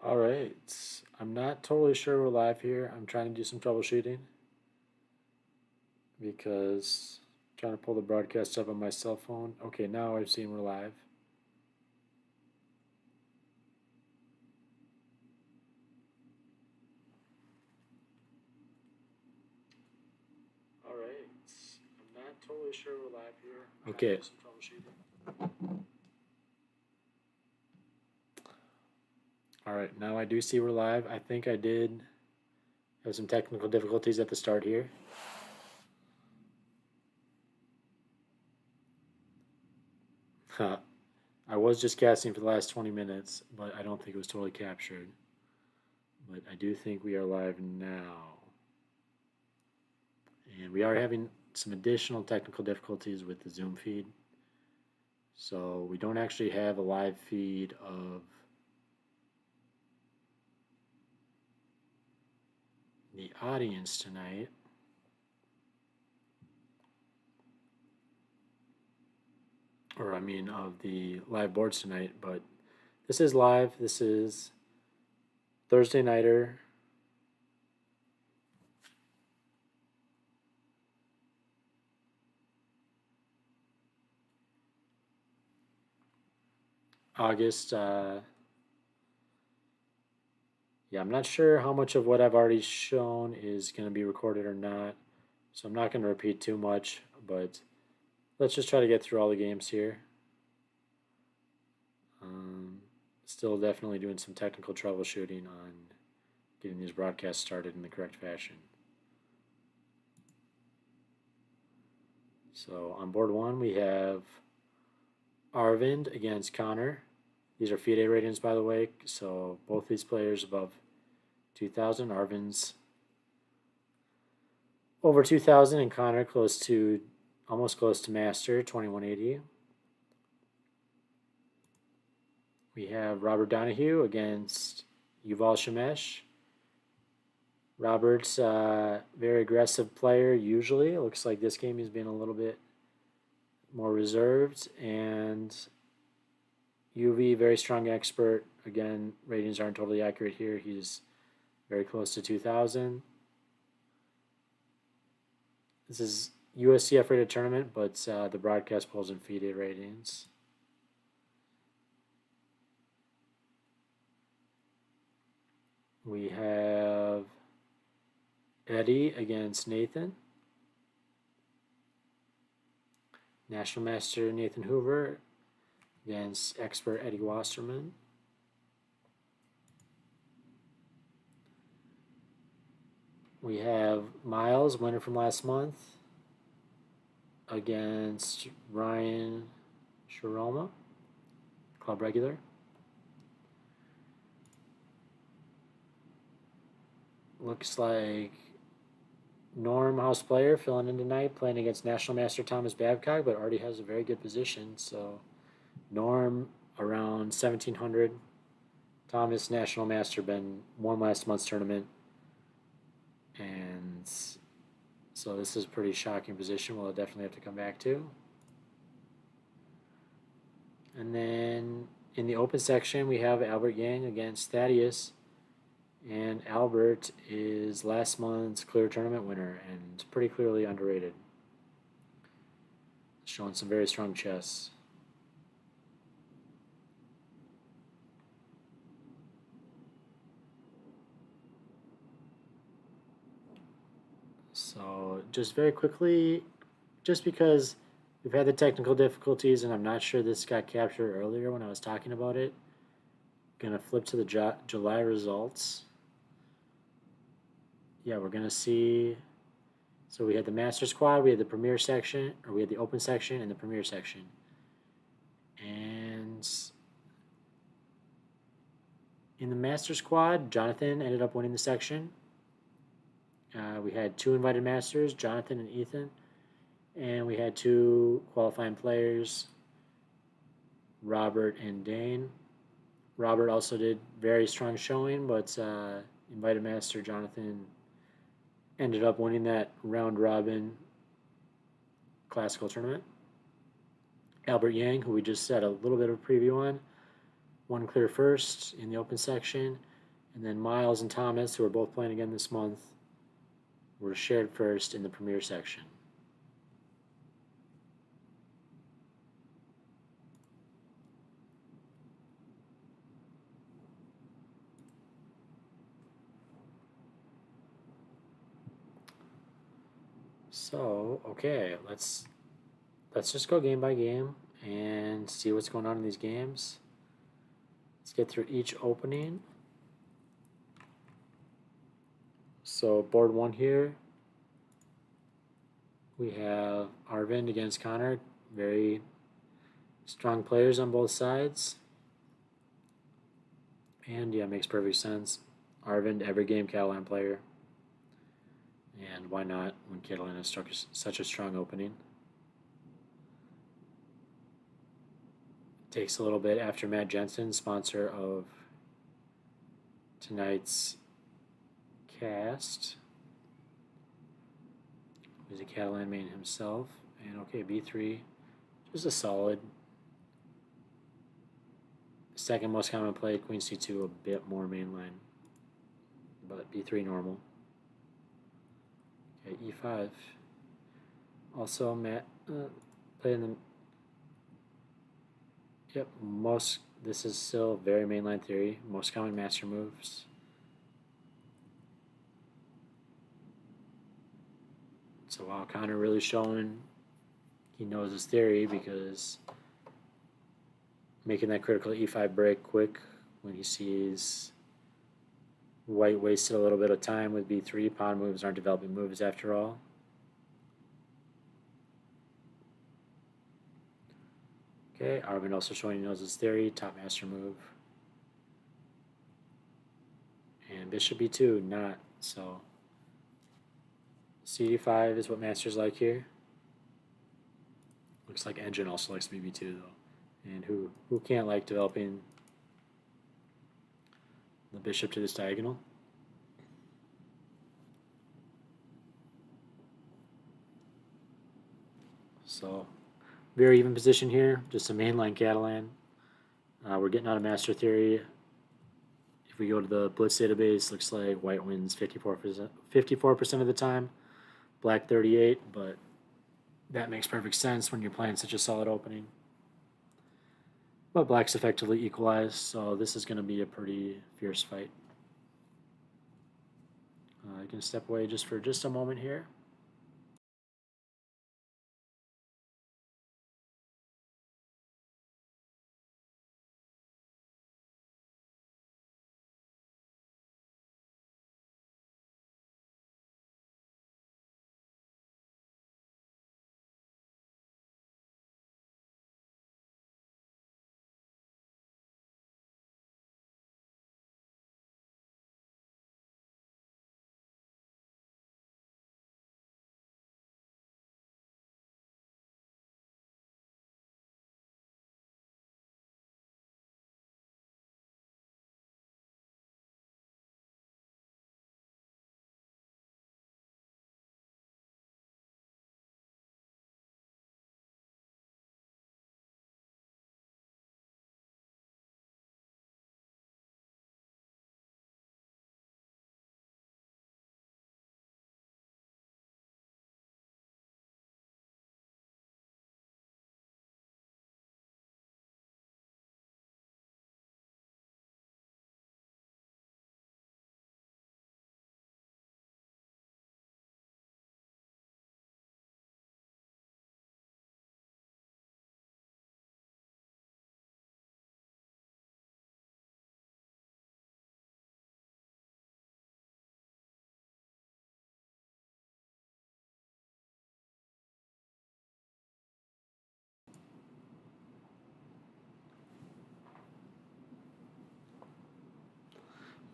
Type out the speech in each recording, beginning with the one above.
All right. I'm not totally sure we're live here. I'm trying to do some troubleshooting because I'm trying to pull the broadcast up on my cell phone. Okay, now I've seen we're live. All right. I'm not totally sure we're live here. Okay. Some troubleshooting. All right, now I do see we're live. I think I did have some technical difficulties at the start here. I was just casting for the last 20 minutes, but I don't think it was totally captured. But I do think we are live now. And we are having some additional technical difficulties with the Zoom feed. So we don't actually have a live feed of the audience tonight. Or I mean of the live boards tonight, but this is live. This is Thursday Nighter. August. Yeah, I'm not sure how much of what I've already shown is going to be recorded or not. So I'm not going to repeat too much, but let's just try to get through all the games here. Still definitely doing some technical troubleshooting on getting these broadcasts started in the correct fashion. So on board one, we have Arvind against Connor. These are FIDE ratings, by the way, so both these players above 2,000. Arvind's over 2,000 and Connor almost close to Master, 2180. We have Robert Donahue against Yuval Shemesh. Robert's a very aggressive player usually. It looks like this game he's been a little bit more reserved. And UV, very strong expert. Again, ratings aren't totally accurate here. He's very close to 2,000. This is USCF rated tournament, but the broadcast polls and FIDE ratings. We have Eddie against Nathan. National Master Nathan Hoover against expert Eddie Wasserman. We have Miles, winner from last month, against Ryan Sharoma, club regular. Looks like Norm, house player, filling in tonight, playing against National Master Thomas Babcock, but already has a very good position. So Norm around 1,700. Thomas, National Master, won last month's tournament. And so this is a pretty shocking position. We'll definitely have to come back to. And then in the open section, we have Albert Yang against Thaddeus. And Albert is last month's clear tournament winner and pretty clearly underrated. Showing some very strong chess. So just very quickly, just because we've had the technical difficulties and I'm not sure this got captured earlier when I was talking about it, gonna flip to the July results. Yeah, we're gonna see. So we had the master squad, we had the premier section, or we had the open section and the premier section. And in the master squad, Jonathan ended up winning the section. We had two invited masters, Jonathan and Ethan, and we had two qualifying players, Robert and Dane. Robert also did very strong showing, but invited master Jonathan ended up winning that round robin classical tournament. Albert Yang, who we just had a little bit of a preview on, won clear first in the open section. And then Miles and Thomas, who are both playing again this month, were shared first in the Premier section. So, okay, let's just go game by game and see what's going on in these games. Let's get through each opening. So board one here, we have Arvind against Connor. Very strong players on both sides. And yeah, makes perfect sense. Arvind, every game Catalan player. And why not when Catalan has such a strong opening? Takes a little bit after Matt Jensen, sponsor of tonight's cast. He's a Catalan main himself. And okay, B3, just a solid. Second most common play, Queen C2, a bit more mainline. But B3 normal. Okay, E5. Also, Matt playing the. Yep, this is still very mainline theory. Most common master moves. So wow, Connor really showing he knows his theory, because making that critical E5 break quick when he sees White wasted a little bit of time with B3. Pawn moves aren't developing moves after all. Okay, Arvind also showing he knows his theory. Top master move. And bishop B2, not. So CD5 is what masters like here. Looks like Engine also likes BB2 though. And who can't like developing the bishop to this diagonal? So very even position here, just a mainline Catalan. We're getting out of master theory. If we go to the Blitz database, looks like White wins 54% of the time, Black 38, but that makes perfect sense when you're playing such a solid opening. But Black's effectively equalized, so this is going to be a pretty fierce fight. I can step away just for just a moment here.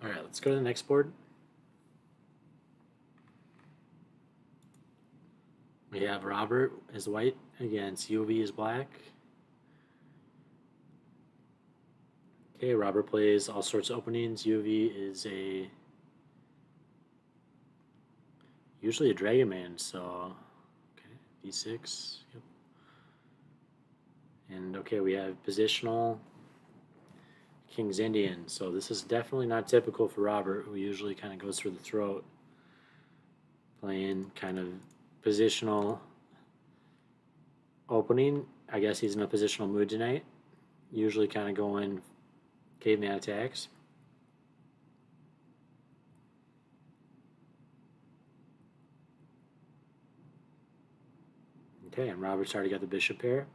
All right, let's go to the next board. We have Robert as white against UV as black. Okay, Robert plays all sorts of openings. UV is usually a dragon man, so okay, D6. Yep. And okay, we have positional. King's Indian. So this is definitely not typical for Robert, who usually kind of goes for the throat, playing kind of positional opening. I guess he's in a positional mood tonight, usually kind of going caveman attacks. Okay, and Robert's already got the bishop pair.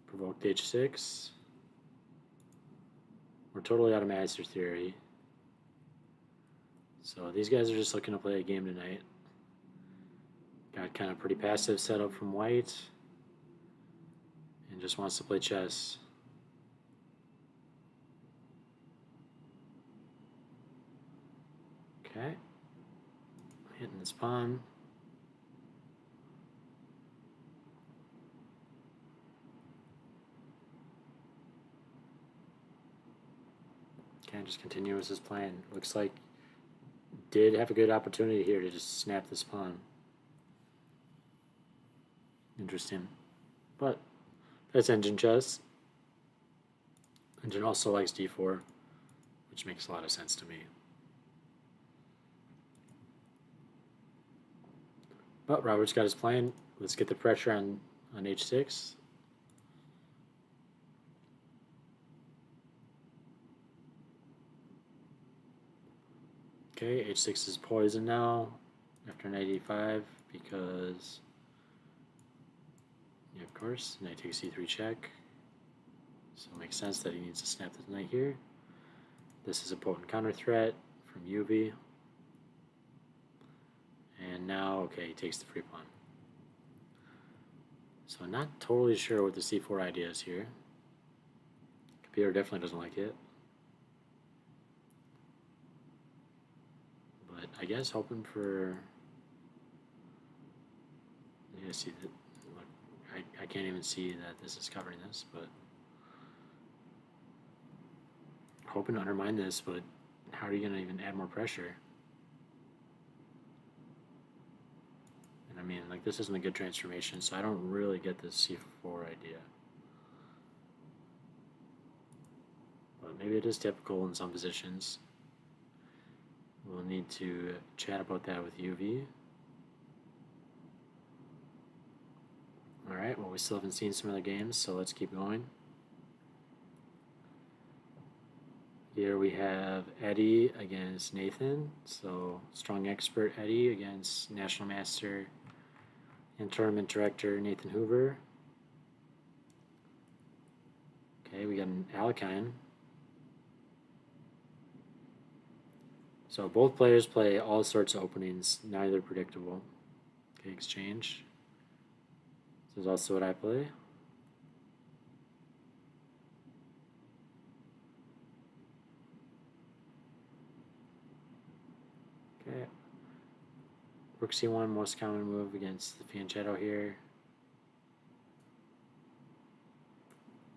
Provoked h6. We're totally out of master theory. So these guys are just looking to play a game tonight. Got kind of pretty passive setup from white. And just wants to play chess. Okay. Hitting this pawn. Okay, just continue with his plan. Looks like did have a good opportunity here to just snap this pawn. Interesting. But that's engine chess. Engine also likes d4, which makes a lot of sense to me. But Robert's got his plan. Let's get the pressure on h6. Okay, h6 is poisoned now after knight e5 because, yeah, of course, knight takes e3 check. So it makes sense that he needs to snap the knight here. This is a potent counter threat from UV. And now, okay, he takes the free pawn. So I'm not totally sure what the c4 idea is here. Computer definitely doesn't like it. But I guess hoping for... Yeah, see that. Look, I can't even see that this is covering this, but hoping to undermine this, but how are you going to even add more pressure? And I mean, like, this isn't a good transformation, so I don't really get this c4 idea. But maybe it is typical in some positions. We'll need to chat about that with UV. Alright, well, we still haven't seen some other games, so let's keep going. Here we have Eddie against Nathan. So, strong expert Eddie against National Master and Tournament Director Nathan Hoover. Okay, we got an Alekhine. So both players play all sorts of openings, neither predictable. Okay, exchange. This is also what I play. Okay. Rook c1, most common move against the fianchetto here.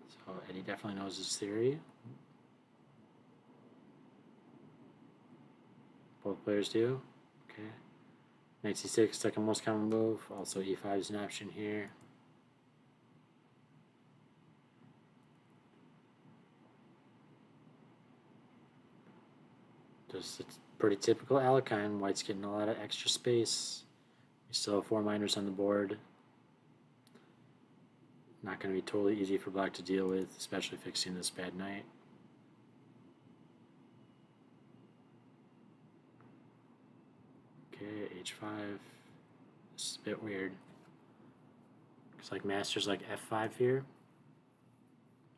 So Eddie definitely knows his theory. Both players do. Okay. Knight c6, second most common move. Also e5 is an option here. Just it's pretty typical Alekhine. White's getting a lot of extra space. We still have 4 minors on the board. Not going to be totally easy for black to deal with, especially fixing this bad knight. Okay, h5. This is a bit weird. Looks like master's like f5 here.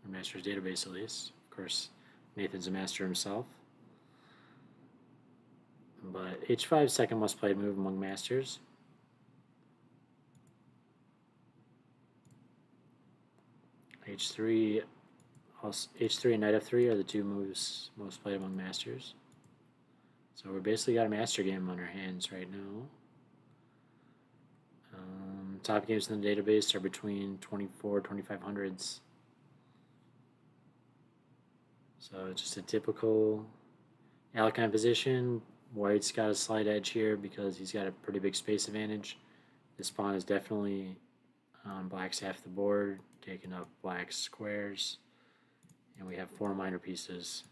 Or master's database at least. Of course, Nathan's a master himself. But h5 second most played move among masters. h3, h3 and knight f3 are the 2 moves most played among masters. So we're basically got a master game on our hands right now. Top games in the database are between 2400s, 2500s. So just a typical Alekhine position. White's got a slight edge here because he's got a pretty big space advantage. This pawn is definitely Black's half the board, taking up black's squares, and we have 4 minor pieces.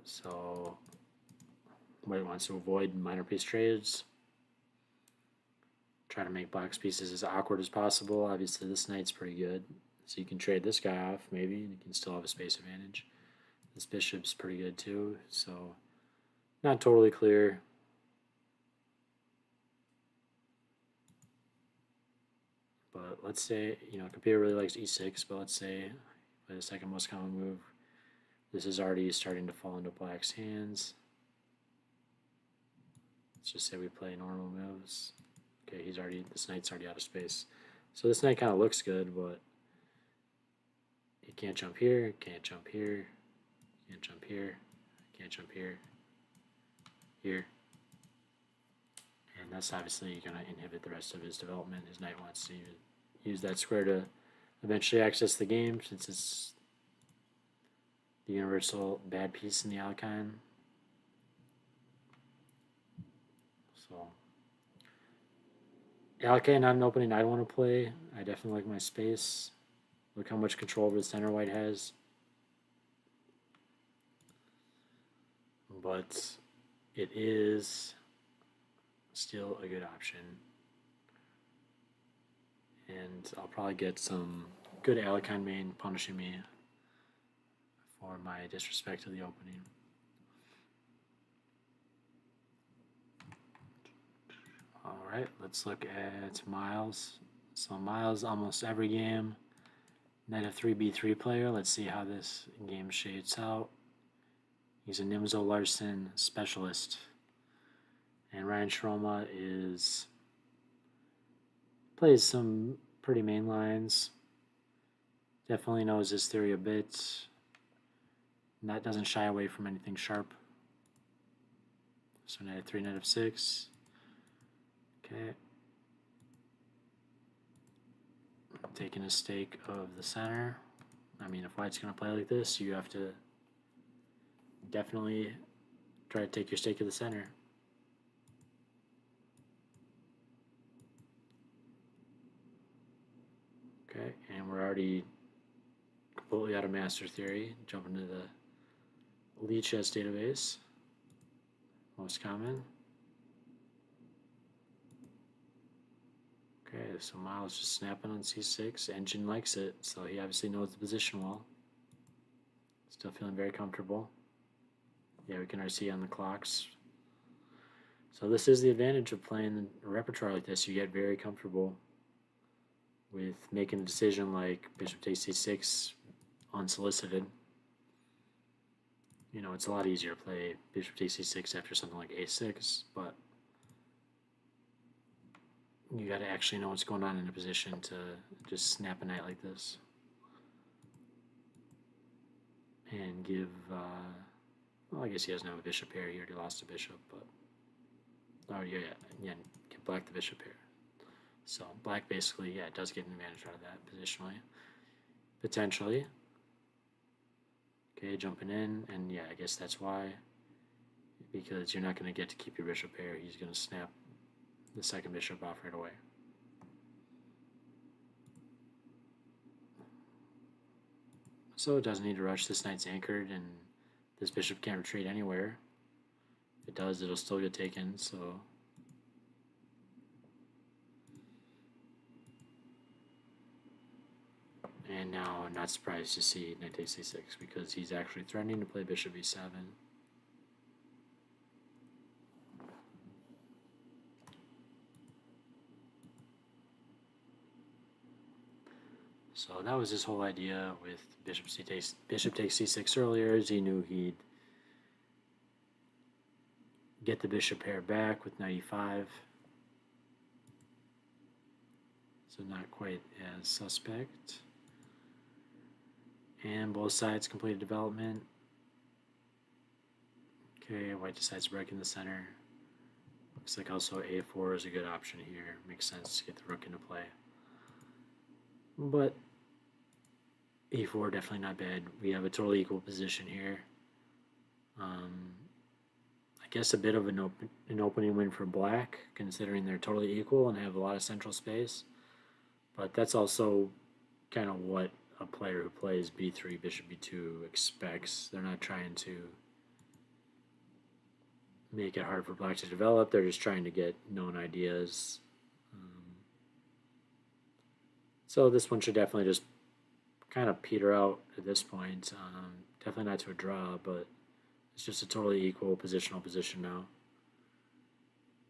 So white wants to avoid minor piece trades. Try to make black's pieces as awkward as possible. Obviously, this knight's pretty good, so you can trade this guy off maybe, and you can still have a space advantage. This bishop's pretty good too, so not totally clear. But let's say, computer really likes e6, but let's say by the second most common move, this is already starting to fall into black's hands. Let's just say we play normal moves. Okay, this knight's already out of space. So this knight kind of looks good, but it can't jump here, can't jump here, can't jump here, can't jump here, here. And that's obviously going to inhibit the rest of his development. His knight wants to use that square to eventually access the game, since it's the universal bad piece in the Alekhine. So, Alekhine, not an opening I'd want to play. I definitely like my space. Look how much control over the center white has. But it is still a good option. And I'll probably get some good Alekhine main punishing me for my disrespect to the opening. Alright, let's look at Miles. So Miles, almost every game, knight f3, b3 player. Let's see how this game shades out. He's a Nimzo Larsen specialist. And Ryan Shroma plays some pretty main lines. Definitely knows his theory a bit. Doesn't shy away from anything sharp. So knight f3, knight f6. Okay. Taking a stake of the center. I mean, if white's going to play like this, you have to definitely try to take your stake of the center. Okay, and we're already completely out of master theory. Jumping to the lead chess database. Most common. Okay, so Miles just snapping on c6. Engine likes it, so he obviously knows the position well. Still feeling very comfortable. Yeah, we can already see on the clocks. So this is the advantage of playing a repertoire like this. You get very comfortable with making a decision like bishop takes c6 unsolicited. It's a lot easier to play bishop takes c6 after something like a6, but you got to actually know what's going on in a position to just snap a knight like this and give. Well, I guess he doesn't have a bishop here. He already lost a bishop, but yeah, give black the bishop here. So black basically, yeah, it does get an advantage out of that positionally, potentially. Okay, jumping in, and yeah, I guess that's why, because you're not going to get to keep your bishop here. He's going to snap the second bishop off right away. So it doesn't need to rush. This knight's anchored, and this bishop can't retreat anywhere. If it does, it'll still get taken, so. And now I'm not surprised to see knight takes c6, because he's actually threatening to play bishop e7. So that was his whole idea with bishop takes c6 earlier, is he knew he'd get the bishop pair back with knight e5. So not quite as suspect. And both sides completed development. Okay, white decides to break in the center. Looks like also a4 is a good option here. Makes sense to get the rook into play. But e4 definitely not bad. We have a totally equal position here. I guess a bit of an opening win for black, considering they're totally equal and have a lot of central space. But that's also kind of what a player who plays b3, bishop b2 expects. They're not trying to make it hard for black to develop. They're just trying to get known ideas. So this one should definitely just kind of peter out at this point. Definitely not to a draw, but it's just a totally equal positional position now.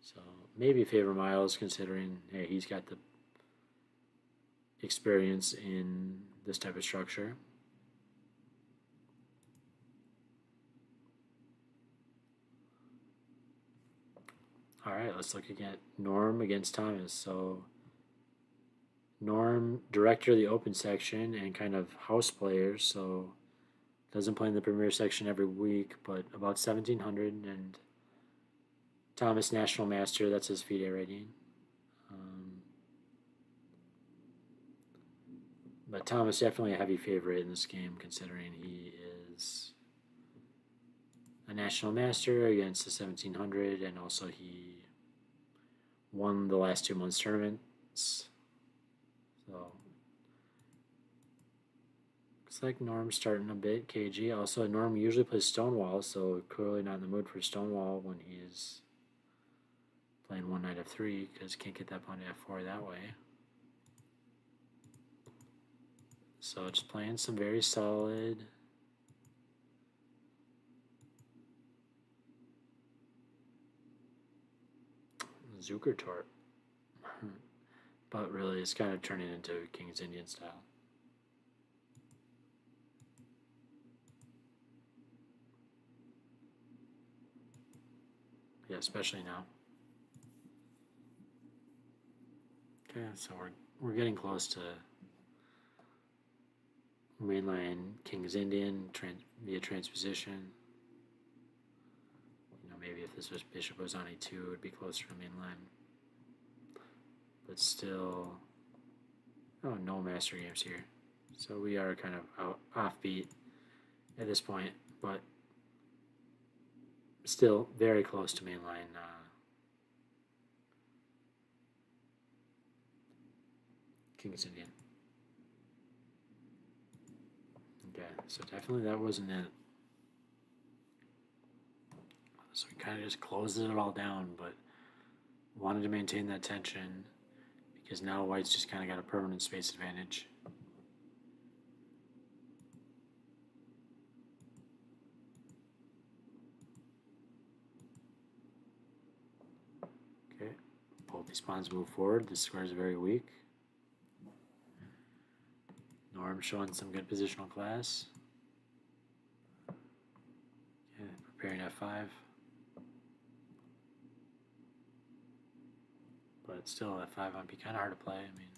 So maybe favor Miles, considering, hey, he's got the experience in this type of structure. All right, let's look at Norm against Thomas. So Norm, director of the open section and kind of house players, so doesn't play in the premier section every week, but about 1,700, and Thomas, national master, that's his FIDE rating. But Thomas definitely a heavy favorite in this game, considering he is a national master against the 1,700, and also he won the last 2 months tournaments. So looks like Norm's starting a bit cagey. Also, Norm usually plays Stonewall, so clearly not in the mood for Stonewall when he's playing one knight f3, because can't get that pawn to f4 that way. So just playing some very solid Zukertort. But really, it's kind of turning into King's Indian style. Yeah, especially now. Okay, so we're getting close to mainline King's Indian via transposition. You know, maybe if this was bishop was on e2, it would be closer to mainline. But still, oh, no master games here. So we are kind of offbeat at this point, but still very close to mainline King's Indian. Okay, so definitely that wasn't it. So we kind of just closed it all down, but wanted to maintain that tension because now white's just kind of got a permanent space advantage. Okay, both these pawns move forward. This square is very weak. Norm showing some good positional class. Okay, preparing f5. But still, f5 might be kind of hard to play. I mean,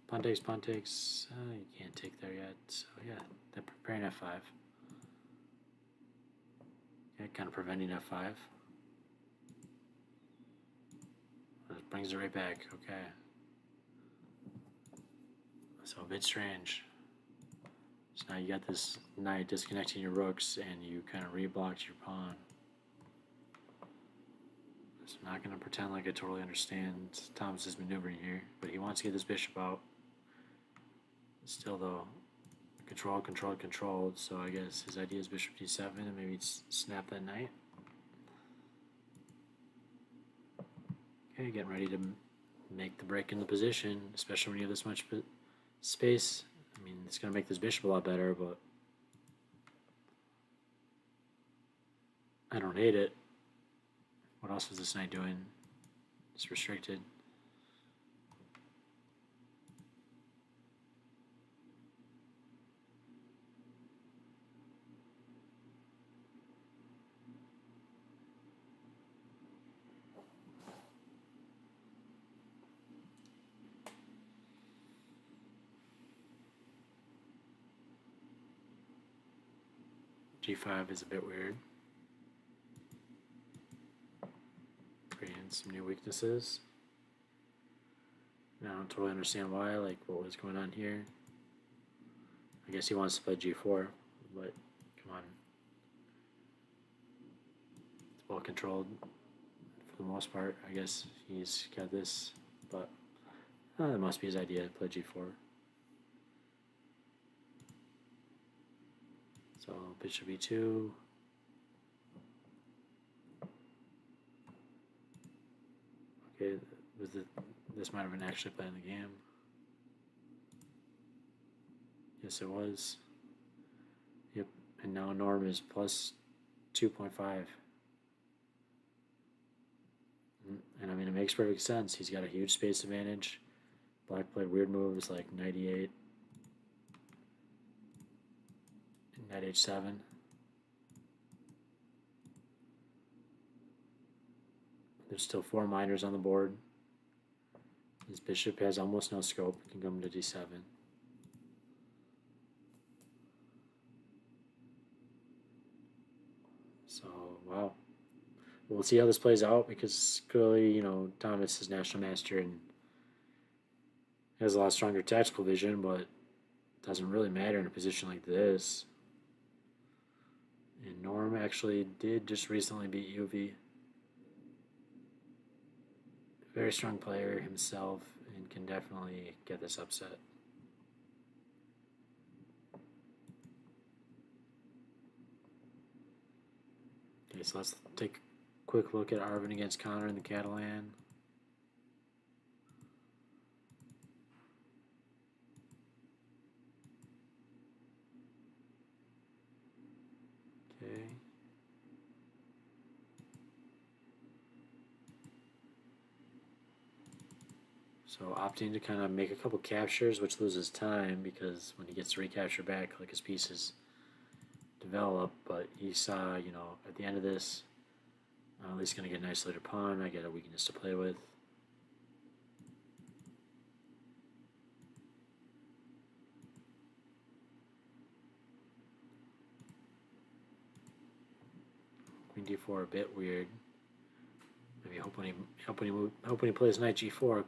pawn takes, you can't take there yet. So yeah, they're preparing f5. Okay, kind of preventing f5. It brings it right back, okay. So a bit strange. So now you got this knight disconnecting your rooks and you kind of reblocked your pawn. So I'm not going to pretend like I totally understand Thomas's maneuvering here, but he wants to get this bishop out. Still though, controlled, so I guess his idea is bishop d7 and maybe snap that knight. Okay, getting ready to make the break in the position, especially when you have this much space. I mean, it's going to make this bishop a lot better, but I don't hate it. What else was this knight doing? It's restricted. G5 is a bit weird. Creating some new weaknesses. I don't totally understand why, like what was going on here. I guess he wants to play G4, but come on. It's well controlled for the most part. I guess he's got this, but that must be his idea. Play g4. So bishop e2. Okay, this might have been actually playing the game. Yes, it was. Yep, and now Norm is plus 2.5. And I mean, it makes perfect sense. He's got a huge space advantage. Black played weird moves like knight e8, and knight h7. There's still 4 minors on the board. His bishop has almost no scope. It can come to d7. So, wow. We'll see how this plays out because clearly, Thomas is national master and has a lot stronger tactical vision, but it doesn't really matter in a position like this. And Norm actually did just recently beat UV. Very strong player himself and can definitely get this upset. Okay, so let's take a quick look at Arvin against Connor in the Catalan. Okay. So opting to kind of make a couple captures, which loses time because when he gets to recapture back, like his pieces develop. But he saw, at the end of this, at least going to get an isolated pawn. I get a weakness to play with. Queen d4 a bit weird. Maybe hoping he plays knight g4,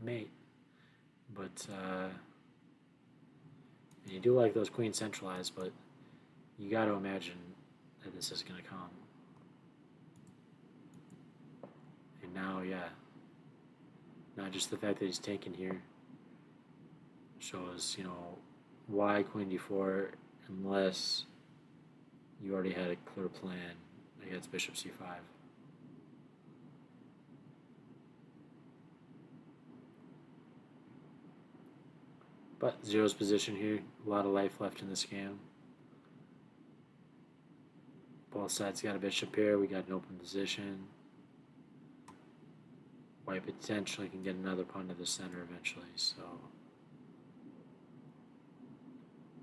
mate. But and you do like those queens centralized, but you got to imagine that this is going to come. And now, yeah, not just the fact that he's taken here shows, why queen d4 unless you already had a clear plan against bishop c5. But zero's position here, a lot of life left in this game. Both sides got a bishop here, we got an open position. White potentially can get another pawn to the center eventually, so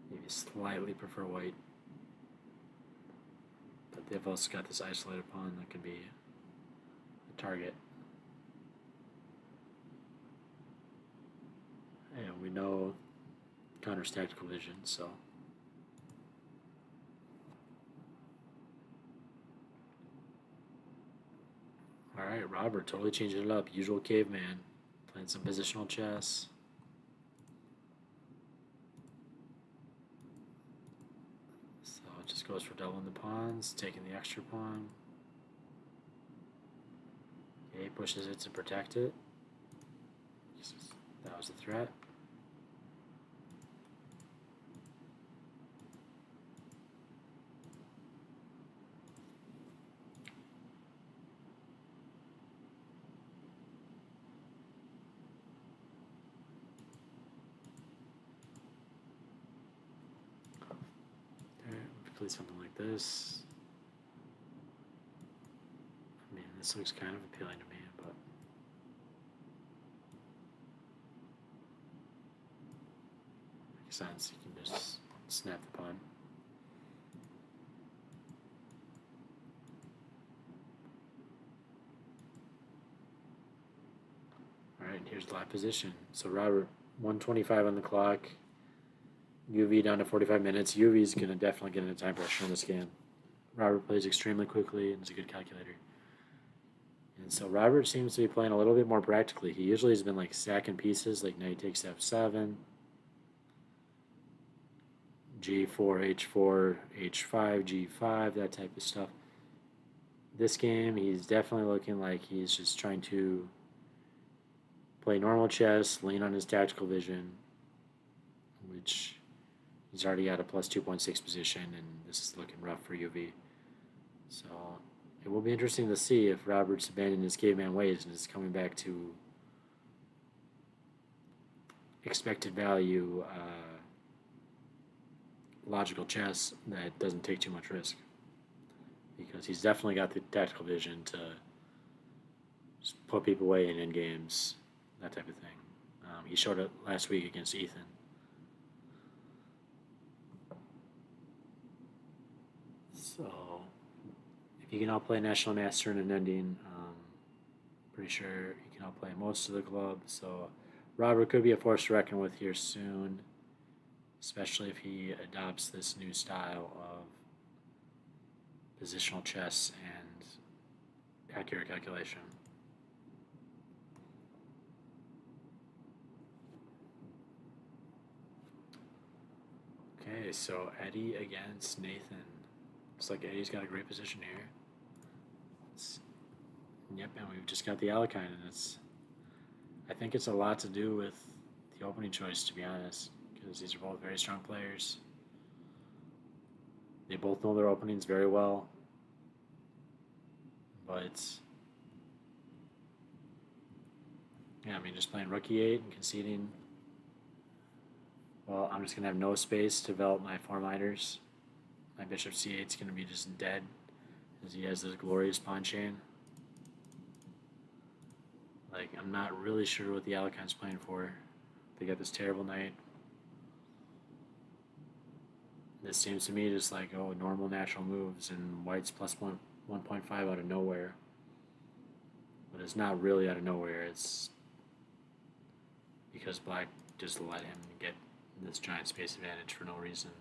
maybe slightly prefer white. But they've also got this isolated pawn that could be a target. And we know Connor's tactical vision, so. Alright, Robert totally changing it up. Usual caveman. Playing some positional chess. So it just goes for doubling the pawns, taking the extra pawn. Okay, pushes it to protect it. That was a threat. Play something like this. I mean, this looks kind of appealing to me, but makes sense. You can just snap the pawn. Alright, here's the live position. So Robert, 125 on the clock. UV down to 45 minutes. UV is going to definitely get into time pressure in this game. Robert plays extremely quickly and is a good calculator. And so Robert seems to be playing a little bit more practically. He usually has been like sacking pieces, like knight takes f7, g4, h4, h5, g5, that type of stuff. this game, he's definitely looking like he's just trying to play normal chess, lean on his tactical vision, which he's already got a plus 2.6 position, and this is looking rough for UV. So it will be interesting to see if Roberts abandoned his caveman ways and is coming back to expected value, logical chess that doesn't take too much risk. Because he's definitely got the tactical vision to just put people away in end games, that type of thing. He showed it last week against Ethan. So, if you can outplay National Master in an ending, pretty sure he can outplay most of the club. So, Robert could be a force to reckon with here soon, especially if he adopts this new style of positional chess and accurate calculation. Okay, so Eddie against Nathan. Looks like Eddie's got a great position here. Yep, and we've just got the Alekhine, and I think it's a lot to do with the opening choice, to be honest, because these are both very strong players. They both know their openings very well, but yeah, I mean, just playing rook e8 and conceding. Well, I'm just gonna have no space to develop my 4 minors. My bishop c8 is gonna be just dead, as he has this glorious pawn chain. Like, I'm not really sure what the Alekhine's playing for. They got this terrible knight. This seems to me just like, oh, normal natural moves, and White's plus 1.5 out of nowhere. But it's not really out of nowhere. It's because Black just let him get this giant space advantage for no reason.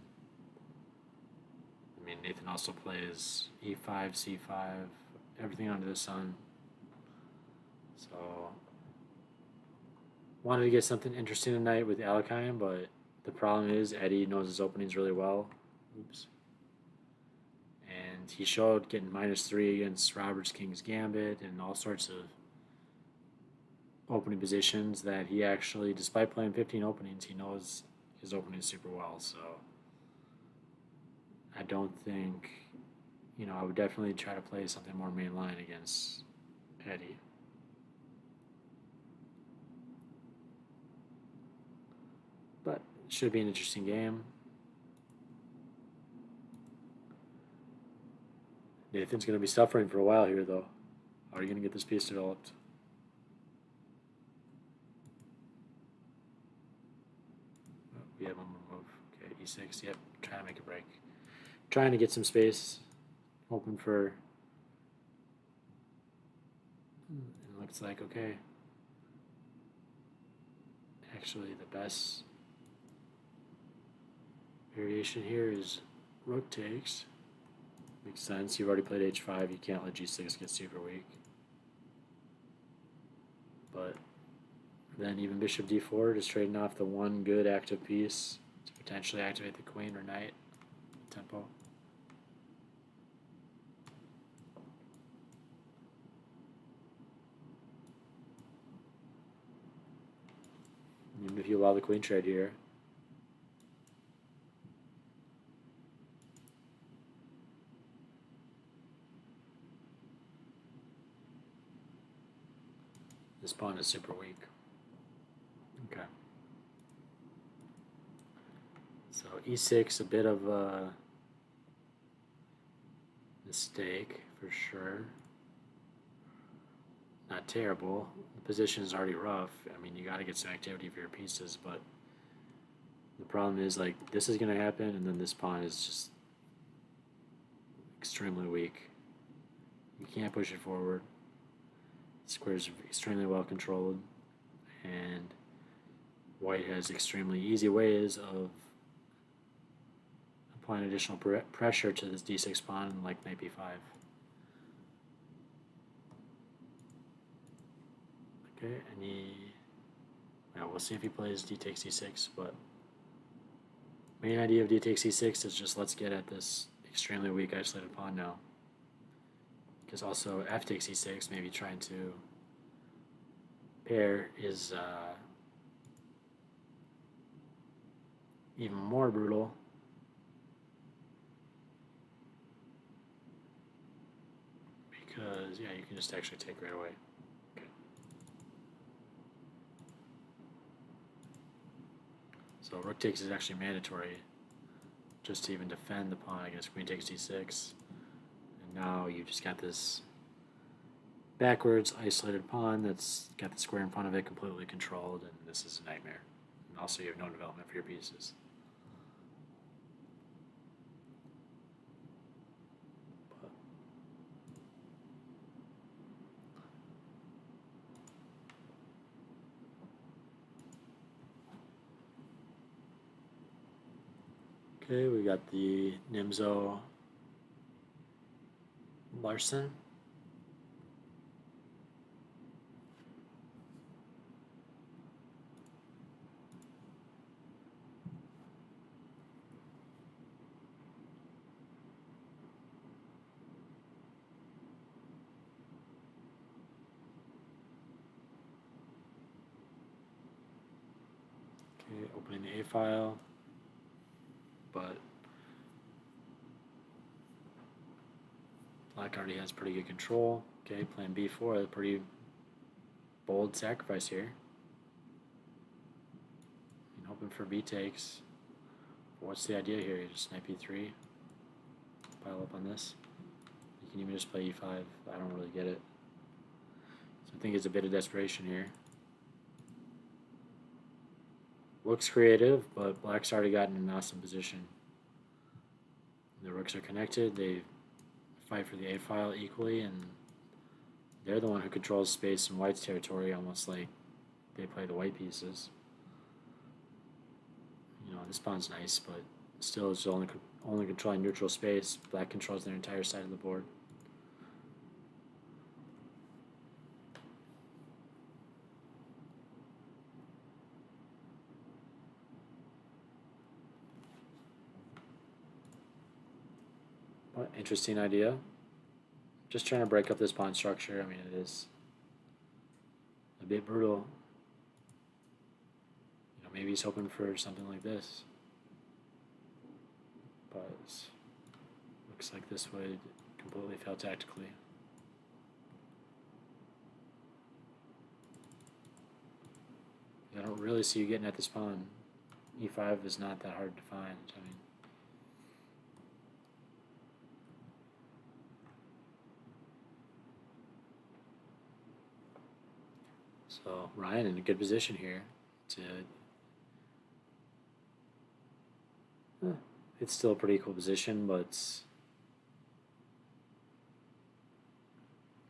I mean, Nathan also plays e5, c5, everything under the sun. So, wanted to get something interesting tonight with Alekhine, but the problem is Eddie knows his openings really well. Oops. And he showed getting -3 against Roberts King's Gambit and all sorts of opening positions that he actually, despite playing 15 openings, he knows his openings super well. So I don't think, I would definitely try to play something more mainline against Eddie. But it should be an interesting game. Nathan's going to be suffering for a while here, though. How are you going to get this piece developed? Oh, we have one more move. Okay, e6. Yep, trying to make a break. Trying to get some space. Hoping for... It looks like, okay. Actually, the best variation here is rook takes. Makes sense. You've already played h5. You can't let g6 get super weak. But then even bishop d4, just trading off the one good active piece to potentially activate the queen or knight tempo. Even if you allow the queen trade here. This pawn is super weak. Okay. So e6, a bit of a mistake for sure. Not terrible. The position is already rough. I mean, you got to get some activity for your pieces, but the problem is, like, this is going to happen, and then this pawn is just extremely weak. You can't push it forward. The square is extremely well controlled, and White has extremely easy ways of applying additional pressure to this d6 pawn, like knight b5. Okay, and we'll see if he plays d takes e6, but main idea of d takes e6 is just let's get at this extremely weak isolated pawn now. because also f takes e6, maybe trying to pair is even more brutal. Because, yeah, you can just actually take right away. Okay. So rook takes is actually mandatory just to even defend the pawn against queen takes d6. And now you just got this backwards isolated pawn that's got the square in front of it completely controlled, and this is a nightmare. And also you have no development for your pieces. Okay, we got the Nimzo Larson. Okay, opening the A file, but Black already has pretty good control. Okay, playing B4, a pretty bold sacrifice here. And hoping for B takes. But what's the idea here? You just knight B3, pile up on this. You can even just play E5. I don't really get it. So I think it's a bit of desperation here. Looks creative, but Black's already gotten an awesome position. The rooks are connected. They fight for the A file equally, and they're the one who controls space in White's territory, almost like they play the white pieces. You know, this pawn's nice, but still it's only controlling neutral space. Black controls their entire side of the board. What interesting idea. Just trying to break up this pawn structure. I mean, it is a bit brutal. You know, maybe he's hoping for something like this. But looks like this would completely fail tactically. I don't really see you getting at this pawn. E5 is not that hard to find. I mean, so Ryan in a good position here to. It's still a pretty equal position, but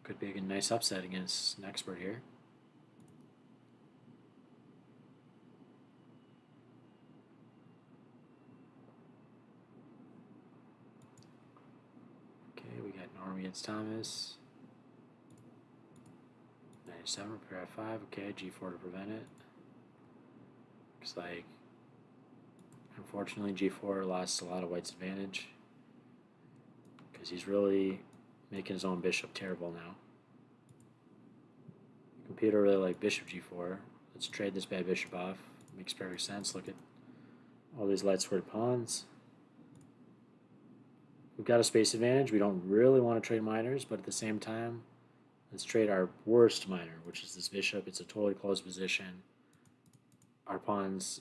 could be a nice upset against an expert here. Okay, we got Norm against Thomas. 97, repair F5. Okay, G4 to prevent it. Looks like, unfortunately, G4 lost a lot of White's advantage because he's really making his own bishop terrible now. Computer really like bishop G4. Let's trade this bad bishop off. Makes perfect sense. Look at all these light squared pawns. We've got a space advantage. We don't really want to trade minors, but at the same time, let's trade our worst minor, which is this bishop. It's a totally closed position. Our pawns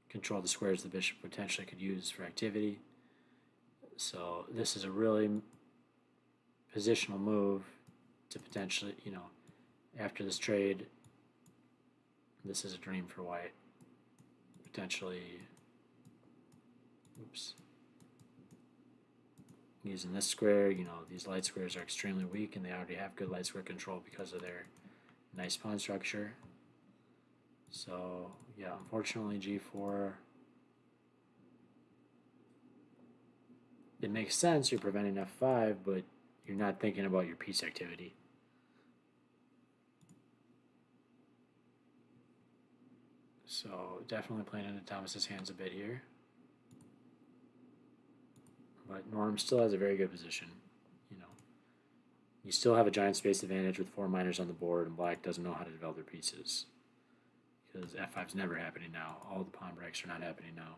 control the squares the bishop potentially could use for activity. So this is a really positional move to potentially, you know, after this trade, this is a dream for White. Potentially, using this square, you know, these light squares are extremely weak and they already have good light square control because of their nice pawn structure. So, yeah, unfortunately G4, it makes sense you're preventing F5, but you're not thinking about your piece activity. So definitely playing into Thomas's hands a bit here. But Norm still has a very good position, you know. You still have a giant space advantage with 4 minors on the board, and black doesn't know how to develop their pieces. Because f5 is never happening now. All the pawn breaks are not happening now.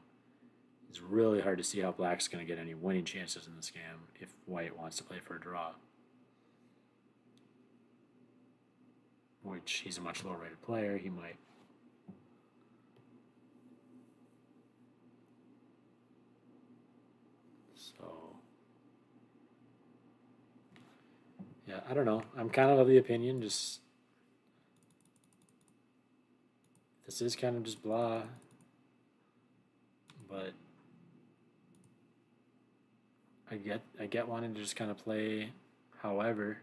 It's really hard to see how black's going to get any winning chances in this game if white wants to play for a draw. Which he's a much lower rated player, he might. So, yeah, I don't know. I'm kind of the opinion, this is kind of just blah. But I get wanting to just kind of play however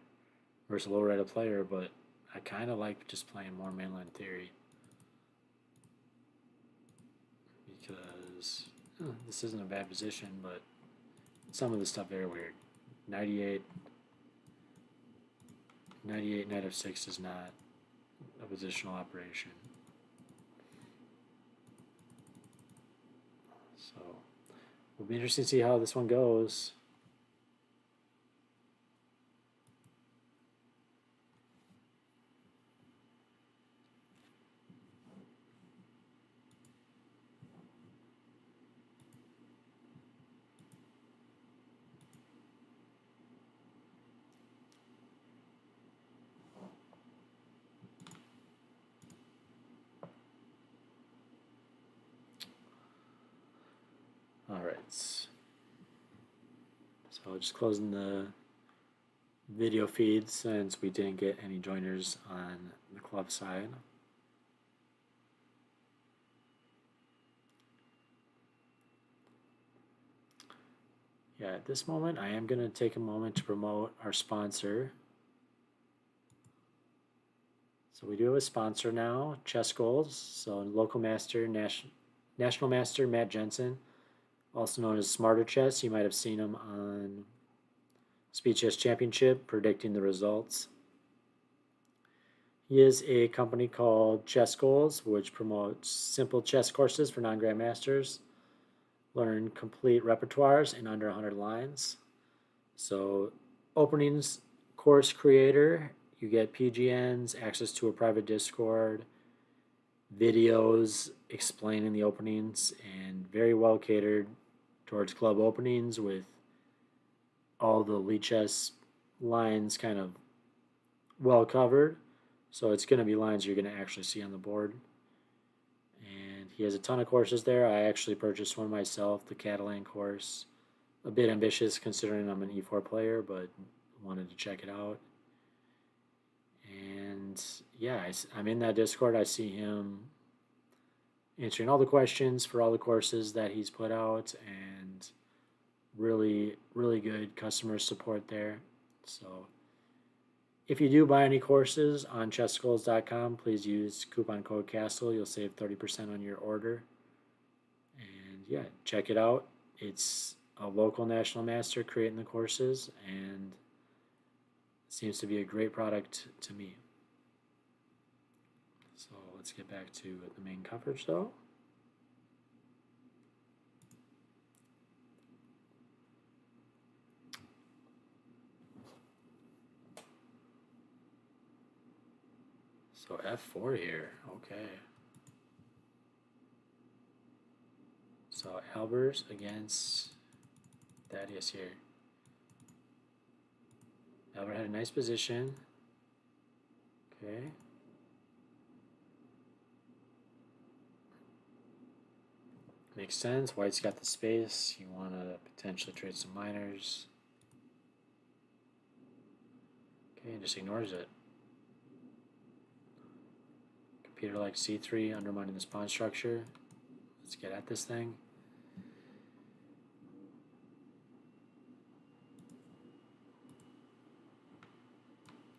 versus a low rated player, but I kind of like just playing more mainline theory because this isn't a bad position, but some of the stuff very weird. 98 knight f6 is not a positional operation. So it'll be interesting to see how this one goes. Alright, so just closing the video feed since we didn't get any joiners on the club side. Yeah, at this moment I am going to take a moment to promote our sponsor. So we do have a sponsor now, Chess Goals. So local master, national master Matt Jensen, also known as Smarter Chess. You might have seen him on Speed Chess Championship predicting the results. He is a company called Chess Goals, which promotes simple chess courses for non-grandmasters. Learn complete repertoires in under 100 lines. So openings course creator, you get PGNs, access to a private Discord, videos explaining the openings, and very well catered towards club openings with all the Lichess lines kind of well covered. So it's going to be lines you're going to actually see on the board. And he has a ton of courses there. I actually purchased one myself, the Catalan course. A bit ambitious considering I'm an E4 player, but wanted to check it out. And yeah, I'm in that Discord. I see him answering all the questions for all the courses that he's put out, and really, really good customer support there. So if you do buy any courses on chessgoals.com, please use coupon code CASTLE. You'll save 30% on your order. And yeah, check it out. It's a local national master creating the courses, and seems to be a great product to me. So let's get back to the main coverage though. So f4 here, okay. So Albers against Thaddeus here. Albert had a nice position. Okay. Makes sense. White's got the space. You want to potentially trade some minors. Okay, just ignores it. Computer like c3, undermining this pawn structure. Let's get at this thing.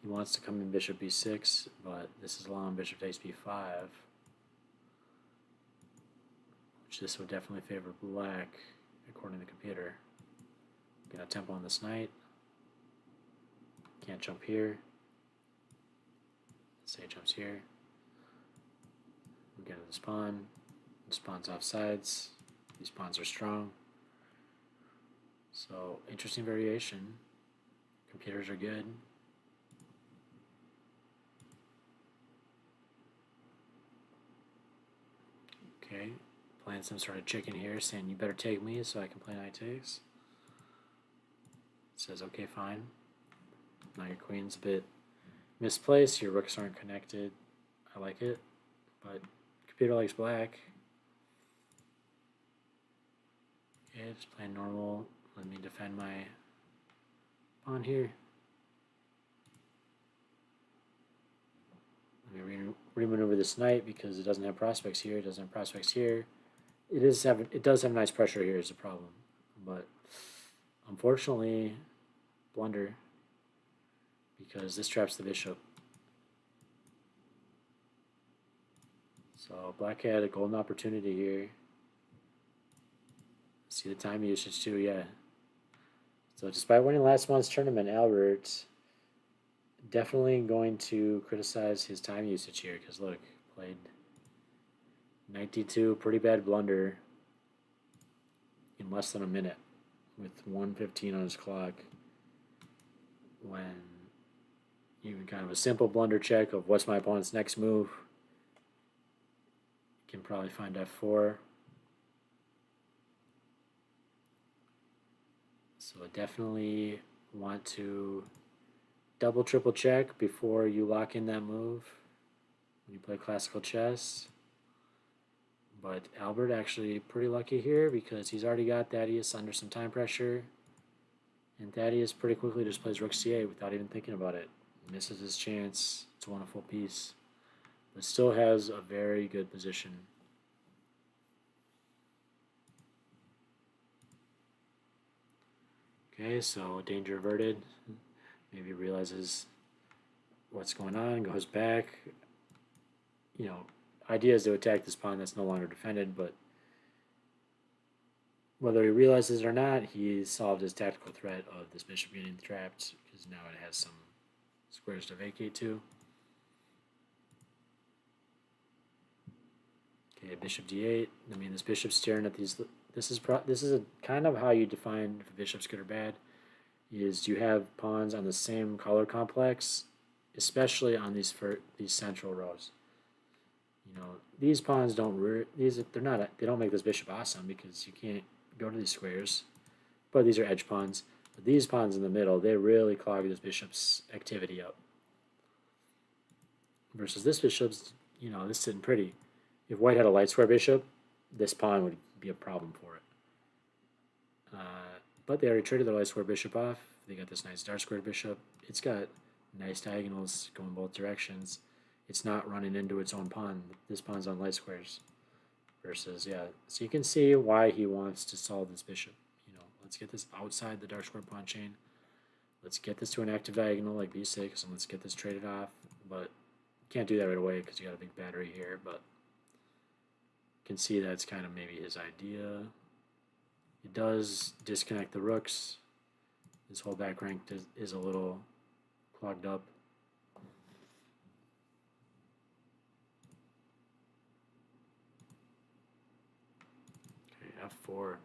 He wants to come in bishop b6, but this is allowing bishop takes b5, which this would definitely favor black, according to the computer. Get a tempo on this knight. Can't jump here. Let's say it jumps here. We get to this pawn. This pawn's off sides. These pawns are strong. So interesting variation. Computers are good. Okay, playing some sort of chicken here, saying you better take me so I can play knight takes. It says okay, fine. Now your queen's a bit misplaced, your rooks aren't connected. I like it, but computer likes black. Okay, just playing normal. Let me defend my pawn here. Let me remaneuver this knight because it doesn't have prospects here. It doesn't have prospects here. It does have nice pressure here is a problem, but unfortunately, blunder because this traps the bishop. So black had a golden opportunity here. See the time usage too, yeah. So despite winning last month's tournament, Albert definitely going to criticize his time usage here because look, played 92, pretty bad blunder in less than a minute with 1:15 on his clock when even kind of a simple blunder check of what's my opponent's next move can probably find f4. So I definitely want to double triple check before you lock in that move when you play classical chess. But Albert actually pretty lucky here because he's already got Thaddeus under some time pressure. And Thaddeus pretty quickly just plays rook c8 without even thinking about it. Misses his chance to win a full piece. But still has a very good position. Okay, so danger averted. Maybe realizes what's going on, goes back. You know, idea is to attack this pawn that's no longer defended, but whether he realizes it or not, he solved his tactical threat of this bishop getting trapped because now it has some squares to vacate to. Okay, bishop d8. I mean, this bishop's staring at these. This is a kind of how you define if a bishop's good or bad. Is you have pawns on the same color complex, especially on these central rows. You know, these pawns don't they don't make this bishop awesome because you can't go to these squares, but these are edge pawns. But these pawns in the middle, they really clog this bishop's activity up. Versus this bishop's, you know, this sitting pretty. If white had a light square bishop, this pawn would be a problem for it. But they already traded their light square bishop off. They got this nice dark square bishop. It's got nice diagonals going both directions. It's not running into its own pawn. This pawn's on light squares. Versus, yeah. So you can see why he wants to solve this bishop. You know, let's get this outside the dark square pawn chain. Let's get this to an active diagonal like b6, and let's get this traded off. But you can't do that right away because you got a big battery here. But you can see that's kind of maybe his idea. It does disconnect the rooks. This whole back rank is a little clogged up. Okay, f4.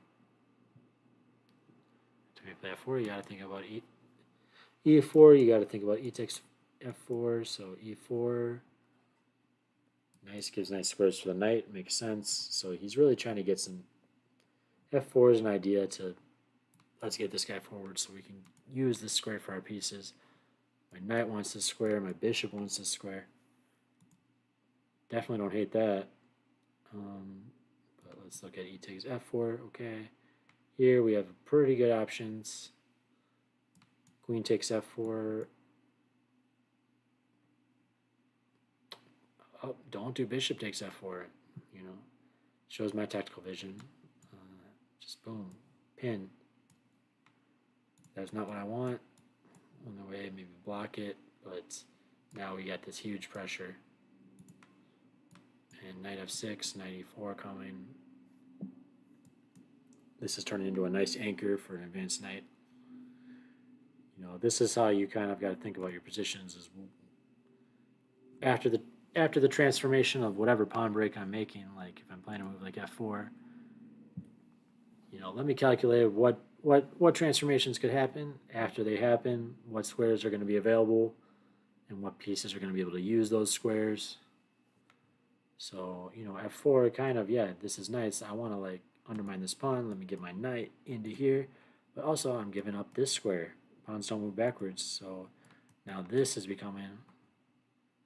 To play f4, you got to think about e4. You got to think about e takes f4. So e4. Nice, gives nice squares for the knight. Makes sense. So he's really trying to get some. f4 is an idea to let's get this guy forward so we can use this square for our pieces. My knight wants this square. My bishop wants this square. Definitely don't hate that. But let's look at e takes f4. Okay. Here we have pretty good options. Queen takes f4. Oh, don't do bishop takes f4. You know, shows my tactical vision. Just boom, pin. That's not what I want. On the way, maybe block it, but now we got this huge pressure. And knight f6, knight e4 coming. This is turning into a nice anchor for an advanced knight. You know, this is how you kind of got to think about your positions. Is after the transformation of whatever pawn break I'm making, like if I'm playing a move like f4. You know, let me calculate what transformations could happen after they happen, what squares are going to be available, and what pieces are going to be able to use those squares. So, f4 kind of, yeah, this is nice. I want to like undermine this pawn. Let me get my knight into here. But also, I'm giving up this square. Pawns don't move backwards. So now this is becoming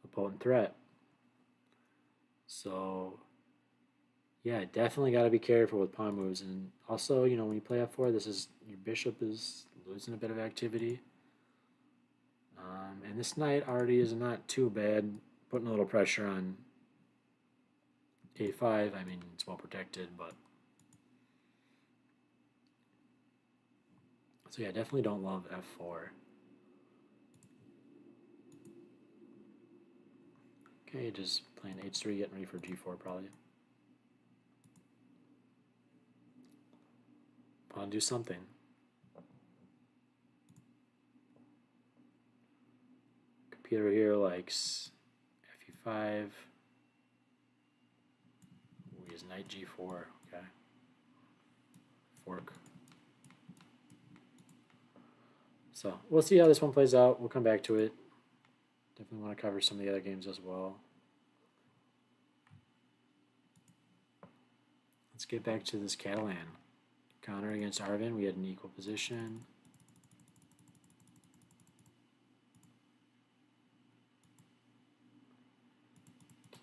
a potent threat. So, yeah, definitely got to be careful with pawn moves. And also, when you play f4, your bishop is losing a bit of activity. And this knight already is not too bad, putting a little pressure on a5. I mean, it's well protected, but so yeah, definitely don't love f4. Okay, just playing h3, getting ready for g4 probably. Pawn do something. Computer here likes fe5. Ooh, he has knight g4. Okay. Fork. So we'll see how this one plays out. We'll come back to it. Definitely want to cover some of the other games as well. Let's get back to this Catalan. Connor against Arvin. We had an equal position.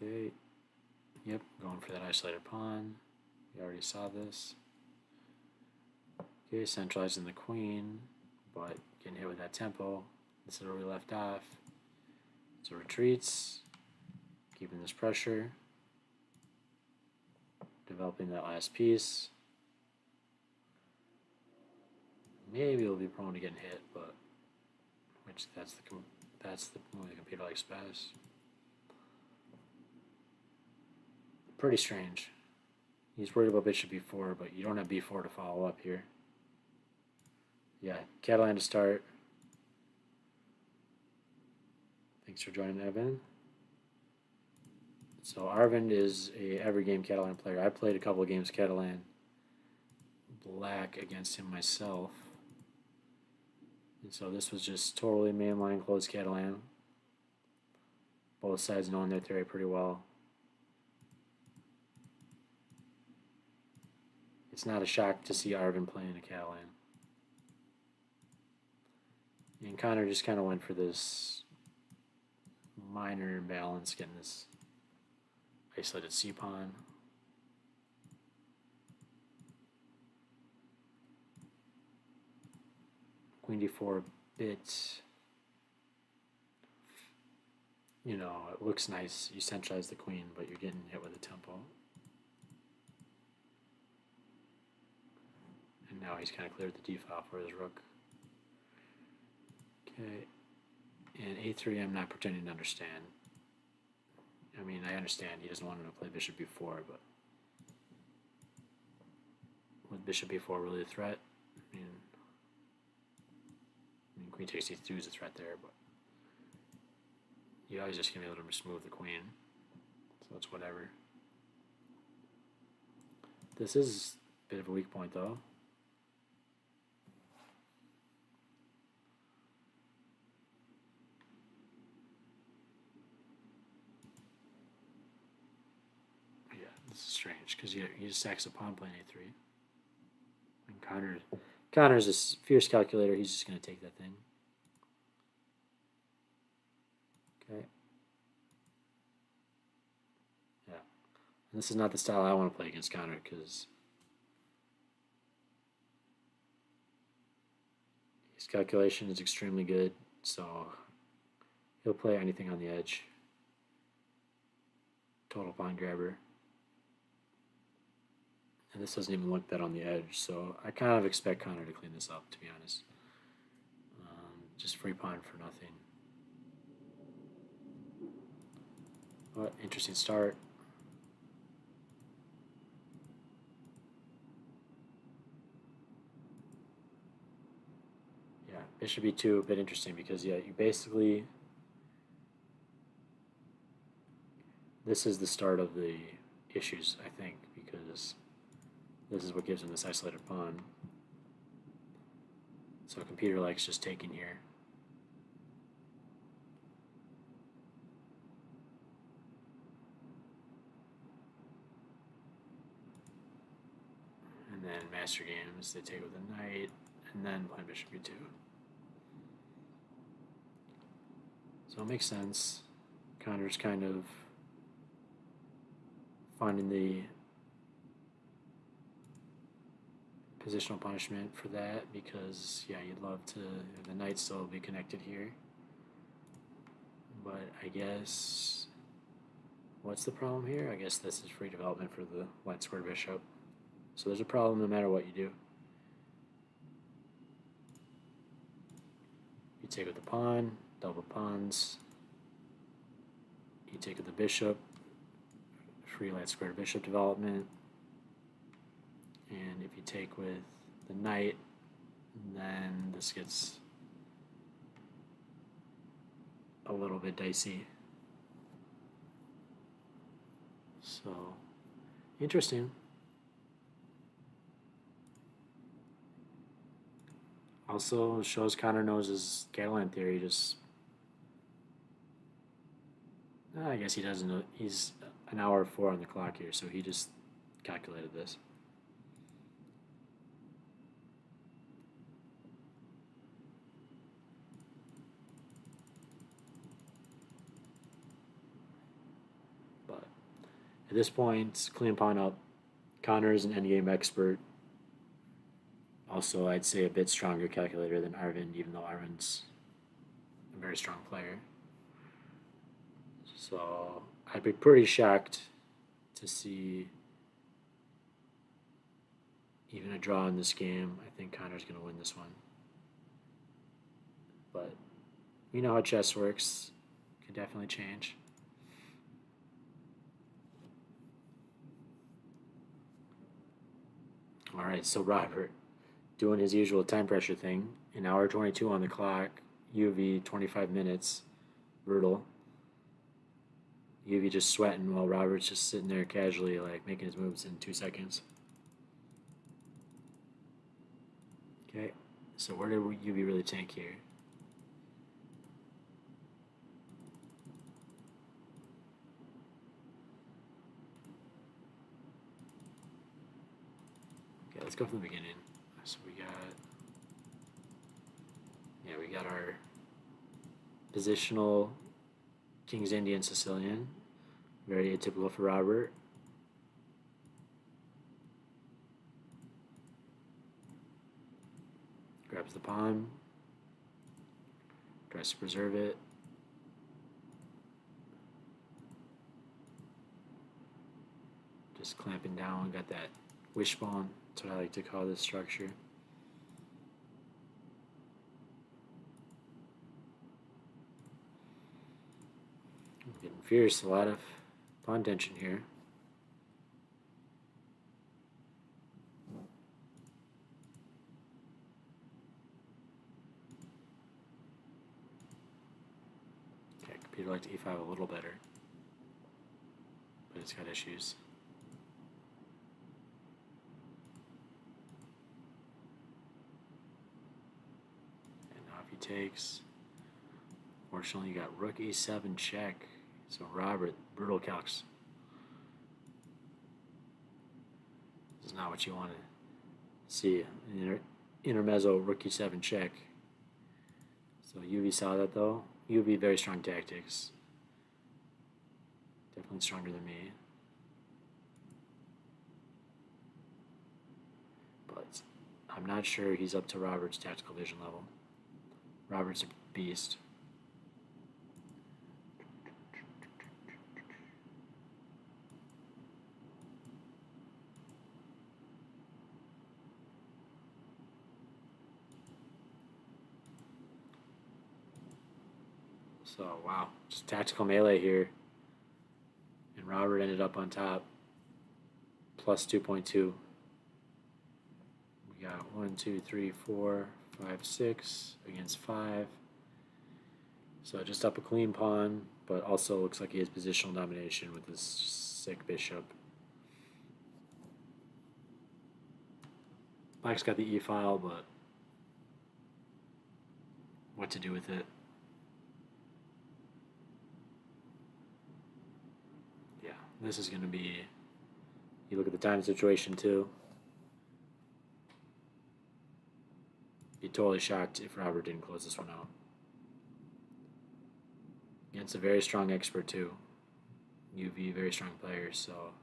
Okay. Yep, going for that isolated pawn. We already saw this. Okay, centralizing the queen, but getting hit with that tempo. This is where we left off. So retreats, keeping this pressure, developing that last piece. Maybe it'll be prone to getting hit, but that's the move the computer likes best. Pretty strange. He's worried about bishop b4, but you don't have b4 to follow up here. Yeah, Catalan to start. Thanks for joining, Evan. So Arvind is a every game Catalan player. I played a couple of games Catalan black against him myself. And so this was just totally mainline closed Catalan. Both sides knowing their theory pretty well. It's not a shock to see Arvin playing a Catalan. And Connor just kind of went for this minor imbalance, getting this isolated c-pawn. Queen d4 bit, it looks nice. You centralize the queen, but you're getting hit with a tempo. And now he's kind of cleared the d-file for his rook. Okay, and a3 I'm not pretending to understand. I mean, I understand he doesn't want him to play bishop b4, but was bishop b4 really a threat? I mean queen takes e2 is a threat there, but you always just gonna be able to just move the queen, so it's whatever. This is a bit of a weak point, though. Yeah, this is strange because he just sacks a pawn playing a3. And Connor's a fierce calculator. He's just going to take that thing. Okay. Yeah. And this is not the style I want to play against Connor because his calculation is extremely good. So he'll play anything on the edge. Total pawn grabber. And this doesn't even look that on the edge, so I kind of expect Connor to clean this up, to be honest. Just free pawn for nothing. But interesting start. Yeah, bishop e2, a bit interesting because, yeah, you basically... This is the start of the issues, I think, because this is what gives him this isolated pawn. So computer likes just taking here. in Master games, they take with the knight and then play bishop e2. So it makes sense. Connor's kind of finding the positional punishment for that because, yeah, you'd love to have the knight still be connected here. But I guess, what's the problem here? I guess this is free development for the white square bishop. So there's a problem no matter what you do. You take with the pawn, double pawns. You take with the bishop, free light square bishop development. And if you take with the knight, then this gets a little bit dicey. So, interesting. Also shows Connor knows his Catalan theory. Just, I guess he doesn't know. He's an hour 4 on the clock here, so he just calculated this. But at this point, clean pawn up. Connor is an endgame expert. Also, I'd say a bit stronger calculator than Arvind, even though Arvind's a very strong player. So I'd be pretty shocked to see even a draw in this game. I think Connor's going to win this one. But we know how chess works. Could definitely change. All right, so Robert doing his usual time pressure thing. An hour 22 on the clock. UV 25 minutes. Brutal. UV just sweating while Robert's just sitting there casually, like making his moves in 2 seconds. Okay, so where did UV really tank here? Okay, let's go from the beginning. So we got our positional King's Indian Sicilian, very atypical for Robert. Grabs the pawn, tries to preserve it. Just clamping down, got that wishbone, that's what I like to call this structure. Getting fierce, a lot of pawn tension here. Okay, computer liked e5 a little better, but it's got issues. And now if he takes, fortunately you got rook e7 check. So Robert, brutal calcs. This is not what you want to see. Intermezzo, rook e7 check. So UV saw that though. UV, very strong tactics. Definitely stronger than me. But I'm not sure he's up to Robert's tactical vision level. Robert's a beast. So, wow, just tactical melee here. And Robert ended up on top, plus 2.2. We got 1, 2, 3, 4, 5, 6 against 5. So just up a clean pawn, but also looks like he has positional domination with this sick bishop. Black's got the e-file, but what to do with it? Yeah, this is going to be, you look at the time situation too. totally shocked if Robert didn't close this one out. Against a very strong expert too. UV, very strong player. So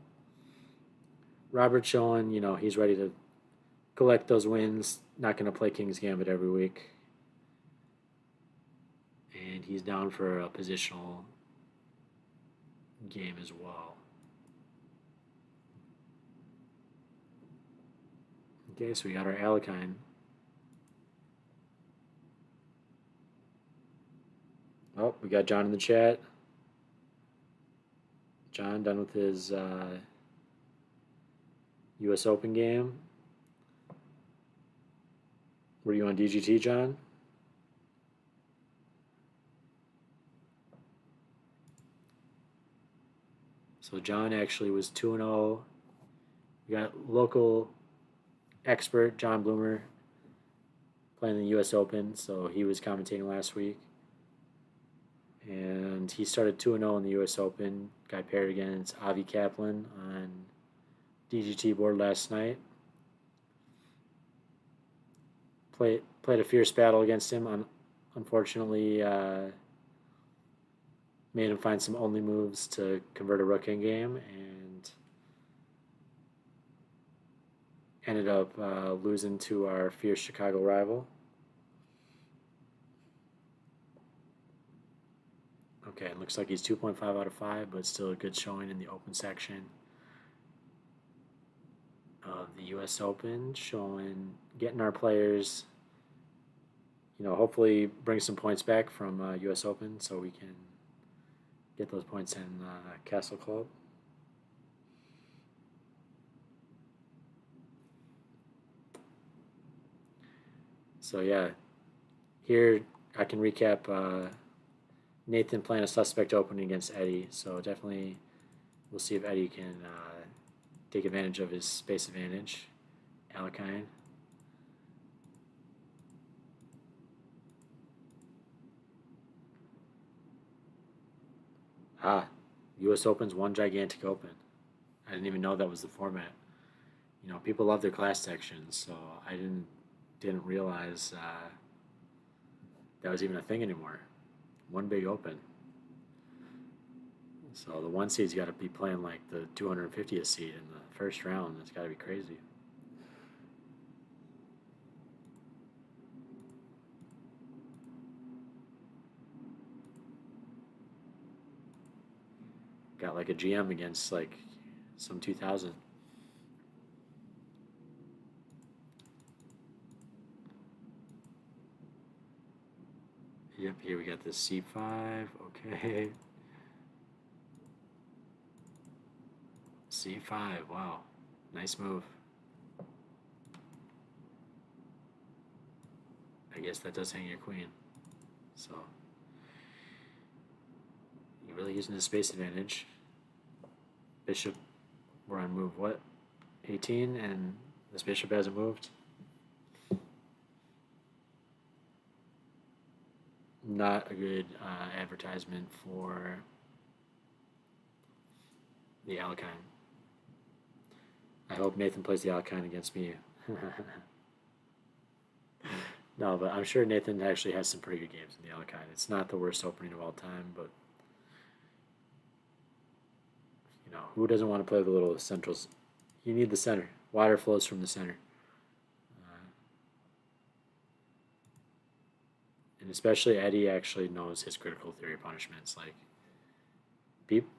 Robert's showing, he's ready to collect those wins. Not going to play King's Gambit every week. And he's down for a positional game as well. Okay, so we got our Alekhine. Oh, we got John in the chat. John done with his US Open game. Were you on DGT, John? So John actually was 2-0. We got local expert John Bloomer playing the US Open, so he was commentating last week. And he started 2-0 in the US Open. Got paired against Avi Kaplan on DGT board last night. Played a fierce battle against him. Unfortunately, made him find some only moves to convert a rook in game, and ended up losing to our fierce Chicago rival. Okay, it looks like he's 2.5 out of 5, but still a good showing in the open section of the US Open, getting our players, hopefully bring some points back from US Open so we can get those points in Castle Club. So yeah, here I can recap Nathan playing a suspect opening against Eddie. So definitely we'll see if Eddie can take advantage of his space advantage. Alekhine. US Open's one gigantic open. I didn't even know that was the format. People love their class sections, so I didn't realize that was even a thing anymore. One big open. So the one seed's got to be playing like the 250th seed in the first round. That's got to be crazy. Got like a GM against like some 2000. Yep, here we got this C5. Okay. C5, wow. Nice move. I guess that does hang your queen. So you're really using the space advantage. Bishop, we're on move what? 18, and this bishop hasn't moved. Not a good advertisement for the Alekhine. I hope Nathan plays the Alekhine against me. No, but I'm sure Nathan actually has some pretty good games in the Alekhine. It's not the worst opening of all time, but who doesn't want to play the little centrals? You need the center. Water flows from the center. And especially Eddie actually knows his critical theory punishments. Like,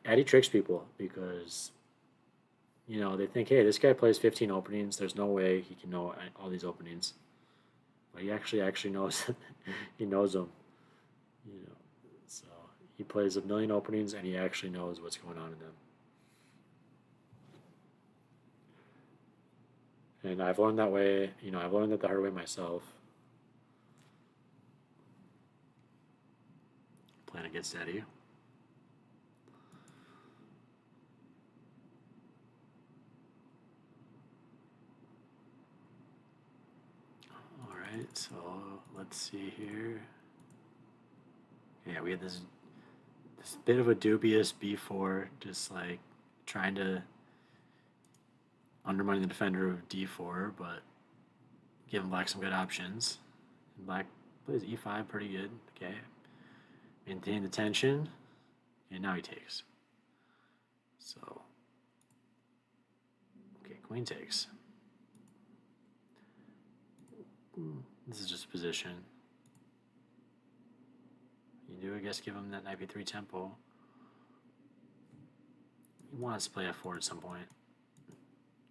Eddie tricks people because, they think, hey, this guy plays 15 openings. There's no way he can know all these openings. But he actually knows. He knows them. So he plays a million openings and he actually knows what's going on in them. And I've learned that way. I've learned that the hard way myself. Playing against Eddie. All right, so let's see here. Yeah, we had this bit of a dubious b4, just like trying to undermine the defender of d4, but giving black some good options. Black plays e5 pretty good. Okay. Maintain the tension. And now he takes. So, okay, queen takes. This is just position. You do, I guess, give him that knight b3 tempo. He wants to play f4 at some point.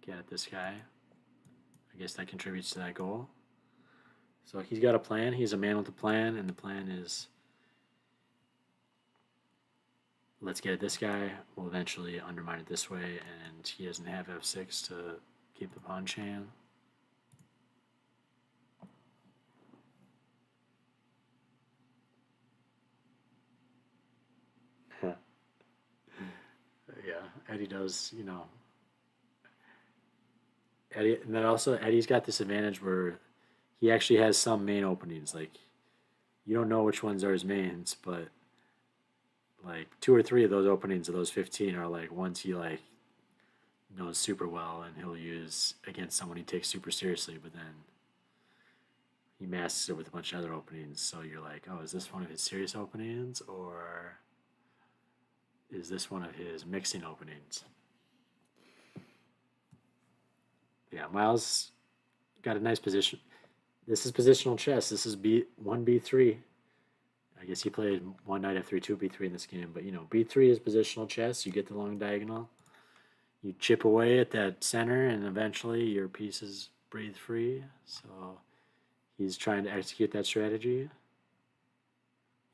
Get at this guy. I guess that contributes to that goal. So he's got a plan. He's a man with a plan, and the plan is let's get at this guy. We'll eventually undermine it this way, and he doesn't have f6 to keep the pawn chain. Yeah, Eddie does, you know. Eddie, and then also Eddie's got this advantage where he actually has some main openings. Like you don't know which ones are his mains, but like 2 or 3 of those openings of those 15 are like ones he like knows super well and he'll use against someone he takes super seriously, but then he masks it with a bunch of other openings. So you're like, oh, is this one of his serious openings or is this one of his mixing openings? Yeah, Miles got a nice position. This is positional chess. This is B1 B3. I guess he played one knight f3, 2 b3 in this game, but you know, b3 is positional chess. You get the long diagonal. You chip away at that center, and eventually your pieces breathe free. So he's trying to execute that strategy.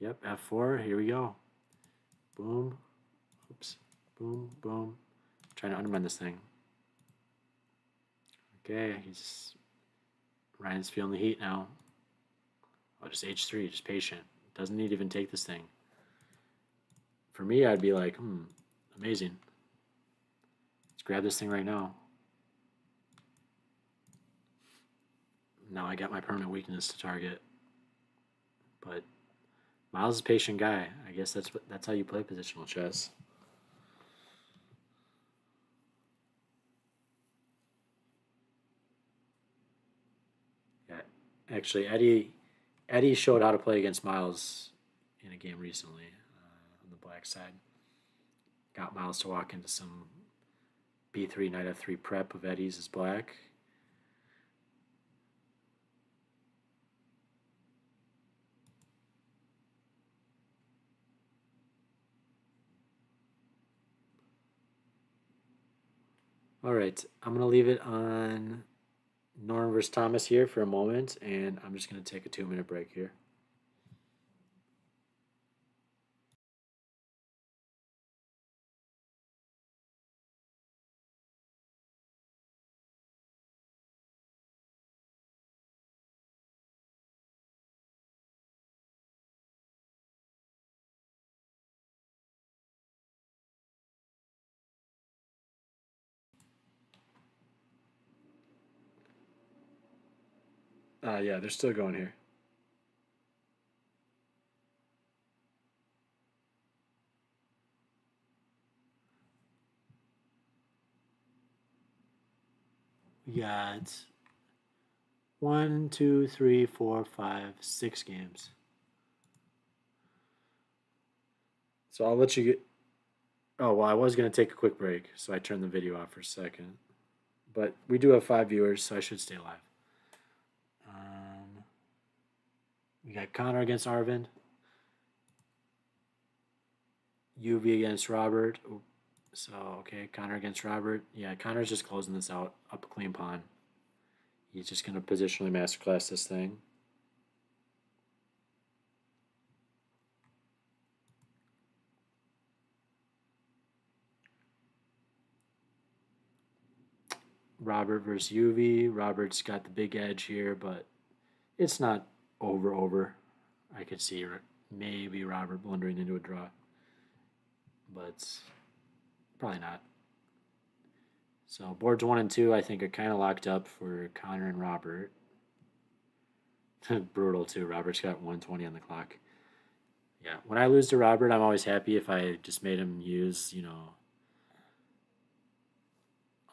Yep, f4. Here we go. Boom. Oops. Boom, boom. Trying to undermine this thing. Okay, Ryan's feeling the heat now. Oh, just h3, just patient. Doesn't need to even take this thing. For me, I'd be like, amazing. Let's grab this thing right now. Now I got my permanent weakness to target. But Miles is a patient guy. I guess that's how you play positional chess. Yeah, actually, Eddie showed how to play against Miles in a game recently on the black side. Got Miles to walk into some b3, knight f3 prep of Eddie's as black. All right, I'm going to leave it on Norm versus Thomas here for a moment, and I'm just going to take a 2-minute break here. Yeah, they're still going here. We got 1, 2, 3, 4, 5, 6 games. So I'll let you get. Oh, well, I was going to take a quick break, so I turned the video off for a second. But we do have 5 viewers, so I should stay live. We got Connor against Arvind. UV against Robert. So, okay, Connor against Robert. Yeah, Connor's just closing this out up a clean pawn. He's just going to positionally masterclass this thing. Robert versus UV. Robert's got the big edge here, but it's not over. I could see maybe Robert blundering into a draw, but probably not. So boards 1 and 2, I think, are kind of locked up for Connor and Robert. Brutal too. Robert's got 120 on the clock. Yeah, when I lose to Robert, I'm always happy if I just made him use,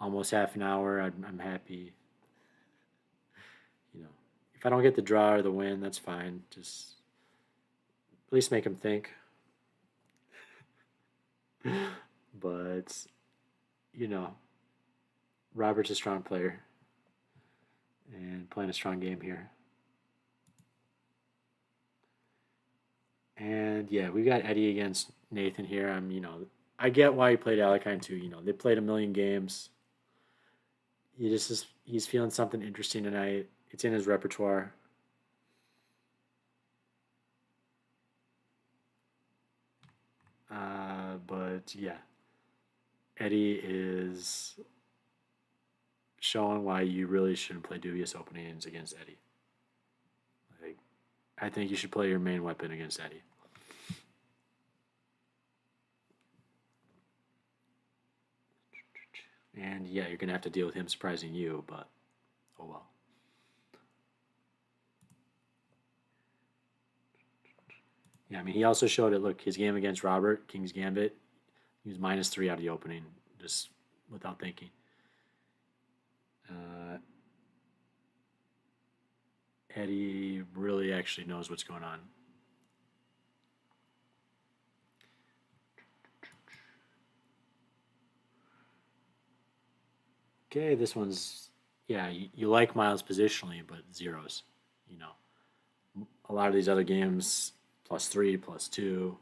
almost half an hour. I'm happy. If I don't get the draw or the win, that's fine. Just at least make him think. But, you know, Robert's a strong player and playing a strong game here. And yeah, we got Eddie against Nathan here. I get why he played Alakine too. They played a million games. He's feeling something interesting tonight. It's in his repertoire. But yeah, Eddie is showing why you really shouldn't play dubious openings against Eddie. Like, I think you should play your main weapon against Eddie. And yeah, you're gonna have to deal with him surprising you, but oh well. Yeah, I mean, he also showed it. Look, his game against Robert, King's Gambit, he was -3 out of the opening, just without thinking. Eddie really actually knows what's going on. Okay, this one's, yeah, you like Miles positionally, but zeros. A lot of these other games, +3, +2.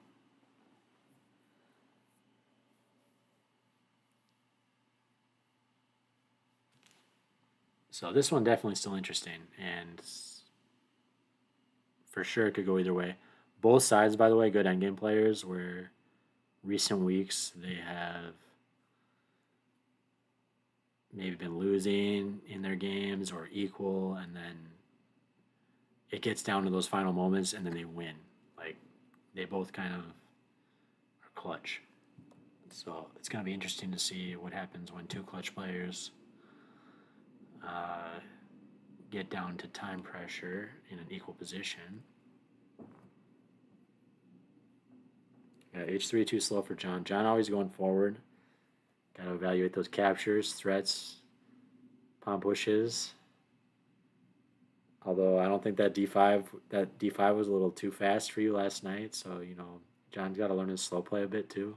So this one definitely still interesting, and for sure it could go either way. Both sides, by the way, good endgame players. Where recent weeks they have maybe been losing in their games or equal, and then it gets down to those final moments, and then they win. Like, they both kind of are clutch. So it's going to be interesting to see what happens when two clutch players get down to time pressure in an equal position. Yeah, H3 too slow for John. John always going forward. Got to evaluate those captures, threats, palm pushes. Although I don't think that D5 was a little too fast for you last night. So John's got to learn his slow play a bit too.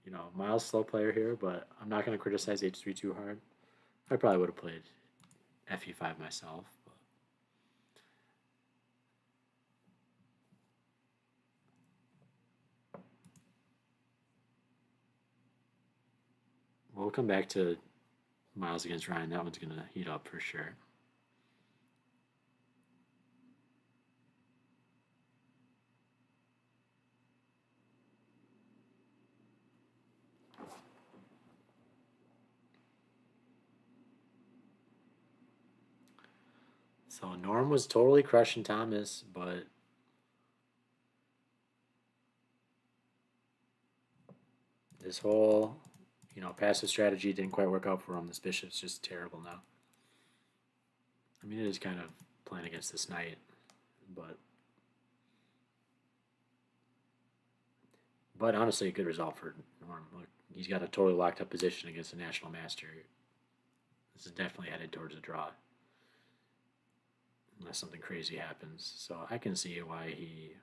So Miles slow player here, but I'm not going to criticize H3 too hard. I probably would have played FE5 myself. We'll come back to Miles against Ryan. That one's going to heat up for sure. So Norm was totally crushing Thomas, but this whole, passive strategy didn't quite work out for him. This bishop's just terrible now. I mean, it is kind of playing against this knight, but honestly, a good result for Norm. Look, he's got a totally locked up position against a national master. This is definitely headed towards a draw, unless something crazy happens. So I can see why he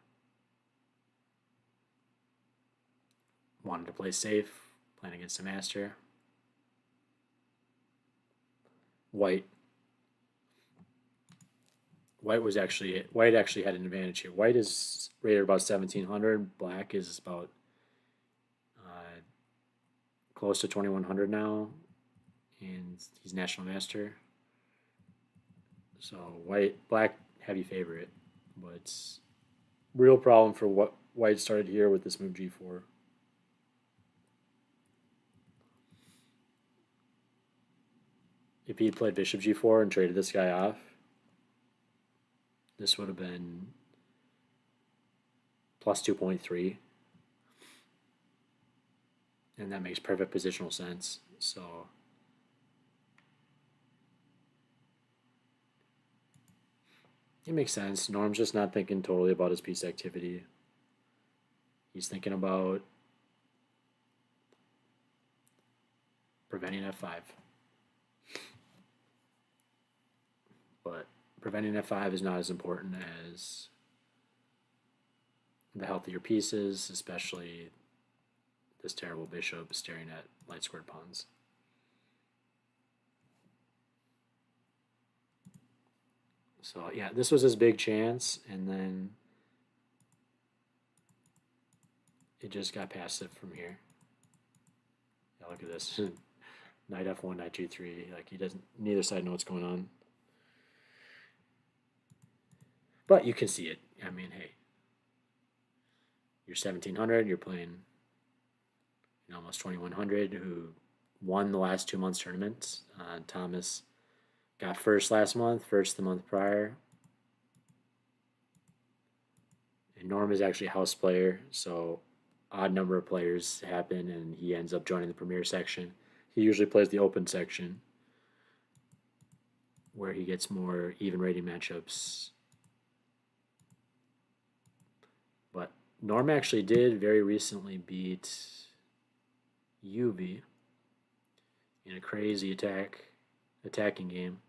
wanted to play safe, playing against a master. White actually had an advantage here. White is rated about 1700. Black is about close to 2100 now, and he's national master. So black heavy favorite, but it's real problem for what White started here with this move G4. If he played bishop G4 and traded this guy off, this would have been plus 2.3. And that makes perfect positional sense. So it makes sense. Norm's just not thinking totally about his piece activity. He's thinking about preventing F5. preventing f5 is not as important as the healthier pieces, especially this terrible bishop staring at light squared pawns. So yeah, this was his big chance, and then it just got passive from here. Yeah, look at this. Knight f1, knight g3. Like, he doesn't, neither side know what's going on. But you can see it. I mean, hey, you're 1700, you're playing almost 2100, who won the last 2 months tournaments. Thomas got first last month, first the month prior. And Norm is actually a house player, so odd number of players happen, and he ends up joining the premier section. He usually plays the open section, where he gets more even rating matchups. But Norm actually did very recently beat UV in a crazy attacking game.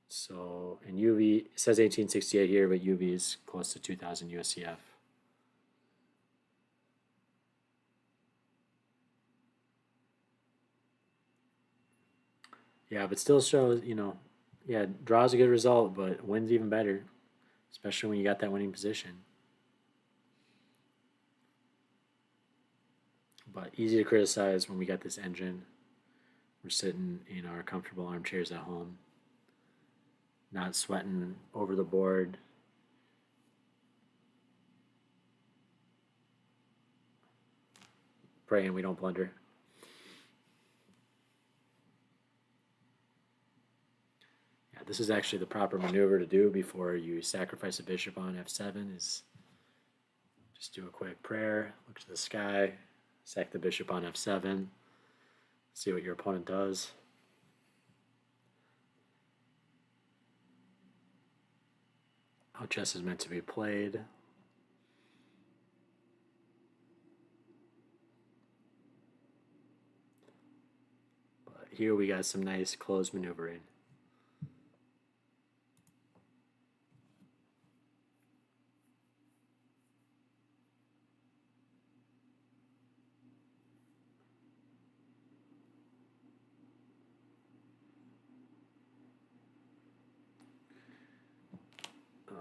So, and UV, it says 1868 here, but UV is close to 2000 USCF. Yeah, but still shows, yeah, draws a good result, but wins even better, especially when you got that winning position. But easy to criticize when we got this engine. We're sitting in our comfortable armchairs at home, not sweating over the board. Praying we don't blunder. Yeah, this is actually the proper maneuver to do before you sacrifice a bishop on f7, is just do a quick prayer, look to the sky, sack the bishop on f7, see what your opponent does. How chess is meant to be played. But here we got some nice closed maneuvering.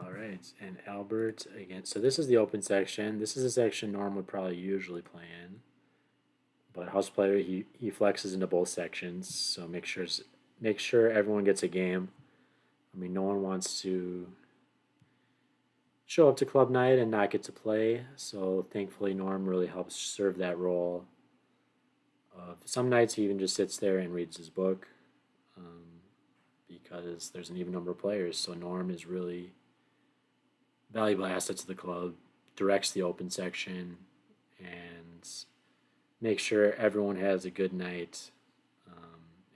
All right, and Albert again. So this is the open section. This is a section Norm would probably usually play in. But house player, he flexes into both sections, so make sure everyone gets a game. I mean, no one wants to show up to club night and not get to play. So thankfully, Norm really helps serve that role. Some nights he even just sits there and reads his book, because there's an even number of players. So Norm is really valuable asset to the club, directs the open section, and makes sure everyone has a good night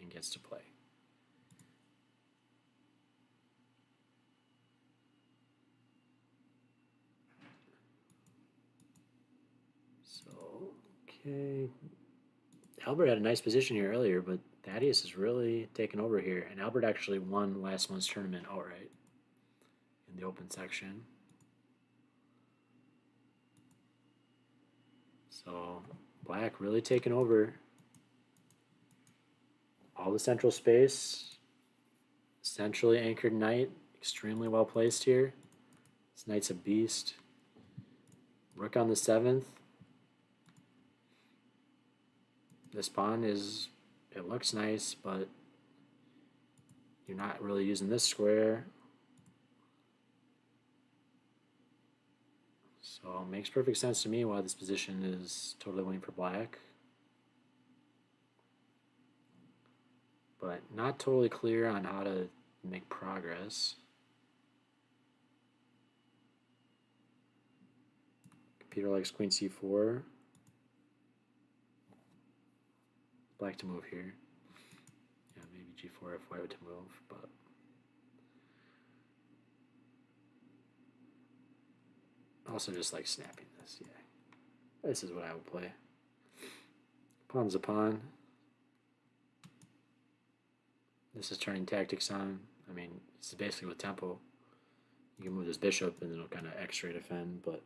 and gets to play. So, okay. Albert had a nice position here earlier, but Thaddeus is really taken over here. And Albert actually won last month's tournament outright in the open section. So Black really taking over all the central space. Centrally anchored knight, extremely well placed here. This knight's a beast. Rook on the 7th. This pawn it looks nice, but you're not really using this square. So it makes perfect sense to me why this position is totally winning for Black. But not totally clear on how to make progress. Computer likes queen c4. Black to move here. Yeah, maybe g4 if white to move, but also just like snapping this. Yeah, this is what I would play. Pawn's a pawn. This is turning tactics on. I mean, it's basically with tempo. You can move this bishop and it'll kind of X-ray defend, but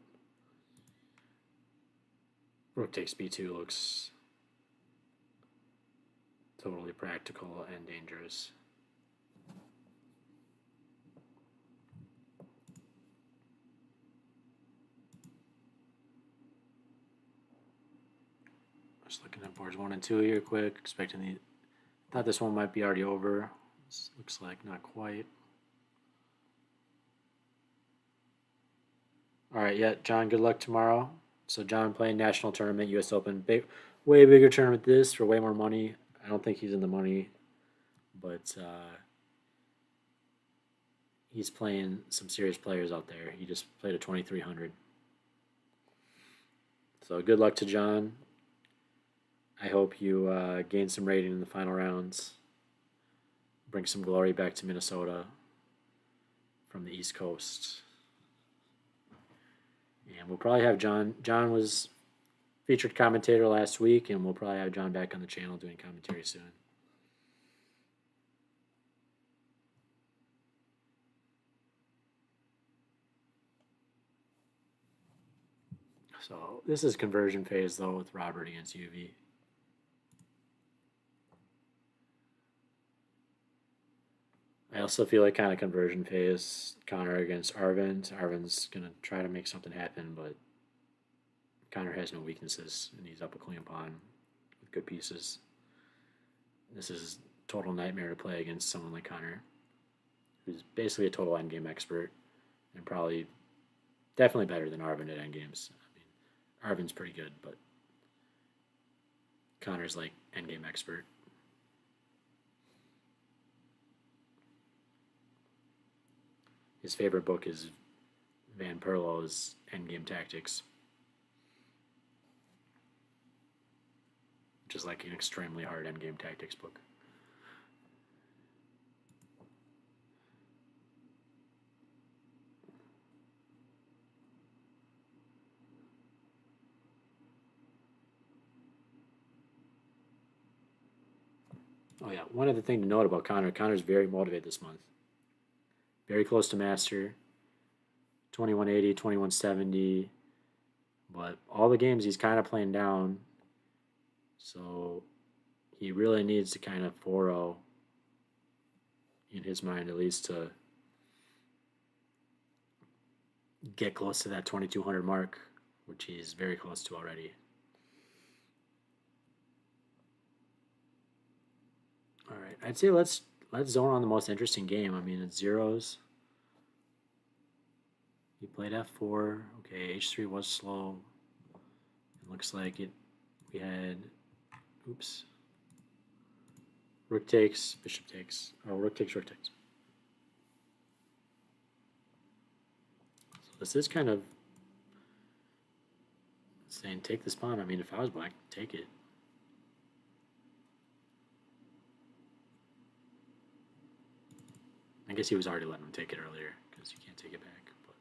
rook takes b2 looks totally practical and dangerous. Just looking at boards 1 and 2 here quick, expecting the. Thought this one might be already over. This looks like not quite. All right, yeah, John, good luck tomorrow. So John playing national tournament, U.S. Open, way bigger tournament than this for way more money. I don't think he's in the money, but he's playing some serious players out there. He just played a 2300. So good luck to John. I hope you gain some rating in the final rounds. Bring some glory back to Minnesota from the East Coast. And we'll probably have John. John was featured commentator last week, and we'll probably have John back on the channel doing commentary soon. So this is conversion phase, though, with Robert against UV. I also feel like kind of conversion phase, Connor against Arvind. Arvind's going to try to make something happen, but Connor has no weaknesses, and he's up a clean pawn with good pieces. This is total nightmare to play against someone like Connor, who's basically a total endgame expert, and probably definitely better than Arvind at endgames. I mean, Arvind's pretty good, but Connor's like endgame expert. His favorite book is Van Perlo's Endgame Tactics, which is like an extremely hard endgame tactics book. Oh yeah, one other thing to note about Connor. Connor's very motivated this month. Very close to master. 2180, 2170. But all the games he's kind of playing down. So he really needs to kind of 4-0 in his mind, at least, to get close to that 2200 mark, which he's very close to already. All right, I'd say let's zone on the most interesting game. I mean, it's zeros. He played f4. Okay, h3 was slow. It looks like it. We had, oops. Rook takes, bishop takes. Oh, rook takes, rook takes. So this is kind of saying take this pawn. I mean, if I was black, take it. I guess he was already letting him take it earlier because you can't take it back. But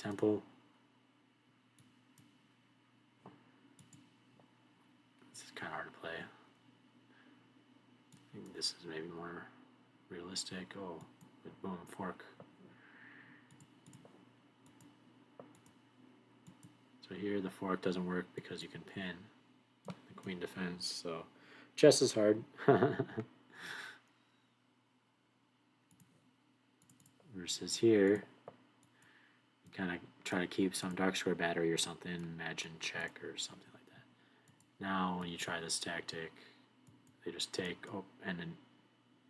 tempo. This is kind of hard to play. I think this is maybe more realistic. Oh, boom, fork. So here the fork doesn't work because you can pin. The queen defends, so chess is hard. Versus here, you kind of try to keep some dark square battery or something, imagine check or something like that. Now when you try this tactic, they just take, oh, and then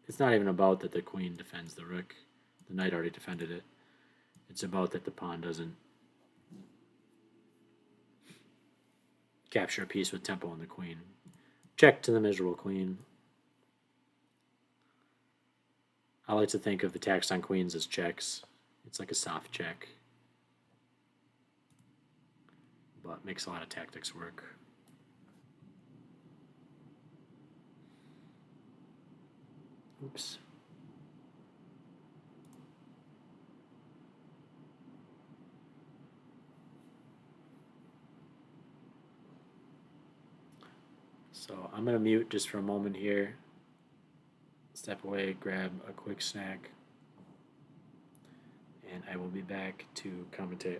it's not even about that the queen defends the rook. The knight already defended it. It's about that the pawn doesn't capture a piece with tempo on the queen. Check to the miserable queen. I like to think of attacks on queens as checks. It's like a soft check, but makes a lot of tactics work. Oops. So I'm going to mute just for a moment here, step away, grab a quick snack, and I will be back to commentate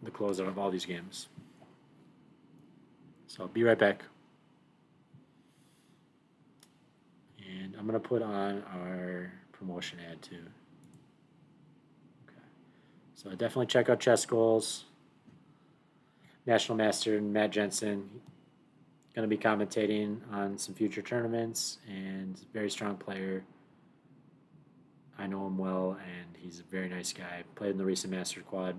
the closeout of all these games. So I'll be right back. And I'm going to put on our promotion ad too. Okay. So definitely check out Chess Goals. National Master Matt Jensen going to be commentating on some future tournaments, and very strong player. I know him well, and he's a very nice guy. Played in the recent Master Quad,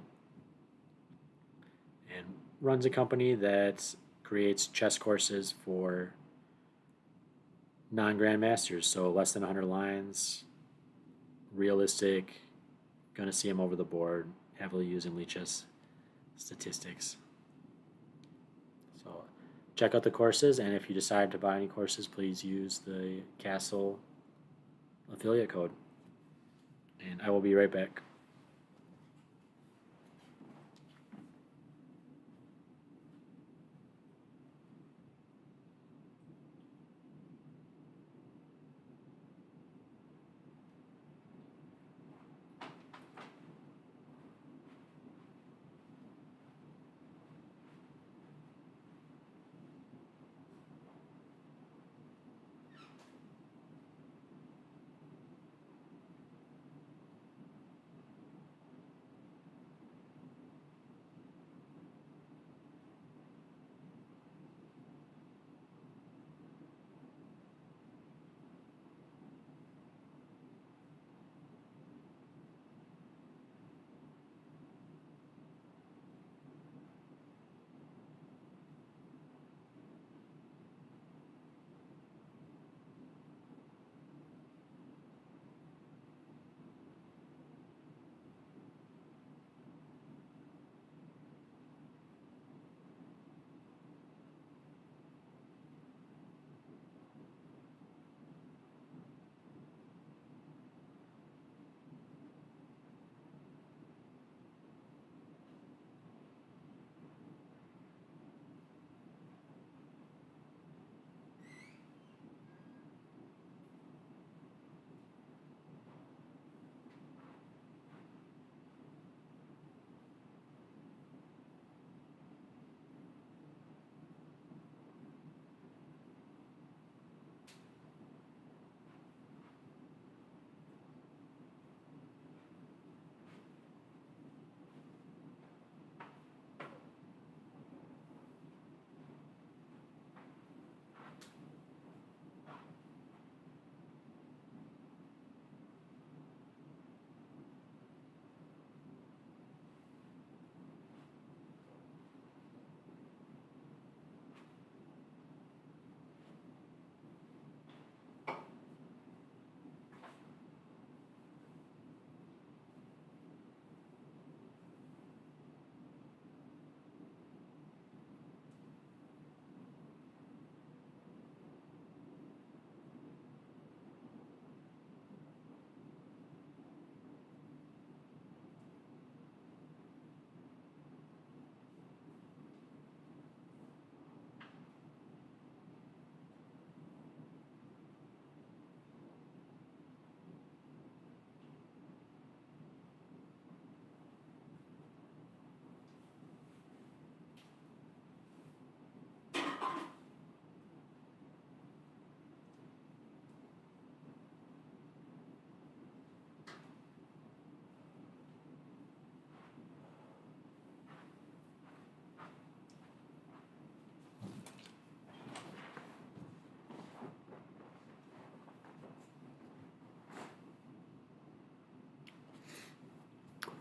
and runs a company that creates chess courses for non-grandmasters, so less than 100 lines, realistic. Going to see him over the board, heavily using Lichess statistics. So check out the courses, and if you decide to buy any courses, please use the Castle affiliate code. And I will be right back.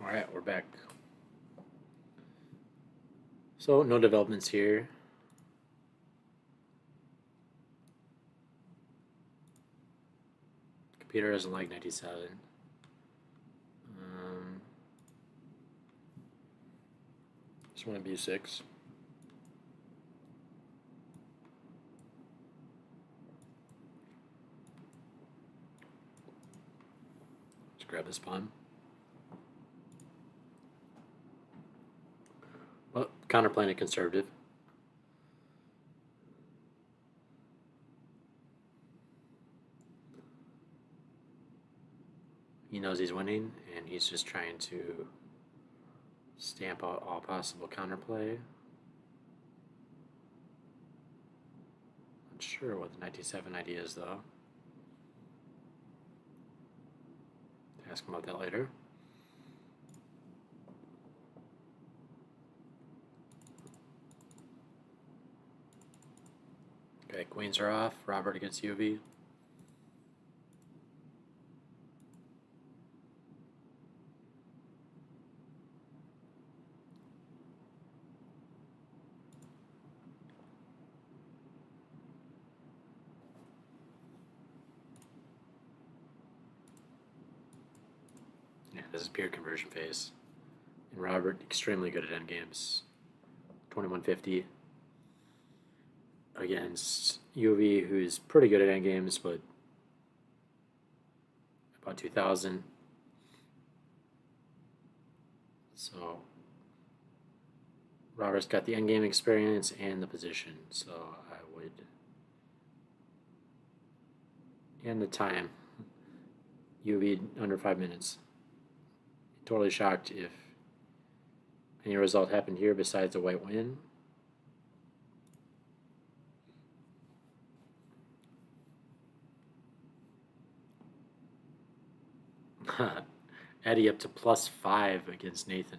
All right, we're back. So no developments here. Computer doesn't like 97. Just want to be 6. Let's grab this pawn. Well, counterplaying it conservative. He knows he's winning, and he's just trying to stamp out all possible counterplay. Not sure what the knight d7 idea is, though. Ask him about that later. Okay, queens are off. Robert against UV. Yeah, this is pure conversion phase. And Robert, extremely good at endgames. 2150 against UV, who's pretty good at endgames, but about 2000. So Robert's got the endgame experience and the position, so I would. And the time. UV under 5 minutes. Totally shocked if any result happened here besides a white win. Eddie up to +5 against Nathan.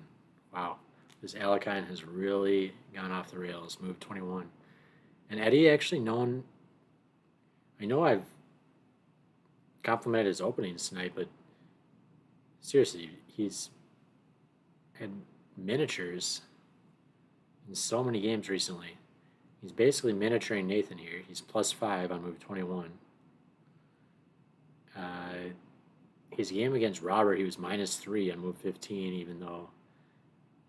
Wow. This Alekhine has really gone off the rails. Move 21. And Eddie actually known. I know I've complimented his openings tonight, but seriously, he's had miniatures in so many games recently. He's basically miniaturing Nathan here. He's +5 on move 21. His game against Robert, he was -3 on move 15, even though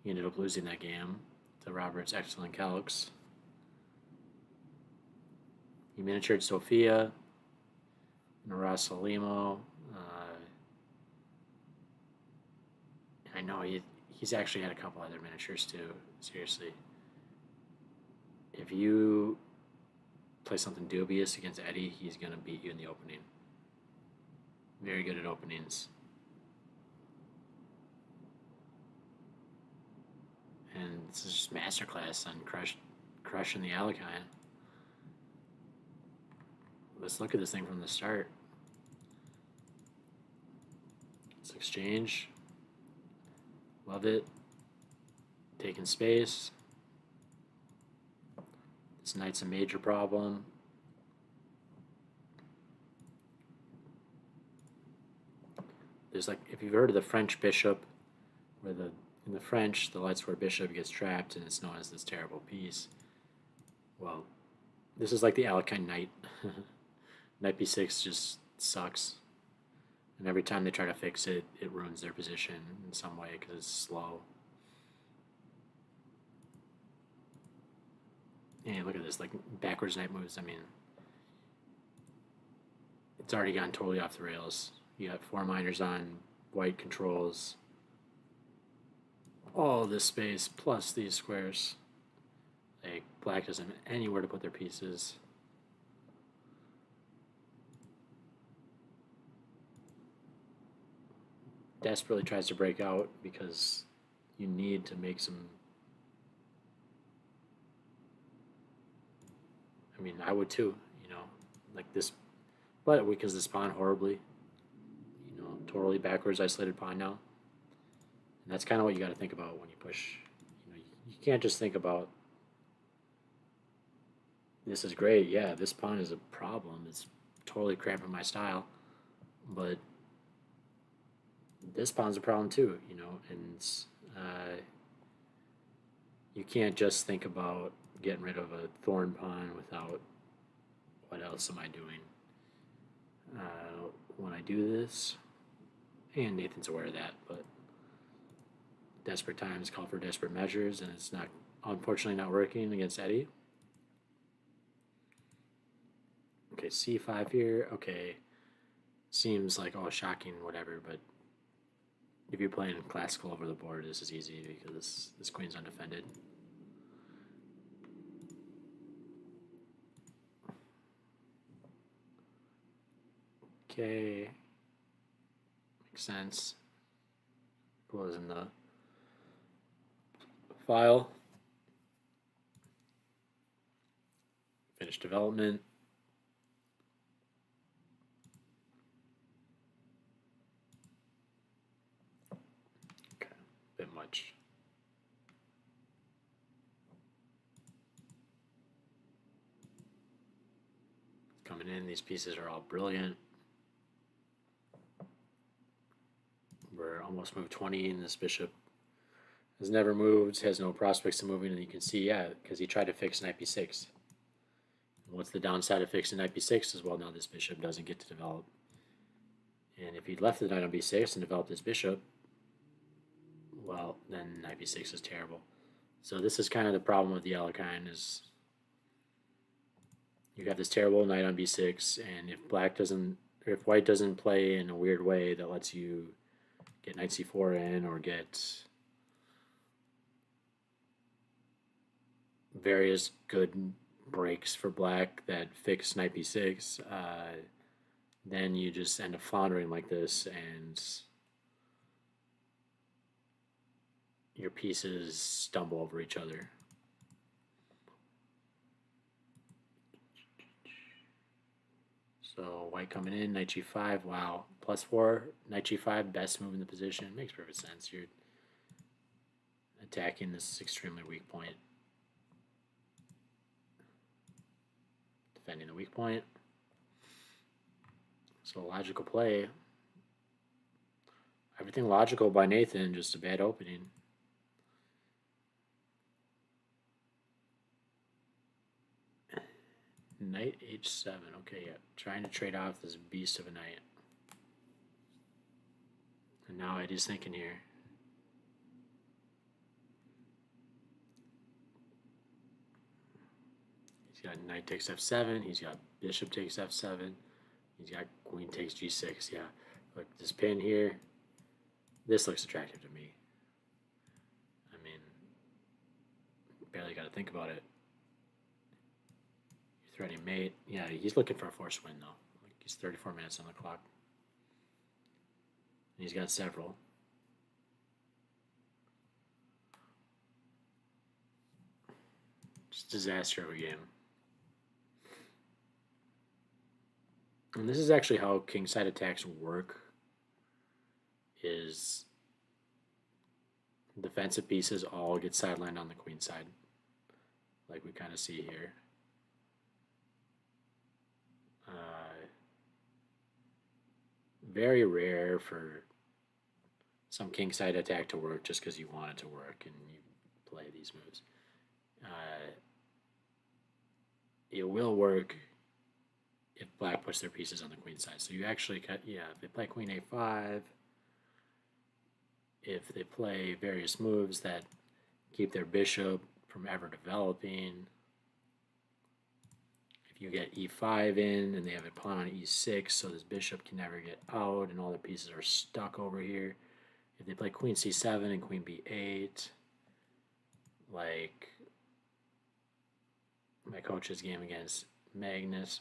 he ended up losing that game to Robert's excellent calcs. He miniatured Sophia, Narasalimo. I know he's actually had a couple other miniatures too. Seriously. If you play something dubious against Eddie, he's going to beat you in the opening. Very good at openings. And this is just masterclass on crushing the Alekhine. Let's look at this thing from the start. Let's exchange. Love it. Taking space. This knight's a major problem. There's like, if you've heard of the French bishop, where in the French, the light square bishop gets trapped and it's known as this terrible piece. Well, this is like the Alekhine knight. Knight b6 just sucks. And every time they try to fix it, it ruins their position in some way because it's slow. And look at this, like backwards knight moves. I mean, it's already gone totally off the rails. You got 4 minors on, white controls all this space plus these squares. Like, black doesn't have anywhere to put their pieces. Desperately tries to break out because you need to make some. I mean, I would too, like this, but because this pawn horribly, totally backwards isolated pawn now. And that's kind of what you got to think about when you push. You can't just think about this is great. Yeah, this pawn is a problem. It's totally cramping my style, but this pawn's a problem too, and you can't just think about getting rid of a thorn pawn without what else am I doing when I do this. And Nathan's aware of that, but desperate times call for desperate measures, and it's not, unfortunately, not working against Eddie. Okay, c5 here. Okay, seems like, oh, shocking, whatever, but if you're playing classical over the board, this is easy because this queen's undefended. Okay. Makes sense. Close in the file. Finish development. Okay, a bit much. Coming in, these pieces are all brilliant. We're almost moved 20, and this bishop has never moved, has no prospects of moving, and you can see, yeah, because he tried to fix knight b6. And what's the downside of fixing knight b6 is, well, now this bishop doesn't get to develop. And if he'd left the knight on b6 and developed his bishop, well, then knight b6 is terrible. So this is kind of the problem with the Alekhine is you have this terrible knight on b6, and if white doesn't play in a weird way that lets you get knight c4 in or get various good breaks for black that fix knight b6, then you just end up floundering like this, and your pieces stumble over each other. So white coming in, knight g5, wow, +4, knight g5, best move in the position. Makes perfect sense. You're attacking this extremely weak point. Defending the weak point. So logical play. Everything logical by Nathan, just a bad opening. Knight h7, okay, yeah. Trying to trade off this beast of a knight. And now Eddie's thinking here. He's got knight takes f7, he's got bishop takes f7, he's got queen takes g6, yeah. Look, this pin here, this looks attractive to me. I mean, barely got to think about it. Threatening mate. Yeah, he's looking for a forced win, though. Like, he's 34 minutes on the clock. And he's got several. Just disaster of a game. And this is actually how kingside attacks work. Is defensive pieces all get sidelined on the queen side. Like we kind of see here. Very rare for some kingside attack to work just because you want it to work and you play these moves. It will work if black puts their pieces on the queen side. So you actually cut, yeah, if they play queen a5, if they play various moves that keep their bishop from ever developing, if you get e5 in and they have a pawn on e6 so this bishop can never get out and all the pieces are stuck over here. If they play queen c7 and queen b8, like my coach's game against Magnus,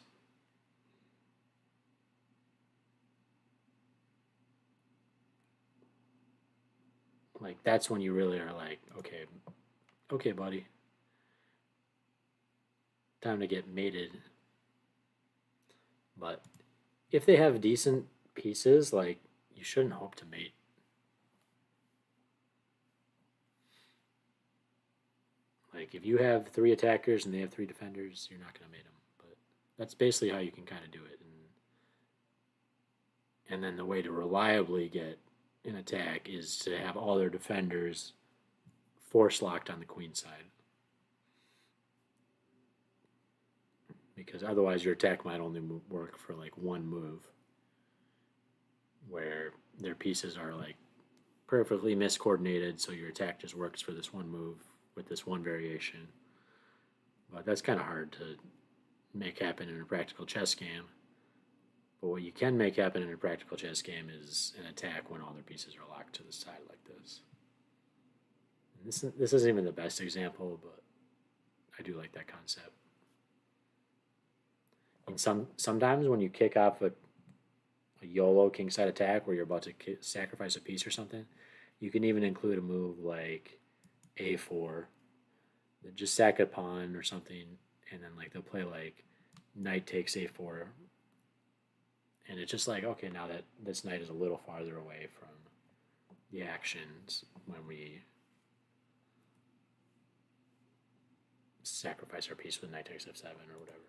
like that's when you really are like, okay buddy, time to get mated. But if they have decent pieces, like, you shouldn't hope to mate. Like, if you have 3 attackers and they have 3 defenders, you're not going to mate them. But that's basically how you can kind of do it. And then the way to reliably get an attack is to have all their defenders force locked on the queen side. Because otherwise your attack might only work for like one move, where their pieces are like perfectly miscoordinated, so your attack just works for this one move with this one variation. But that's kind of hard to make happen in a practical chess game. But what you can make happen in a practical chess game is an attack when all their pieces are locked to the side like this. And this isn't even the best example, but I do like that concept. And sometimes when you kick off a a YOLO kingside attack where you're about to sacrifice a piece or something, you can even include a move like a4, just sack a pawn or something, and then like they'll play like knight takes a4, and it's just like, okay, now that this knight is a little farther away from the actions when we sacrifice our piece with knight takes f7 or whatever.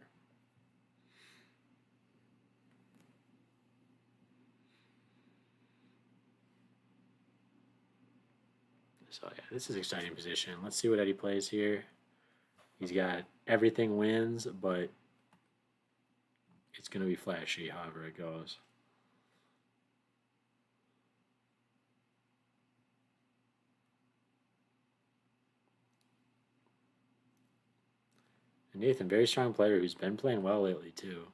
So yeah, this is exciting position. Let's see what Eddie plays here. He's got everything wins, but it's going to be flashy however it goes. And Nathan, very strong player who's been playing well lately too.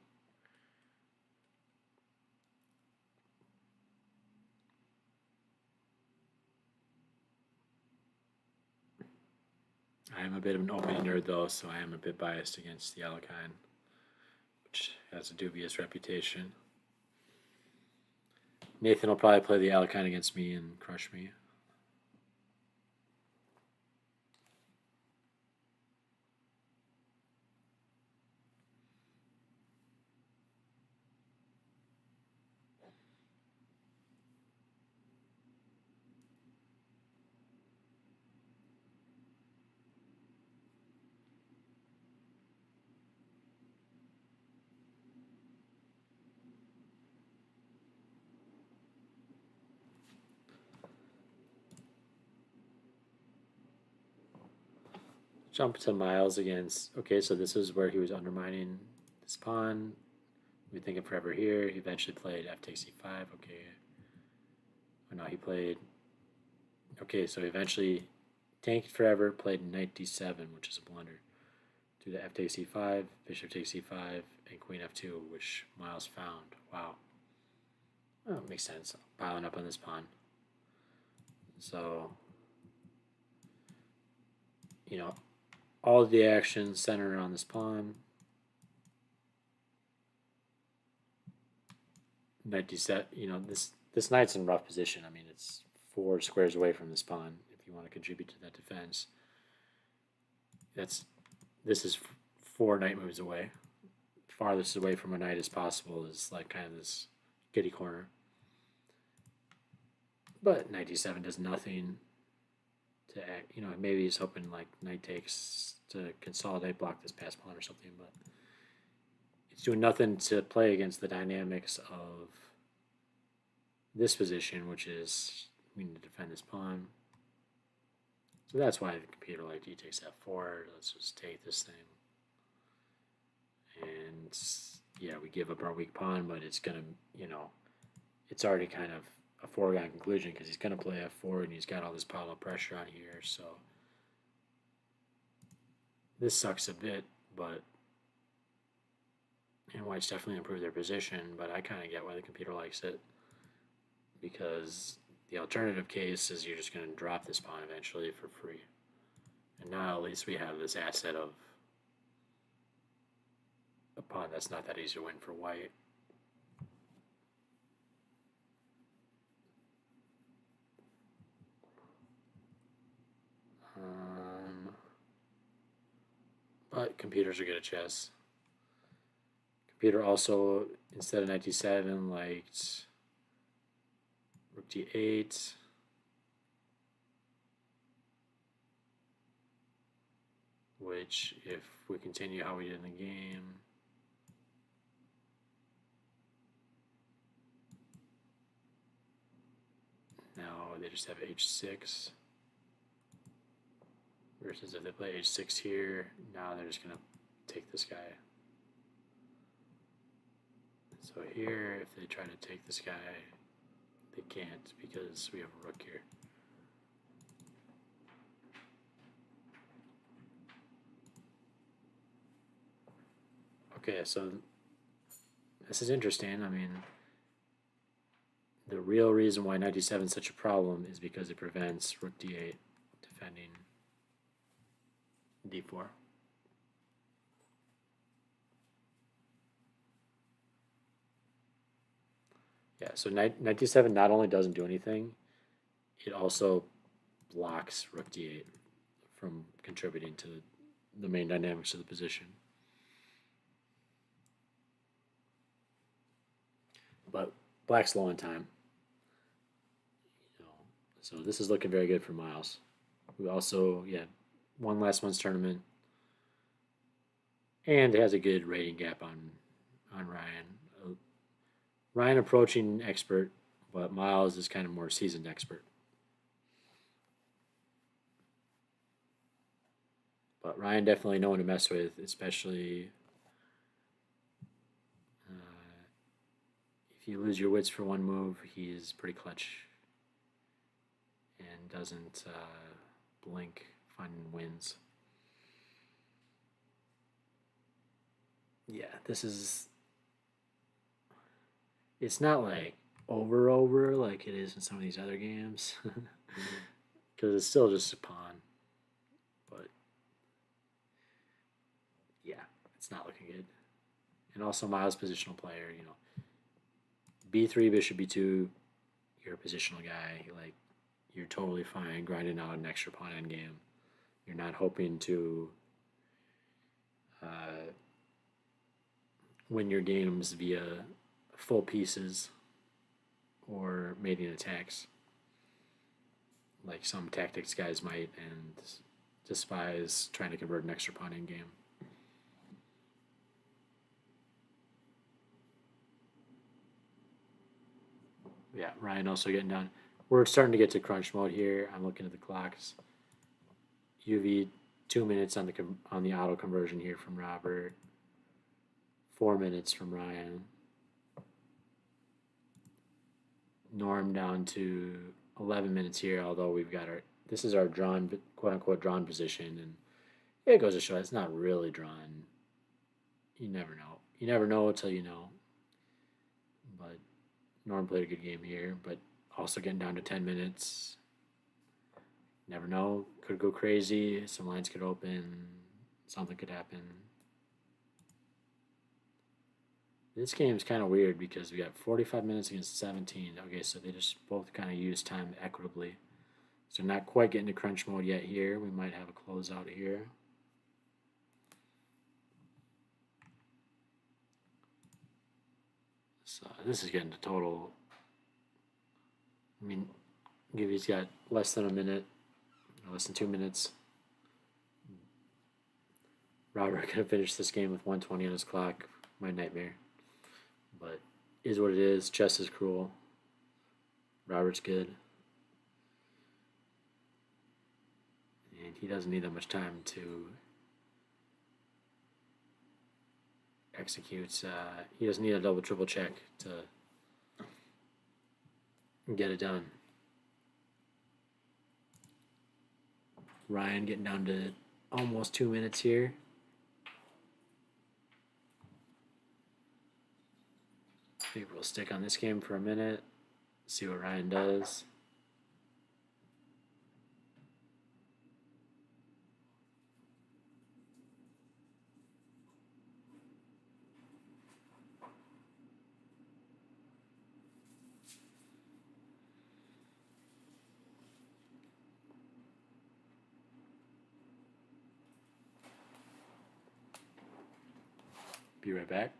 I am a bit of an opening nerd though, so I am a bit biased against the Alekhine, which has a dubious reputation. Nathan will probably play the Alekhine against me and crush me. Jump to Miles against, okay, so this is where he was undermining this pawn. We've been thinking forever here. He eventually played f takes e5, okay. Oh no, he played, okay, so he eventually tanked forever, played knight d7, which is a blunder. Do the f takes e5, bishop takes e5, and queen f2, which Miles found. Wow. Oh, it makes sense. Piling up on this pawn. So, you know, all of the action centered on this pawn. Knight d7, you know, this knight's in rough position. I mean, it's 4 squares away from this pawn if you want to contribute to that defense. This is 4 knight moves away. Farthest away from a knight as possible is like kind of this kitty corner. But knight d7 does nothing to act, you know, maybe he's hoping like knight takes to consolidate, block this pass pawn or something, but it's doing nothing to play against the dynamics of this position, which is we need to defend this pawn. So that's why the computer liked e takes f4. Let's just take this thing. And yeah, we give up our weak pawn, but it's going to, you know, it's already kind of a foregone conclusion because he's going to play f4 and he's got all this pile of pressure on here. So this sucks a bit, but and white's definitely improved their position, but I kind of get why the computer likes it because the alternative case is you're just going to drop this pawn eventually for free. And now at least we have this asset of a pawn that's not that easy to win for white. But computers are good at chess. Computer also, instead of knight d7, liked rook d8. Which, if we continue how we did in the game, now they just have h6. Versus if they play h6 here, now they're just going to take this guy. So here, if they try to take this guy, they can't because we have a rook here. Okay, so this is interesting. I mean, the real reason why knight d7 is such a problem is because it prevents rook d8 defending d4. Yeah, so knight d7 not only doesn't do anything, it also blocks rook d8 from contributing to the main dynamics of the position. But black's low on time. So this is looking very good for Miles, who also won last month's tournament and has a good rating gap on Ryan. Ryan approaching expert, but Miles is kind of more seasoned expert. But Ryan definitely no one to mess with, especially if you lose your wits for one move. He's pretty clutch and doesn't blink finding wins. Yeah, this is. It's not like over like it is in some of these other games, because it's still just a pawn. But yeah, it's not looking good. And also Miles positional player, b3 bishop b2, you're a positional guy. Like you're totally fine grinding out an extra pawn endgame. You're not hoping to win your games via full pieces or mating attacks, like some tactics guys might, and despise trying to convert an extra pawn in game. Yeah, Ryan also getting down. We're starting to get to crunch mode here. I'm looking at the clocks. UV 2 minutes on the auto conversion here from Robert. 4 minutes from Ryan. Norm down to 11 minutes here, although we've got this is our drawn, quote unquote, drawn position, and it goes to show it's not really drawn. You never know. You never know until you know. But Norm played a good game here, but also getting down to 10 minutes. Never know. Could go crazy. Some lines could open. Something could happen. This game is kind of weird because we got 45 minutes against 17. Okay, so they just both kind of use time equitably. So not quite getting to crunch mode yet here. We might have a closeout here. So this is getting to total. I mean, Gibby's got less than a minute, less than 2 minutes. Robert could have finished this game with 120 on his clock. My nightmare. But is what it is. Chess is cruel. Robert's good. And he doesn't need that much time to execute. He doesn't need a double triple check to get it done. Ryan getting down to almost 2 minutes here. I think we'll stick on this game for a minute, see what Ryan does. Be right back.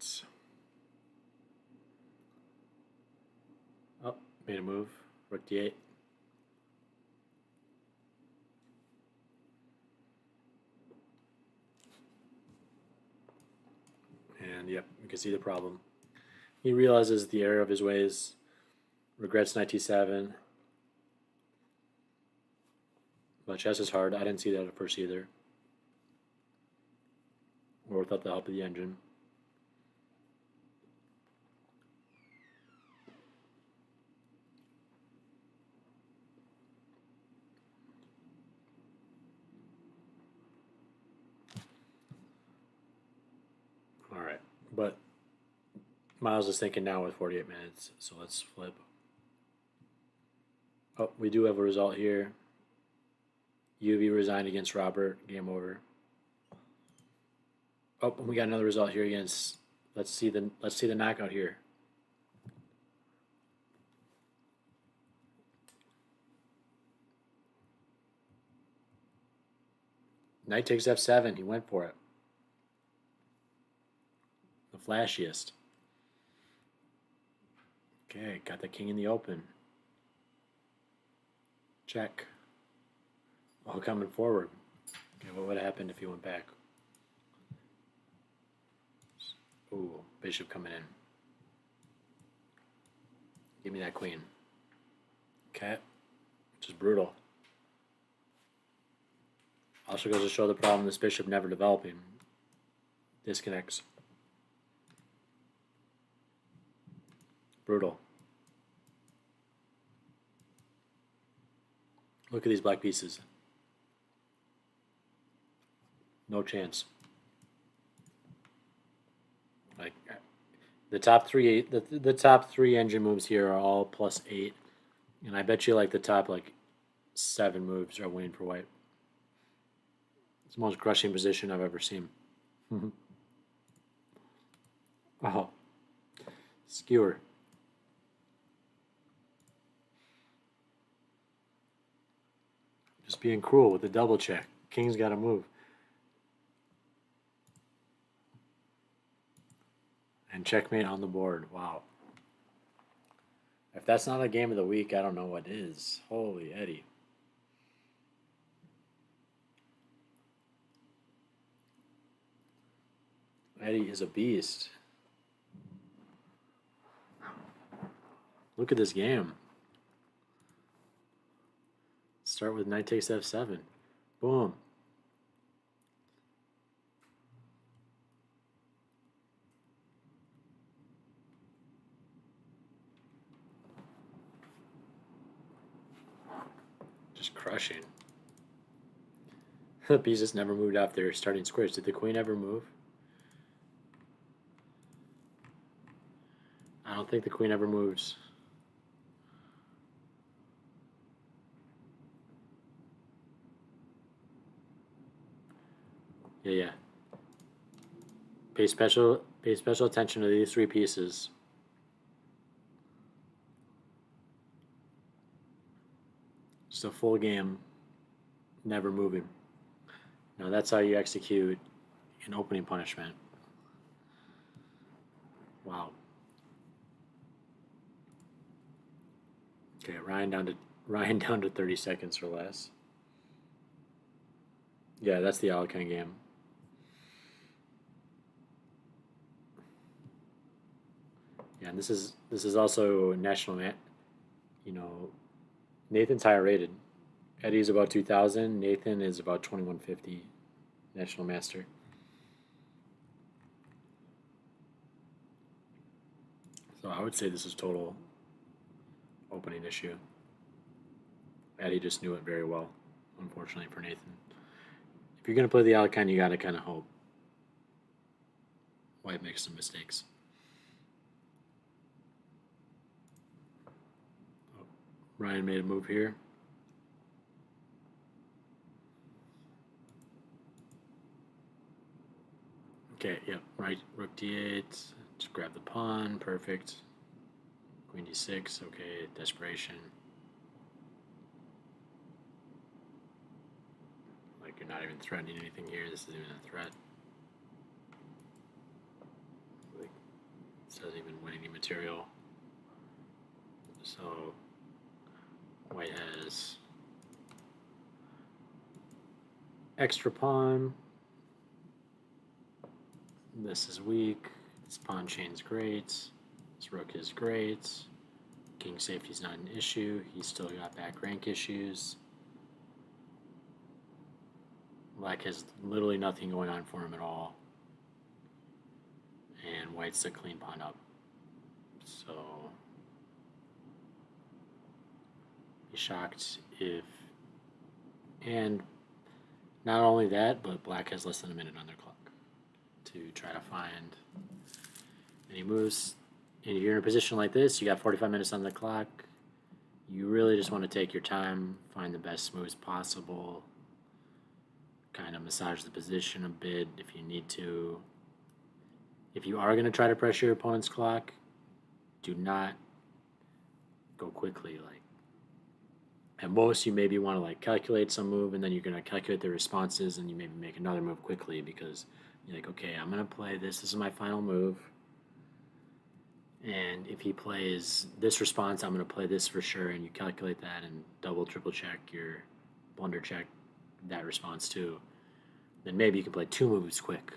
right. Oh, made a move. Rook d8. And yep, you can see the problem. He realizes the error of his ways, regrets knight t7. But chess is hard. I didn't see that at first either. Or without the help of the engine. All right, but Miles is thinking now with 48 minutes, so let's flip. Oh, we do have a result here. UV resigned against Robert. Game over. Oh, we got another result here against. Let's see the knockout here. Knight takes f7. He went for it. The flashiest. Okay, got the king in the open. Check. Oh, coming forward. Okay, what would have happened if he went back? Ooh, bishop coming in. Give me that queen. Okay, which is brutal. Also goes to show the problem this bishop never developing. Disconnects. Brutal. Look at these black pieces. No chance. Like the top three engine moves here are all +8, and I bet you like the top 7 moves are winning for white. It's the most crushing position I've ever seen. Oh, skewer. Just being cruel with the double check. King's got to move. And checkmate on the board. Wow. If that's not a game of the week, I don't know what is. Holy Eddie. Eddie is a beast. Look at this game. Start with knight takes f7. Boom. Just crushing. The pieces never moved off their starting squares. Did the queen ever move? I don't think the queen ever moves. Yeah. Pay special attention to these 3 pieces. Just a full game, never moving. Now that's how you execute an opening punishment. Wow. Okay, Ryan down to 30 seconds or less. Yeah, that's the Alekhine game. Yeah, and this is also national, Nathan's higher rated. Eddie's about 2,000. Nathan is about 2,150 national master. So I would say this is total opening issue. Eddie just knew it very well, unfortunately for Nathan. If you're going to play the Alekhine, you got to kind of hope White makes some mistakes. Oh, Ryan made a move here. Okay, yep, right, rook d8, just grab the pawn, perfect. Queen d6, okay, desperation. Like you're not even threatening anything here, this isn't even a threat. Like material. So white has extra pawn. This is weak. This pawn chain's great. This rook is great. King safety's not an issue. He's still got back rank issues. Black has literally nothing going on for him at all. And white's a clean pawn up. So be shocked if, and not only that, but black has less than a minute on their clock to try to find any moves. And if you're in a position like this, you got 45 minutes on the clock, you really just want to take your time, find the best moves possible, kind of massage the position a bit if you need to. If you are going to try to pressure your opponent's clock, do not go quickly. Like, at most, you maybe want to like calculate some move, and then you're going to calculate the responses, and you maybe make another move quickly because you're like, okay, I'm going to play this. This is my final move. And if he plays this response, I'm going to play this for sure. And you calculate that and double, triple check your blunder check that response too. Then maybe you can play two moves quick.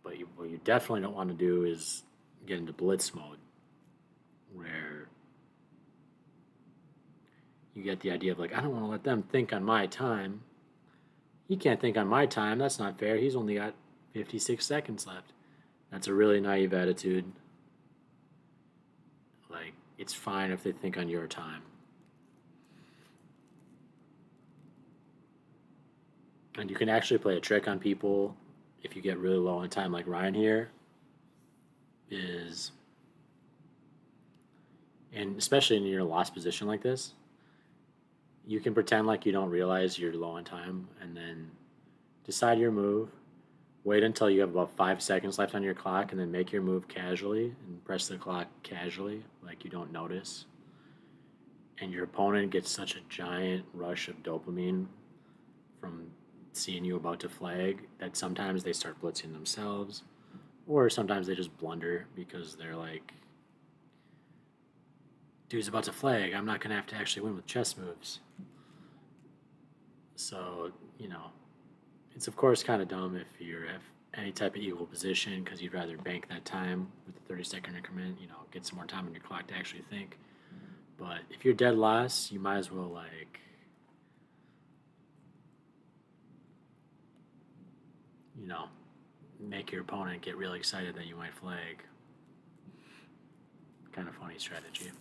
But what you definitely don't want to do is get into blitz mode, where you get the idea of like, I don't want to let them think on my time. He can't think on my time. That's not fair. He's only got 56 seconds left. That's a really naive attitude. Like, it's fine if they think on your time. And you can actually play a trick on people if you get really low on time, like Ryan here is, and especially in your lost position like this, you can pretend like you don't realize you're low on time and then decide your move, wait until you have about 5 seconds left on your clock, and then make your move casually and press the clock casually like you don't notice. And your opponent gets such a giant rush of dopamine from seeing you about to flag that sometimes they start blitzing themselves, or sometimes they just blunder because they're like, dude's about to flag, I'm not going to have to actually win with chess moves. So, you know, it's of course kind of dumb if you're at any type of equal position because you'd rather bank that time with the 30-second increment, you know, get some more time on your clock to actually think. But if you're dead last, you might as well, like, you know, make your opponent get really excited that you might flag. Kind of funny strategy.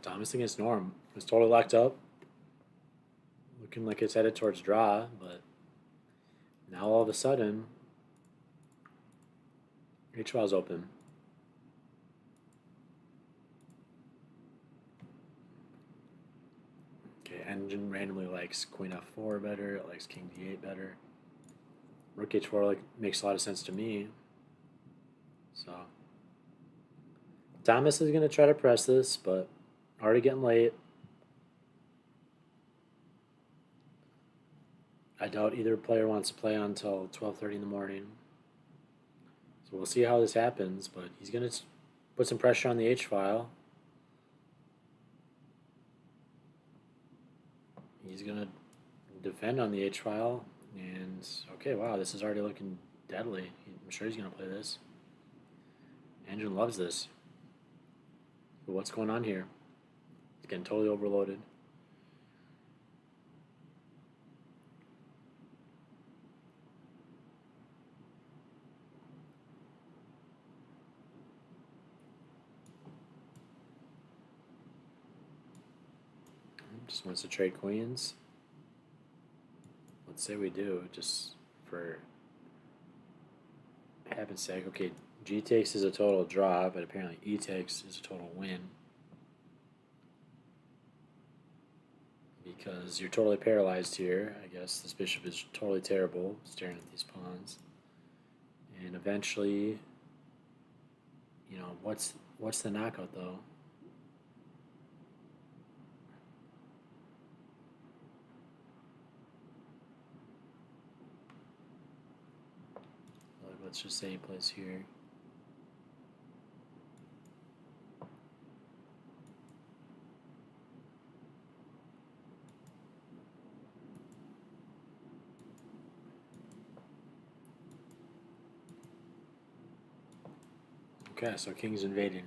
Thomas against Norm. It's totally locked up. Looking like it's headed towards draw, but now all of a sudden, H-file's open. Okay, engine randomly likes Queen F4 better. It likes King D8 better. Rook H4 like makes a lot of sense to me. So Thomas is going to try to press this, but already getting late. I doubt either player wants to play until 12:30 in the morning. So we'll see how this happens, but he's going to put some pressure on the H-file. He's going to defend on the H-file, and okay, wow, this is already looking deadly. I'm sure he's going to play this. Engine loves this. But what's going on here? It's getting totally overloaded. Just wants to trade queens. Let's say we do, just for happenstance. Okay, G takes is a total draw, but apparently E takes is a total win. Because you're totally paralyzed here. I guess this bishop is totally terrible, staring at these pawns. And eventually, you know, what's the knockout though? Let's just say he plays here. Okay, so king's invading.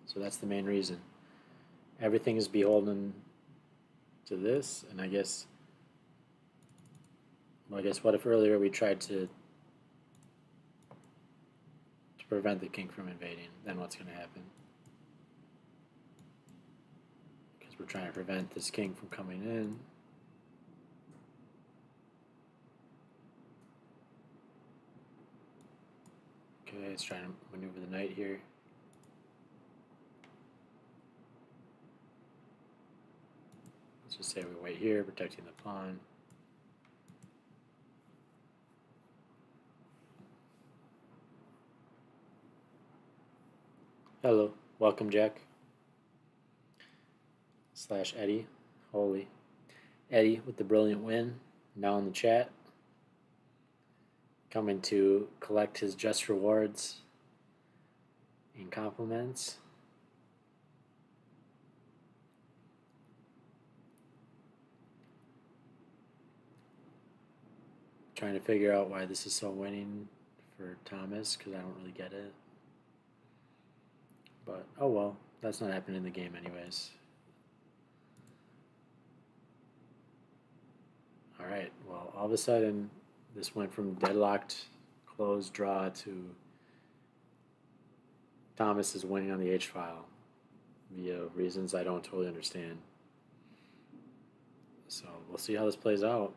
So that's the main reason. Everything is beholden to this, and I guess, well, I guess what if earlier we tried to prevent the king from invading? Then what's going to happen? Because we're trying to prevent this king from coming in. Okay, it's trying to maneuver the knight here. Let's just say we wait here, protecting the pawn. Hello, welcome Jack. / Eddie. Holy. Eddie with the brilliant win. Now in the chat. Coming to collect his just rewards and compliments. Trying to figure out why this is so winning for Thomas, because I don't really get it. But, oh well, that's not happening in the game anyways. Alright, well, all of a sudden, this went from deadlocked, closed draw to Thomas is winning on the H-file via reasons I don't totally understand. So we'll see how this plays out.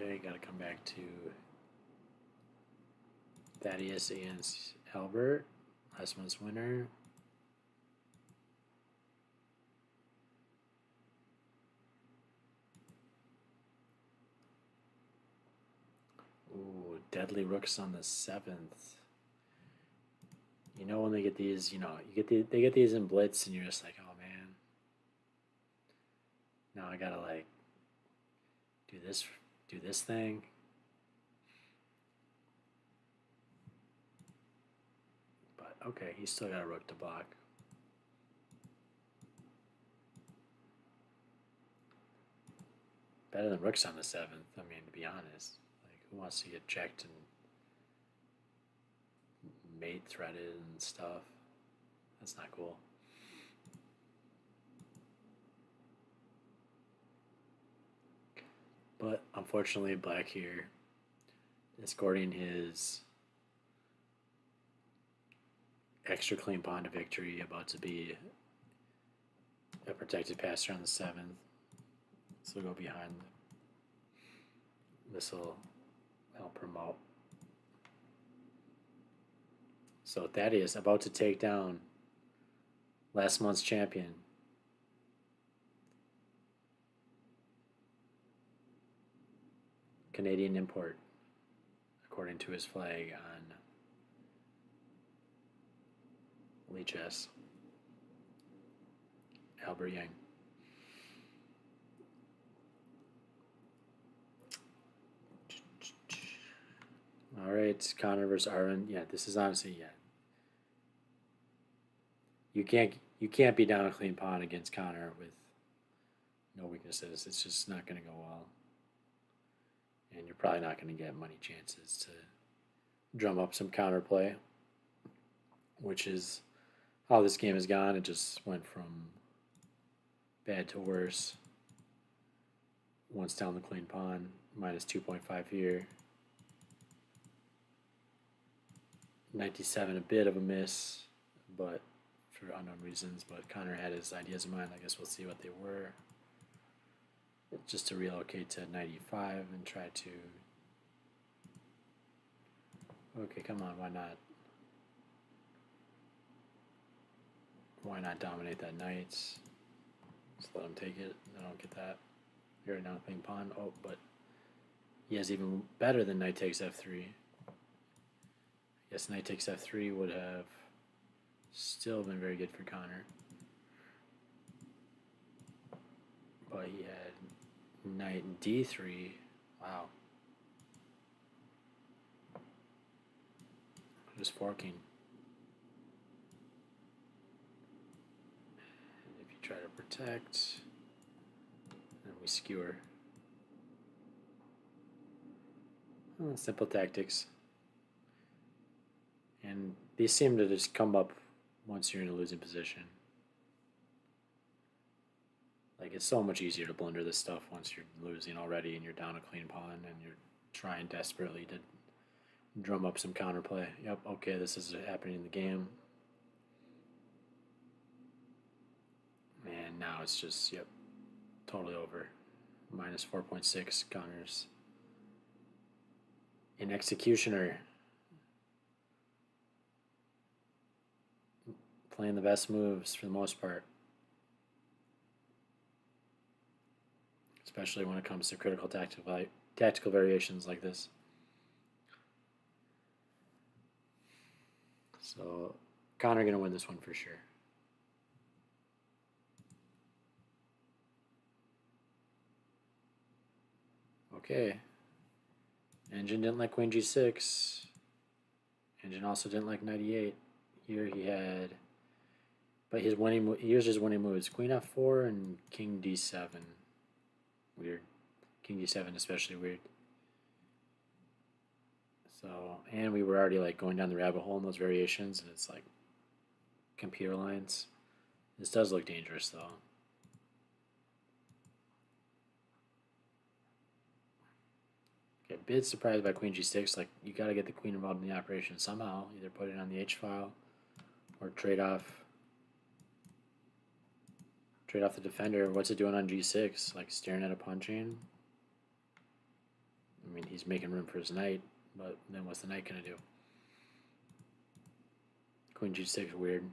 Okay, got to come back to Thaddeus against Albert. Last month's winner. Ooh, deadly rooks on the 7th. You know when they get these, you know, they get these in blitz, and you're just like, oh man. Now I gotta like do this thing. But okay, he's still got a rook to block. Better than rooks on the 7th. I mean, to be honest, like who wants to get checked and mate threaded and stuff? That's not cool. But unfortunately, black here is scoring his extra clean pawn to victory, about to be a protected passer on the 7th. So we'll go behind. This will help promote. So Thaddeus about to take down last month's champion. Canadian import, according to his flag on Lichess. Albert Yang. All right, Connor versus Arvin. Yeah, this is honestly, yeah. You can't be down a clean pawn against Connor with no weaknesses. It's just not going to go well, and you're probably not going to get many chances to drum up some counterplay, which is how this game has gone. It just went from bad to worse. Once down the clean pawn, minus 2.5 here. Knight d7 a bit of a miss, but for unknown reasons. But Connor had his ideas in mind. I guess we'll see what they were. Just to relocate to knight e5 and try to. Okay, come on, why not? Why not dominate that knight? Just let him take it. I don't get that. You're now playing pawn. Oh, but he has even better than knight takes f3. Yes, knight takes f3 would have still been very good for Connor. But he had knight d3. Wow. Just forking. And if you try to protect, then we skewer. Oh, simple tactics. And these seem to just come up once you're in a losing position. Like, it's so much easier to blunder this stuff once you're losing already and you're down a clean pawn and you're trying desperately to drum up some counterplay. Yep, okay, this is happening in the game. And now it's just, yep, totally over. Minus 4.6 Connor's an executioner. Playing the best moves for the most part. Especially when it comes to critical tactical variations like this. So Connor gonna win this one for sure. Okay. Engine didn't like queen g6. Engine also didn't like knight e8. Here he had, but here's his winning moves: queen f4 and king d7. Weird. King d7 especially weird. So, and we were already like going down the rabbit hole in those variations, and it's like computer lines. This does look dangerous though. Okay, bit surprised by queen g6. Like, you got to get the queen involved in the operation somehow. Either put it on the h file or trade off the defender. What's it doing on g6? Like, staring at a pawn chain? I mean, he's making room for his knight, but then what's the knight going to do? Queen g6, weird.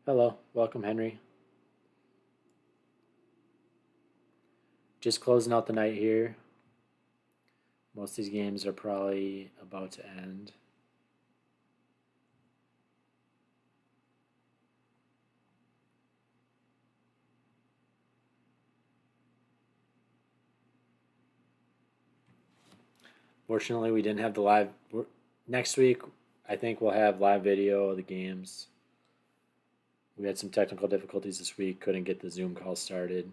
Hello, welcome, Henry. Just closing out the night here. Most of these games are probably about to end. Fortunately, we didn't have the live. Next week, I think we'll have live video of the games. We had some technical difficulties this week, couldn't get the Zoom call started.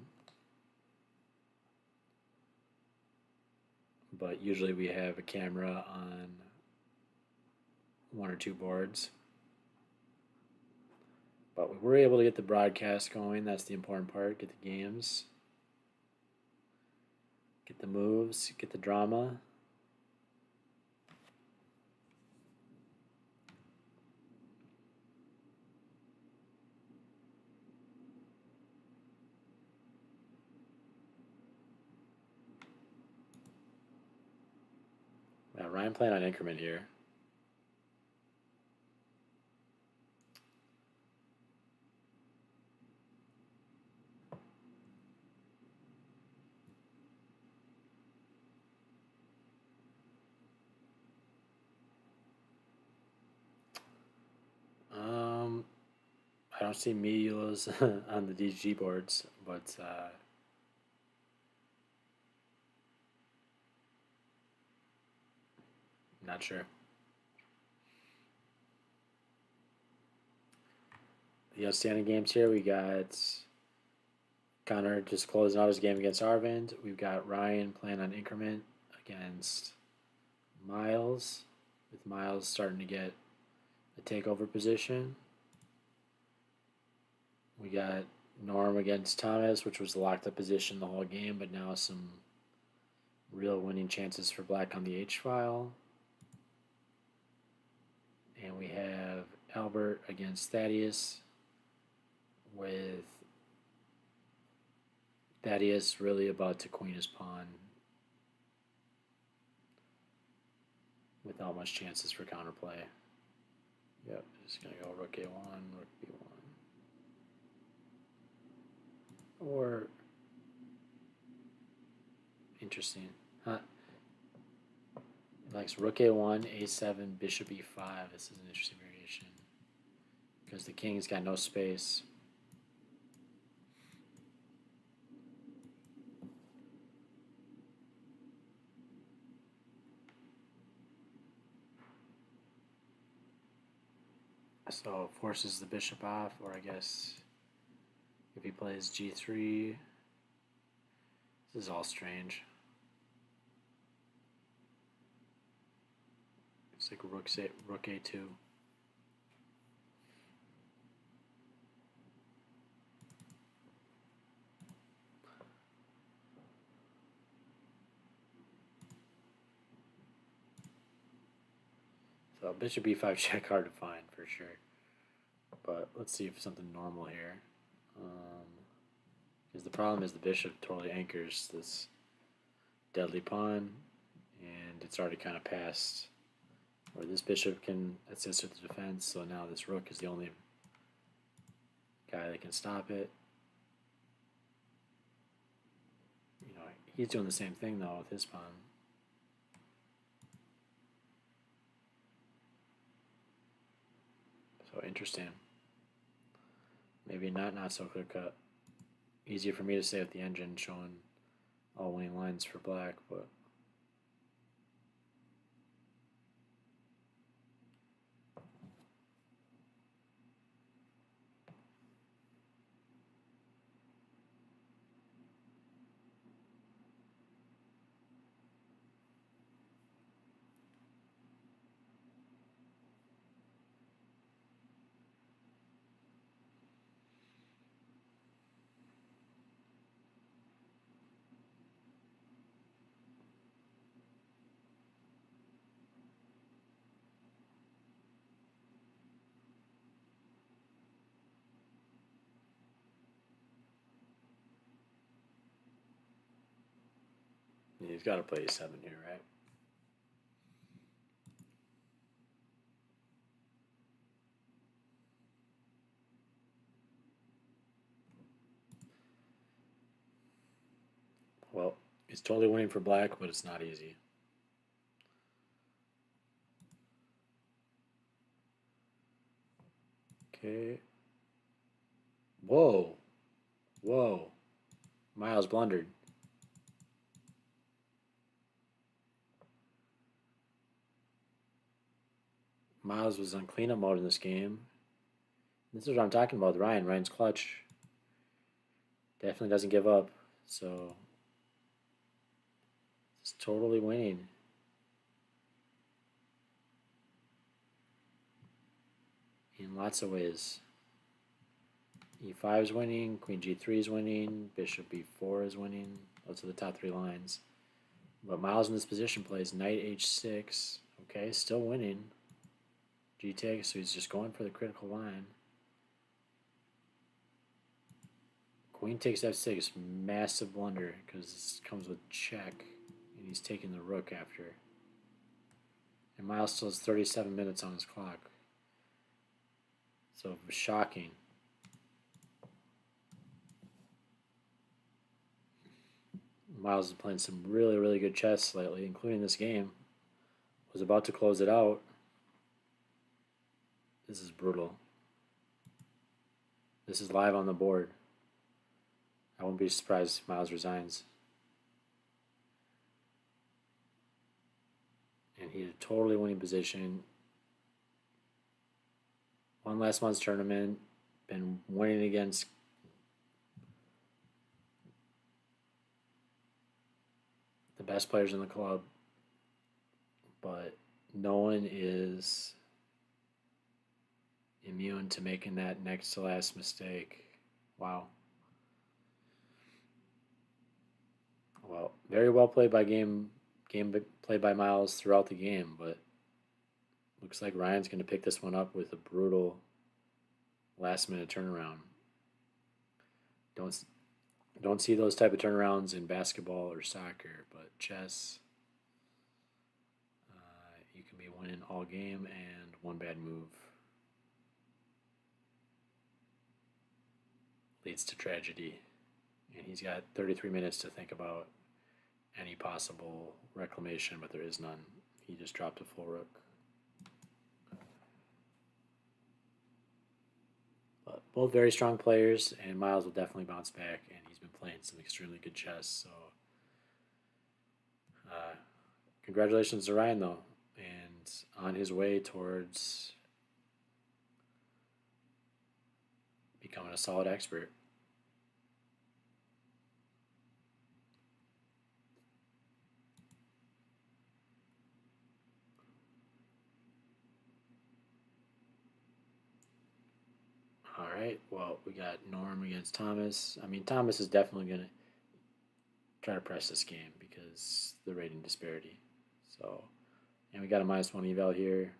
But usually we have a camera on one or two boards. But we were able to get the broadcast going. That's the important part. Get the games. Get the moves. Get the drama. Ryan playing on increment here. I don't see Milos on the DG boards, but not sure. The outstanding games here, we got Connor just closing out his game against Arvind. We've got Ryan playing on increment against Miles, with Miles starting to get a takeover position. We got Norm against Thomas, which was the locked up position the whole game, but now some real winning chances for black on the H file. And we have Albert against Thaddeus, with Thaddeus really about to queen his pawn without much chances for counterplay. Yep, just going to go rook a1, rook b1. Or, interesting. Huh. It likes rook a1, a7, bishop e5. This is an interesting variation. Because the king's got no space. So it forces the bishop off, or I guess if he plays g3, this is all strange. It's like rook a2. So bishop e5 check, hard to find for sure. But let's see if something normal here. Because the problem is the bishop totally anchors this deadly pawn, and it's already kind of past where this bishop can assist with the defense. So now this rook is the only guy that can stop it. You know, he's doing the same thing though with his pawn. So interesting. Maybe not so clear cut. Easier for me to say with the engine showing all winning lines for black, but he's got to play a7 here, right? Well, he's totally winning for black, but it's not easy. Okay. Whoa. Whoa. Miles blundered. Miles was on cleanup mode in this game. This is what I'm talking about with Ryan. Ryan's clutch. Definitely doesn't give up. So it's totally winning. In lots of ways. e5 is winning, queen g3 is winning, bishop b4 is winning. Those are the top three lines. But Miles in this position plays knight h6. Okay, still winning. G takes, so he's just going for the critical line. Queen takes f6, massive blunder because this comes with check, and he's taking the rook after. And Miles still has 37 minutes on his clock. So shocking. Miles is playing some really, really good chess lately, including this game. Was about to close it out. This is brutal. This is live on the board. I won't be surprised if Miles resigns. And he's a totally winning position. Won last month's tournament. Been winning against the best players in the club. But no one is immune to making that next to last mistake. Wow. Well, very well played by game played by Miles throughout the game, but Looks like Ryan's going to pick this one up with a brutal last-minute turnaround. Don't see those type of turnarounds in basketball or soccer, but chess, you can be winning all game and one bad move leads to tragedy. And he's got 33 minutes to think about any possible reclamation, but there is none. He just dropped a full rook. But both very strong players, and Miles will definitely bounce back, and he's been playing some extremely good chess. So, congratulations to Ryan, though, and on his way towards becoming a solid expert. All right, well, we got Norm against Thomas. I mean, Thomas is definitely going to try to press this game because the rating disparity. So, and we got a -1 eval here,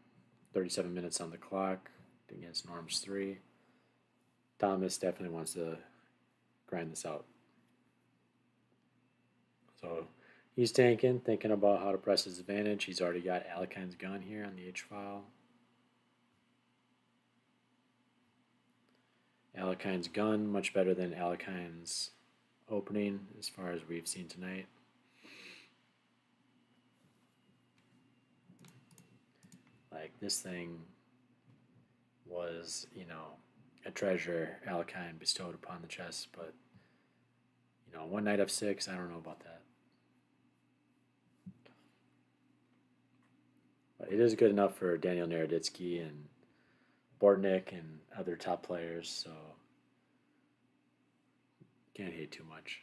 37 minutes on the clock against Norm's 3. Thomas definitely wants to grind this out. So he's tanking, thinking about how to press his advantage. He's already got Alekine's gun here on the H file. Alekine's gun, much better than Alekine's opening as far as we've seen tonight. Like, this thing was, a treasure Alekine bestowed upon the chess, but, one knight f6, I don't know about that. But it is good enough for Daniel Naroditsky and Bortnick and other top players, so can't hate too much.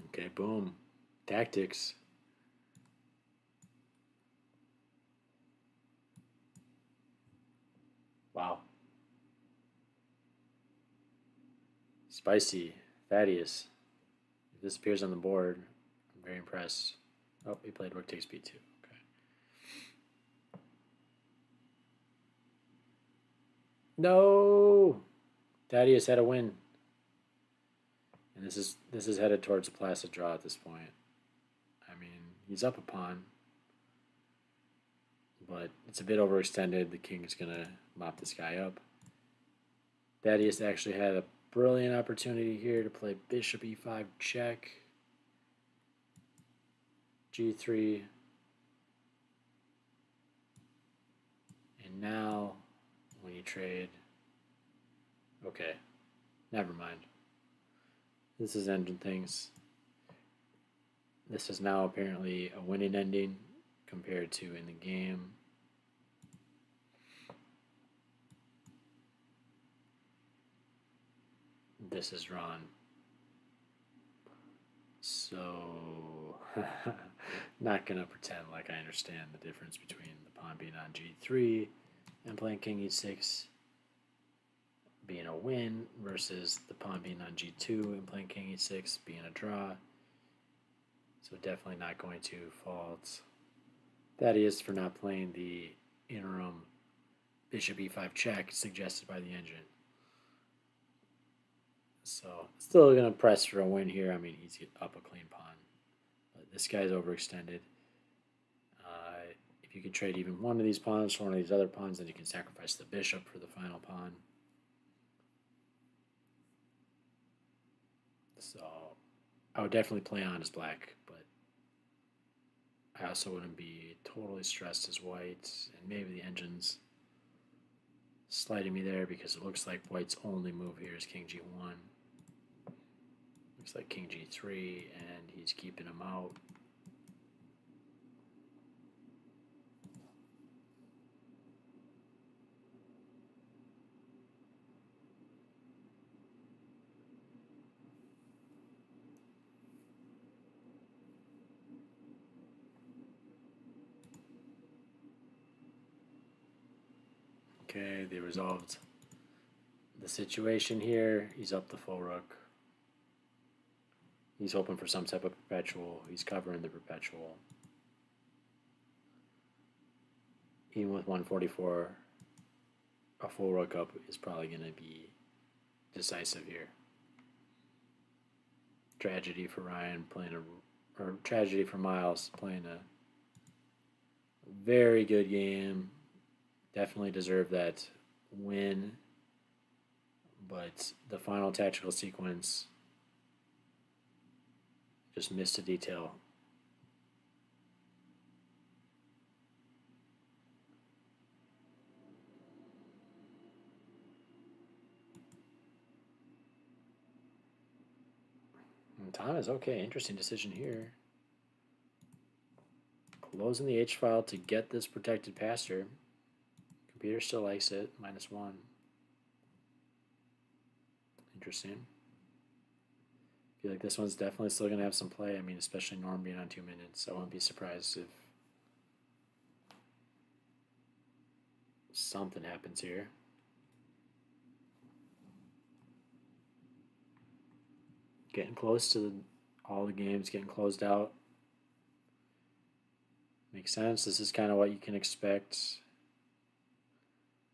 Okay, boom. Tactics. Wow. Spicy. Thaddeus. If this appears on the board, I'm very impressed. Oh, he played rook takes b2. Okay. No! Thaddeus had a win. And this is headed towards a placid draw at this point. I mean, he's up a pawn, but it's a bit overextended. The king's gonna mop this guy up. Thaddeus actually had a brilliant opportunity here to play bishop e5 check, g3, and now when you trade, okay, never mind. This is ending things. This is now apparently a winning ending compared to in the game. This is drawn. So, not going to pretend like I understand the difference between the pawn being on g3 and playing king e6 being a win versus the pawn being on g2 and playing king e6 being a draw. So definitely not going to fault Thaddeus for not playing the interim bishop e5 check suggested by the engine. So still going to press for a win here. I mean, he's up a clean pawn. But this guy's overextended. If you can trade even one of these pawns for one of these other pawns, then you can sacrifice the bishop for the final pawn. So I would definitely play on as black, but I also wouldn't be totally stressed as white. And maybe the engine's sliding me there because it looks like white's only move here is king g1. Looks like king g3, and he's keeping him out. Okay, they resolved the situation here. He's up the full rook. He's hoping for some type of perpetual. He's covering the perpetual. Even with 144, a full rook up is probably going to be decisive here. Tragedy for Ryan playing or tragedy for Miles playing a very good game. Definitely deserved that win. But the final tactical sequence just missed a detail. And Thomas, okay, interesting decision here. Closing the H file to get this protected passer. Computer still likes it, -1. Interesting. Feel like this one's definitely still going to have some play. I mean, especially Norm being on 2 minutes. I wouldn't be surprised if something happens here. Getting close to all the games getting closed out. Makes sense. This is kind of what you can expect.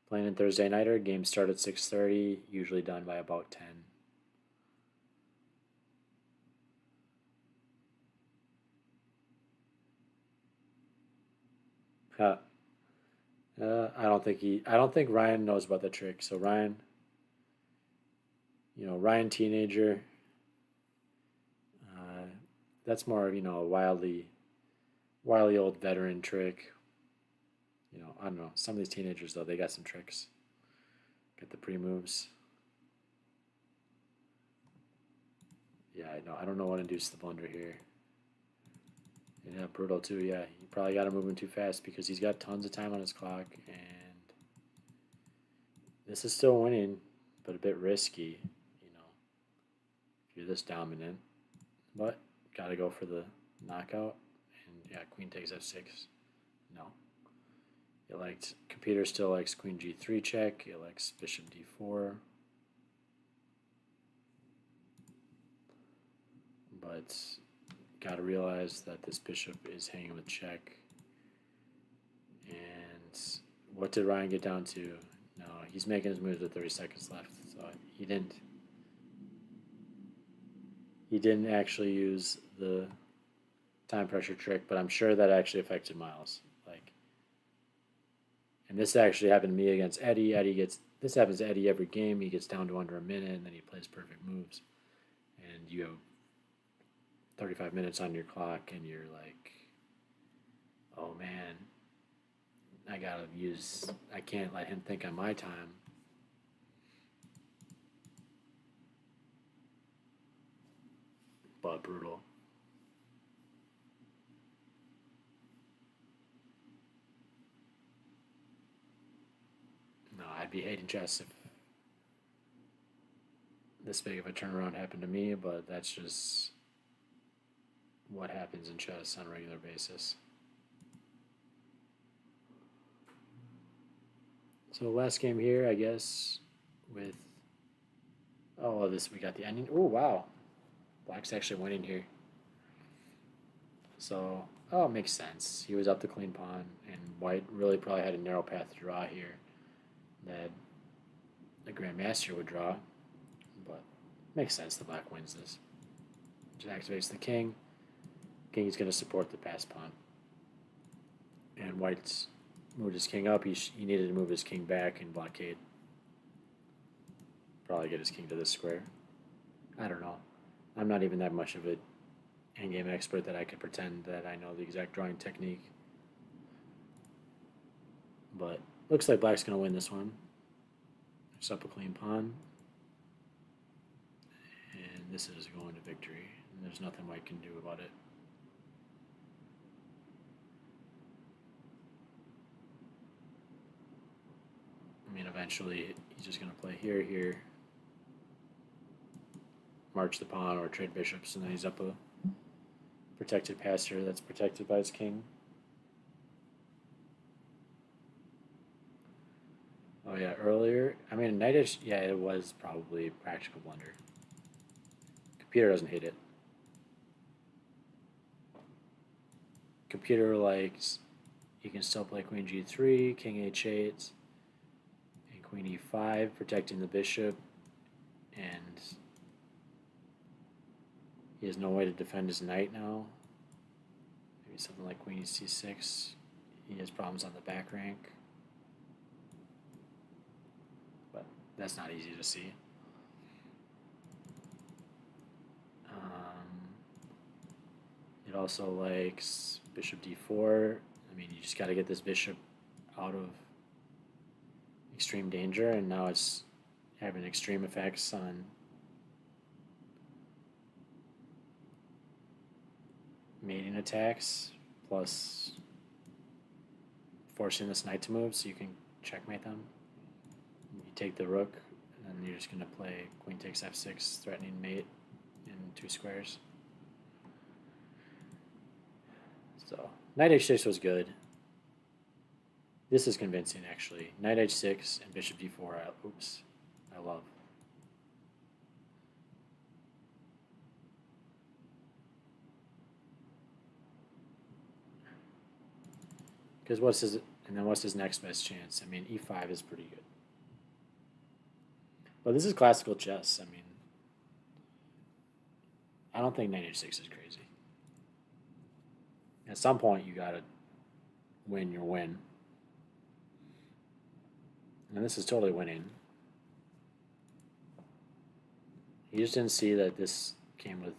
Playing in Thursday nighter, games start at 6:30, usually done by about 10. I don't think Ryan knows about the trick. So Ryan, Ryan teenager. That's more of a wildly old veteran trick. I don't know. Some of these teenagers though, they got some tricks. Get the pre-moves. Yeah, I know. I don't know what induced the blunder here. Yeah, brutal too. Yeah, you probably got to move him too fast because he's got tons of time on his clock, and this is still winning, but a bit risky. If you're this dominant, but got to go for the knockout. And yeah, queen takes f6. No. Computer still likes queen g3 check. It likes bishop d4. But got to realize that this bishop is hanging with check. And what did Ryan get down to? No, he's making his moves with 30 seconds left. So he didn't actually use the time pressure trick, but I'm sure that actually affected Miles. And this actually happened to me against Eddie. This happens to Eddie every game. He gets down to under a minute, and then he plays perfect moves. And you have 35 minutes on your clock, and you're like, oh man, I can't let him think on my time. But brutal. No, I'd be hating chess if this big of a turnaround happened to me, but that's just what happens in chess on a regular basis. So last game here, I guess, with we got the ending. Oh wow, Black's actually winning here. So it makes sense. He was up the clean pawn, and White really probably had a narrow path to draw here that the Grandmaster would draw, but makes sense. The Black wins this. Just activates the king. King is going to support the passed pawn, and White's moved his king up. He needed to move his king back and blockade. Probably get his king to this square. I don't know. I'm not even that much of a endgame expert that I could pretend that I know the exact drawing technique. But looks like Black's going to win this one. There's up a clean pawn. And this is going to victory. And there's nothing White can do about it. I mean, eventually he's just going to play here, march the pawn or trade bishops, and then he's up a protected passer that's protected by his king. Oh yeah, earlier. I mean, knight h. Yeah, it was probably practical blunder. Computer doesn't hate it. Computer likes you can still play queen g3, king h8, and queen e5, protecting the bishop, and he has no way to defend his knight now. Maybe something like queen c6. He has problems on the back rank, but that's not easy to see. It also likes bishop d4. I mean, you just got to get this bishop out of extreme danger, and now it's having extreme effects on mating attacks, plus forcing this knight to move so you can checkmate them. You take the rook, and then you're just going to play queen takes f6, threatening mate in 2 squares. So knight h6 was good. This is convincing, actually. Knight h6 and bishop d4. Oops, I love. Because what's his next best chance? I mean, e5 is pretty good. But this is classical chess. I mean, I don't think knight h6 is crazy. At some point, you gotta win your win. And this is totally winning. He just didn't see that this came with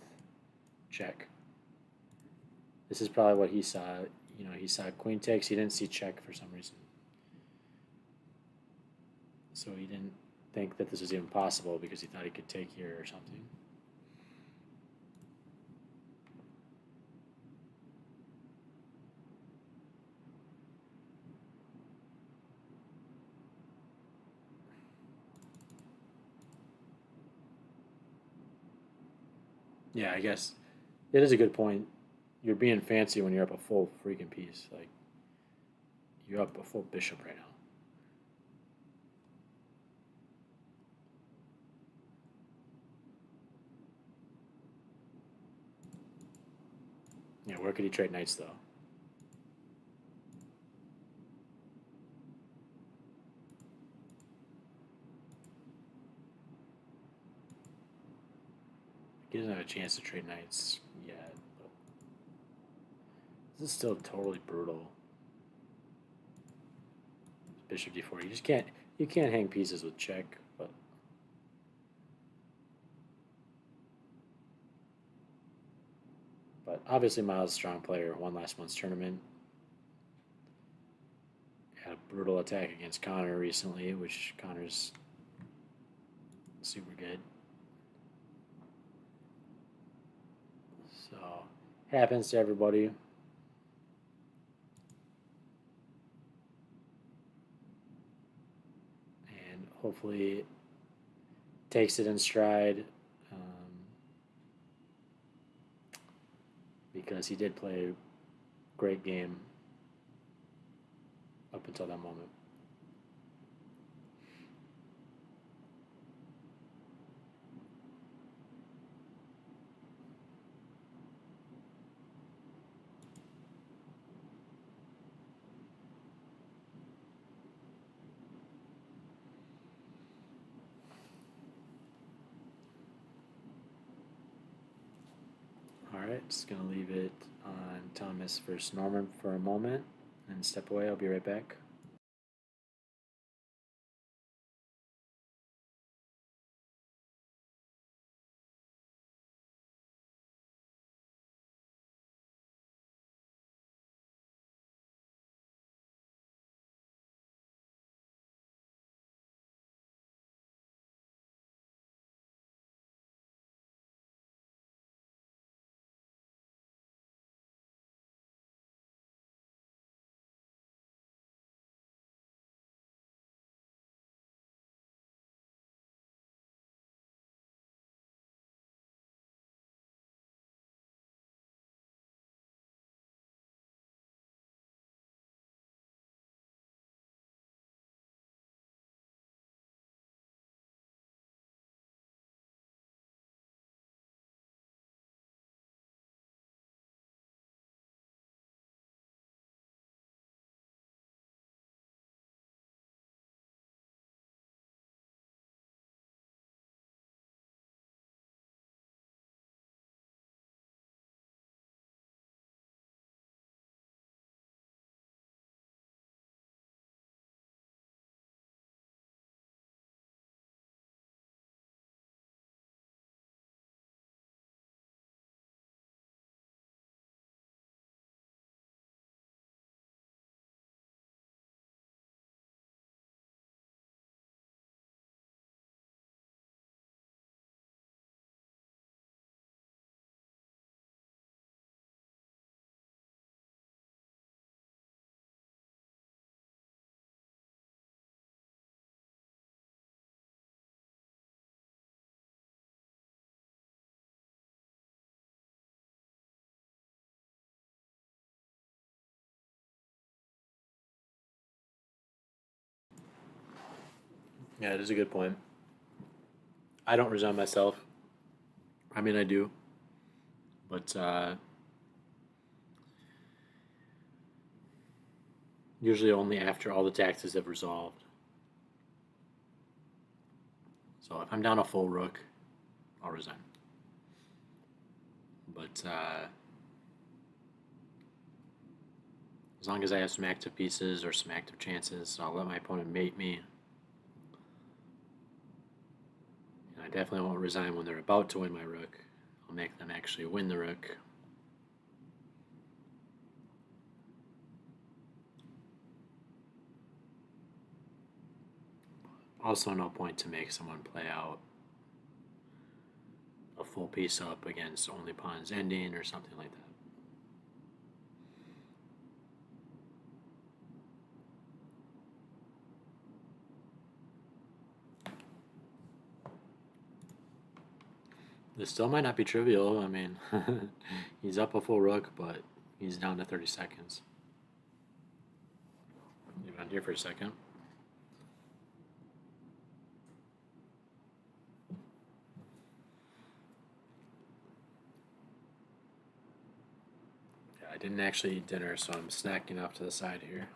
check. This is probably what he saw. You know, he saw queen takes. He didn't see check for some reason. So he didn't think that this was even possible because he thought he could take here or something. Yeah, I guess it is a good point. You're being fancy when you're up a full freaking piece. Like, you're up a full bishop right now. Yeah, where could he trade knights, though? He doesn't have a chance to trade knights yet. But this is still totally brutal. Bishop d4. You can't hang pieces with check, but obviously Miles is a strong player. Won last month's tournament. Had a brutal attack against Connor recently, which Connor's super good. So happens to everybody. And hopefully takes it in stride, because he did play a great game up until that moment. All right, just going to leave it on Thomas versus Norman for a moment and step away. I'll be right back. Yeah, it is a good point. I don't resign myself. I mean, I do, but usually only after all the taxes have resolved. So if I'm down a full rook, I'll resign. But as long as I have some active pieces or some active chances, I'll let my opponent mate me. And I definitely won't resign when they're about to win my rook. I'll make them actually win the rook. Also, no point to make someone play out a full piece up against only pawns ending or something like that. This still might not be trivial. I mean, he's up a full rook, but he's down to 30 seconds. Leave it on here for a second. Yeah, I didn't actually eat dinner, so I'm snacking off to the side here.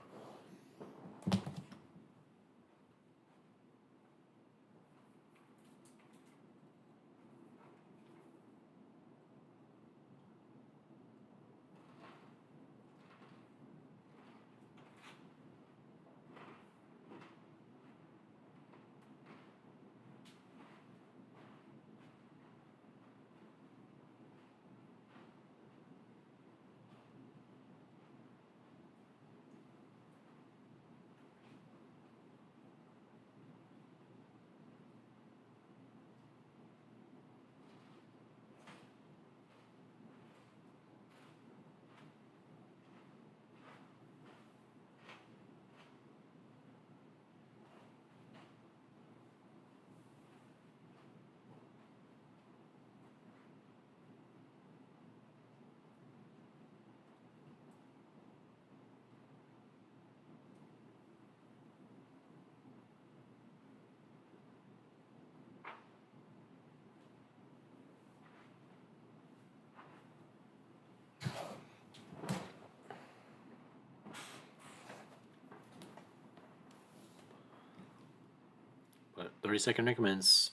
But 30-second increments,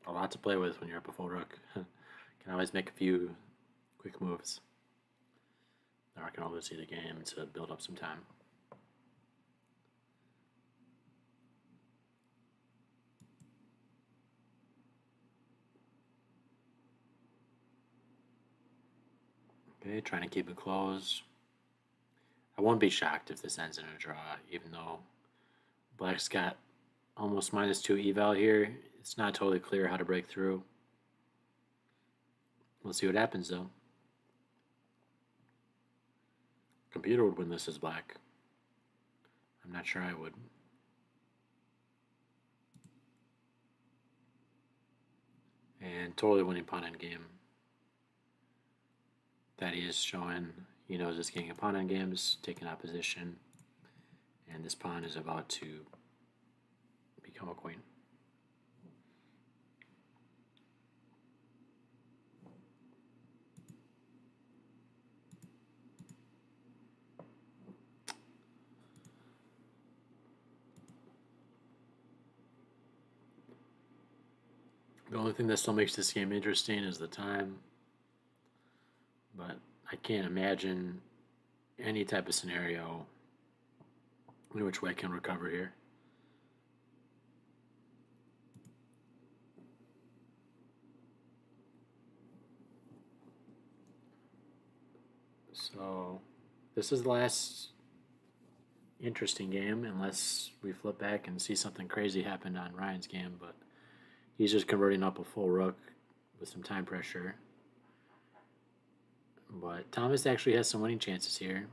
a lot to play with when you're up a full rook. Can always make a few quick moves. Or I can always see the game to build up some time. Okay, trying to keep it close. I won't be shocked if this ends in a draw, even though Black's got almost -2 eval here. It's not totally clear how to break through. We'll see what happens though. Computer would win this as Black. I'm not sure I would. And totally winning pawn endgame. That he is showing he knows this getting a pawn endgame is taking opposition. And this pawn is about to become a queen. The only thing that still makes this game interesting is the time. But I can't imagine any type of scenario in which White can recover here. So this is the last interesting game, unless we flip back and see something crazy happen on Ryan's game, but he's just converting up a full rook with some time pressure. But Thomas actually has some winning chances here.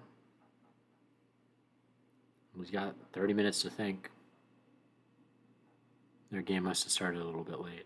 He's got 30 minutes to think. Their game must have started a little bit late.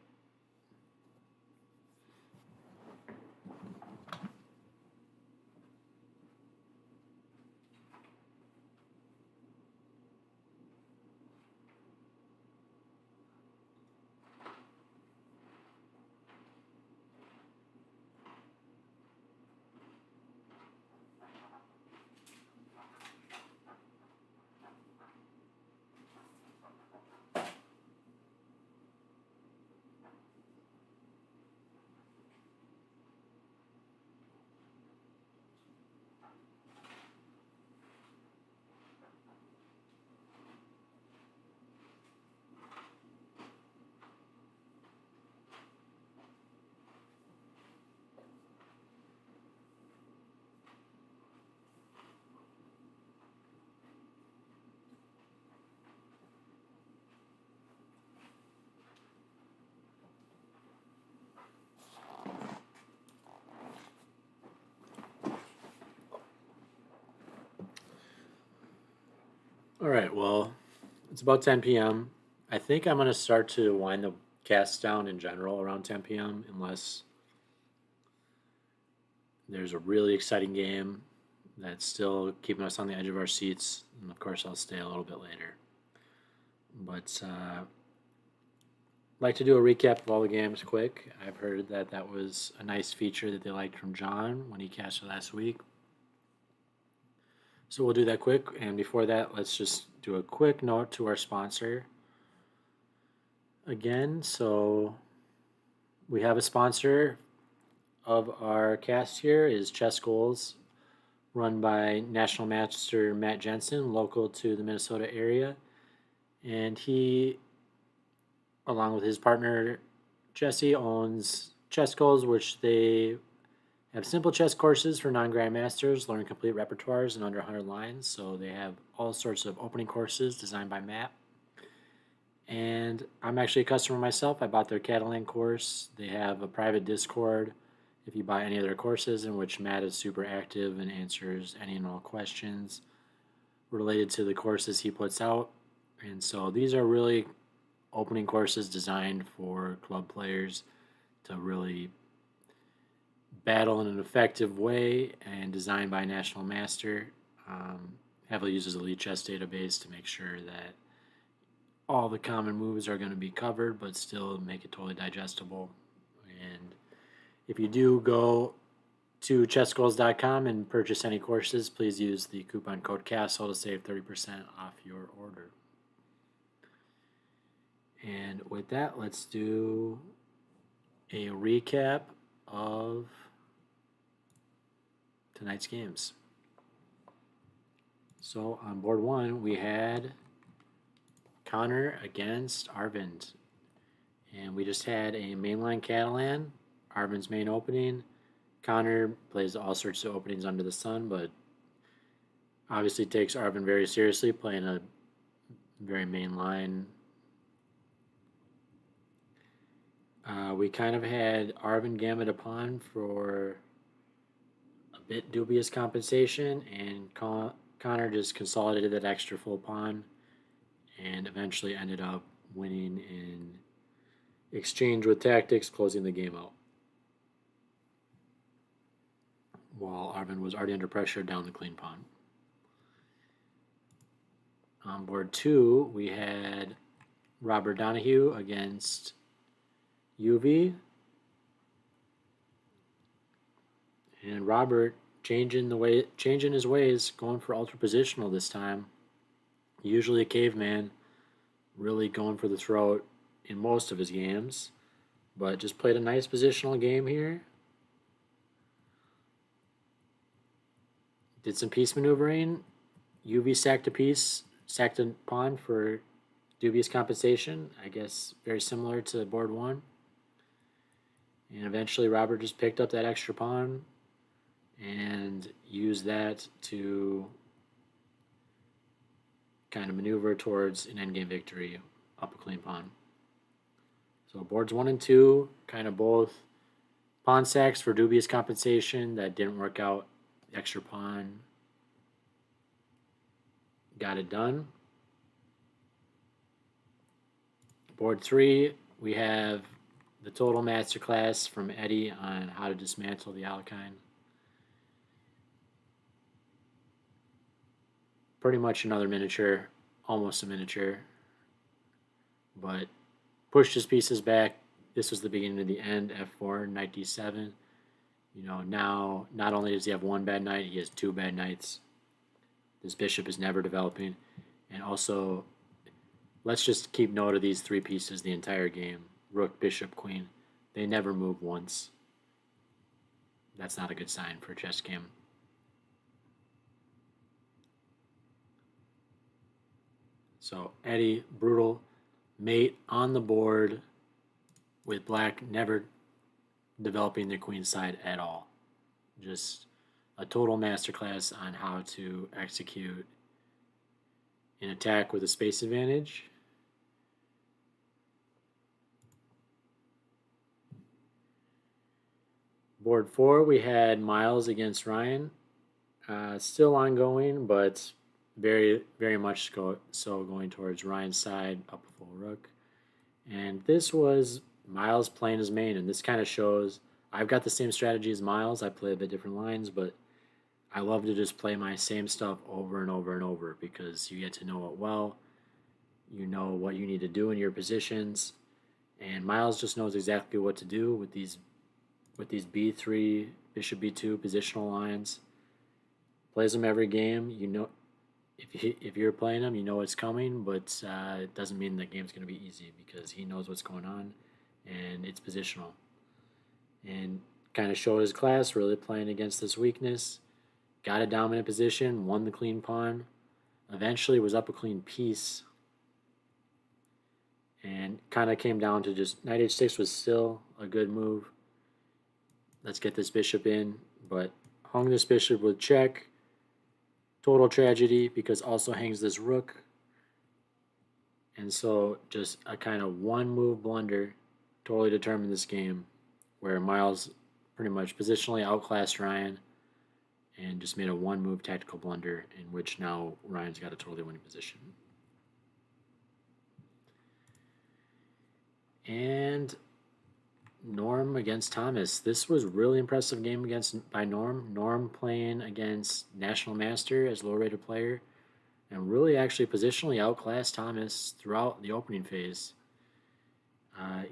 All right, well, it's about 10 p.m. I think I'm going to start to wind the cast down in general around 10 p.m. unless there's a really exciting game that's still keeping us on the edge of our seats. And of course, I'll stay a little bit later. But I'd like to do a recap of all the games quick. I've heard that that was a nice feature that they liked from John when he casted last week. So we'll do that quick. And before that, let's just do a quick note to our sponsor again. So we have a sponsor of our cast here is Chess Goals, run by National Master Matt Jensen, local to the Minnesota area. And he, along with his partner Jesse, owns Chess Goals, which they have simple chess courses for non-grandmasters, learn complete repertoires in under 100 lines. So they have all sorts of opening courses designed by Matt. And I'm actually a customer myself. I bought their Catalan course. They have a private Discord if you buy any of their courses, in which Matt is super active and answers any and all questions related to the courses he puts out. And so these are really opening courses designed for club players to really battle in an effective way, and designed by a national master. Heavily uses a lead chess database to make sure that all the common moves are going to be covered, but still make it totally digestible. And if you do go to chessgoals.com and purchase any courses, please use the coupon code CASTLE to save 30% off your order. And with that, let's do a recap of tonight's games. So on board one, we had Connor against Arvind. And we just had a mainline Catalan, Arvind's main opening. Connor plays all sorts of openings under the sun, but obviously takes Arvind very seriously, playing a very mainline. We kind of had Arvind gambit a pawn for a bit dubious compensation, and Connor just consolidated that extra full pawn and eventually ended up winning in exchange with tactics, closing the game out. While Arvind was already under pressure down the clean pawn. On board two, we had Robert Donahue against UV. And Robert changing his ways, going for ultra positional this time. Usually a caveman, really going for the throat in most of his games, but just played a nice positional game here. Did some piece maneuvering. UV sacked a piece, sacked a pawn for dubious compensation. I guess very similar to board one. And eventually Robert just picked up that extra pawn and used that to kind of maneuver towards an endgame victory up a clean pawn. So boards one and two, kind of both pawn sacks for dubious compensation that didn't work out. The extra pawn got it done. Board three, we have the total masterclass from Eddie on how to dismantle the Alekhine. Pretty much another miniature, almost a miniature, but pushed his pieces back. This was the beginning of the end. F4, knight d7. Now not only does he have one bad knight, he has two bad knights. This bishop is never developing. And also, let's just keep note of these three pieces the entire game. Rook, bishop, queen. They never move once. That's not a good sign for a chess game. So Eddie, brutal mate on the board with black never developing the queen side at all. Just a total masterclass on how to execute an attack with a space advantage. Board four, we had Miles against Ryan. Still ongoing, but very much so going towards Ryan's side, up a full rook. And this was Miles playing his main, and this kind of shows I've got the same strategy as Miles. I play a bit different lines, but I love to just play my same stuff over and over and over because you get to know it well. You know what you need to do in your positions, and Miles just knows exactly what to do with these B3 Bishop B2 positional lines. Plays them every game. You know, if you're playing him, you know it's coming, but it doesn't mean the game's going to be easy because he knows what's going on, and it's positional. And kind of showed his class, really playing against this weakness. Got a dominant position, won the clean pawn. Eventually was up a clean piece, and kind of came down to just knight h6 was still a good move. Let's get this bishop in, but hung this bishop with check. Total tragedy because also hangs this rook. And so just a kind of one move blunder totally determined this game where Miles pretty much positionally outclassed Ryan and just made a one move tactical blunder in which now Ryan's got a totally winning position. And Norm against Thomas. This was a really impressive game by Norm. Norm playing against National Master as low rated player and really actually positionally outclassed Thomas throughout the opening phase.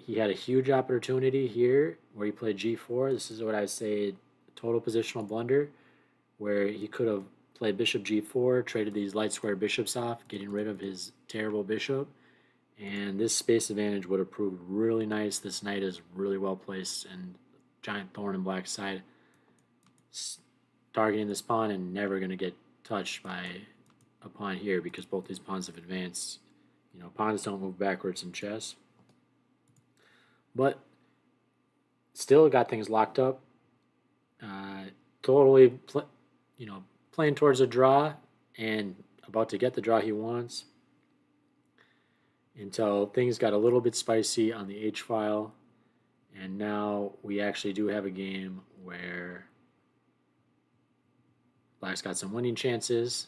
He had a huge opportunity here where he played g4. This is what I say total positional blunder, where he could have played bishop g4, traded these light square bishops off, getting rid of his terrible bishop, and this space advantage would have proved really nice. This knight is really well placed, and giant thorn in black's side, targeting this pawn and never going to get touched by a pawn here because both these pawns have advanced. You know, pawns don't move backwards in chess. But still got things locked up. Totally, playing towards a draw and about to get the draw he wants until things got a little bit spicy on the H file. And now we actually do have a game where Black's got some winning chances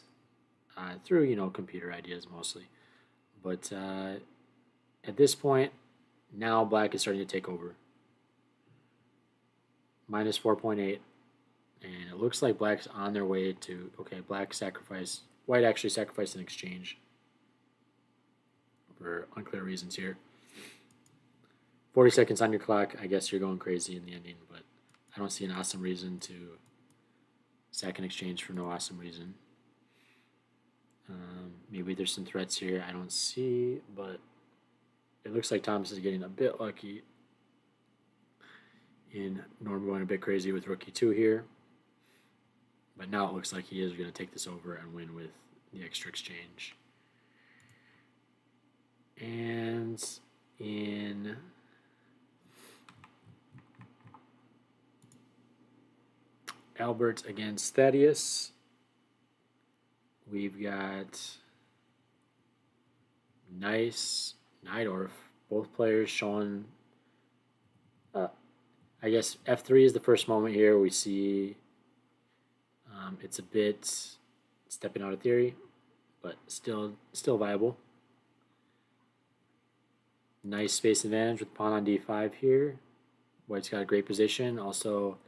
through, computer ideas mostly. But at this point, now Black is starting to take over. Minus 4.8. And it looks like Black's on their way to, okay, White actually sacrificed an exchange for unclear reasons here. 40 seconds on your clock. I guess you're going crazy in the ending, but I don't see an awesome reason to sack an exchange for no awesome reason. Maybe there's some threats here I don't see, but it looks like Thomas is getting a bit lucky in Norm going a bit crazy with rook e2 here. But now it looks like he is going to take this over and win with the extra exchange. And in Albert against Thaddeus, we've got nice Najdorf. Both players showing, I guess F3 is the first moment here we see it's a bit stepping out of theory, but still viable. Nice space advantage with pawn on d5 here. White's got a great position. Also,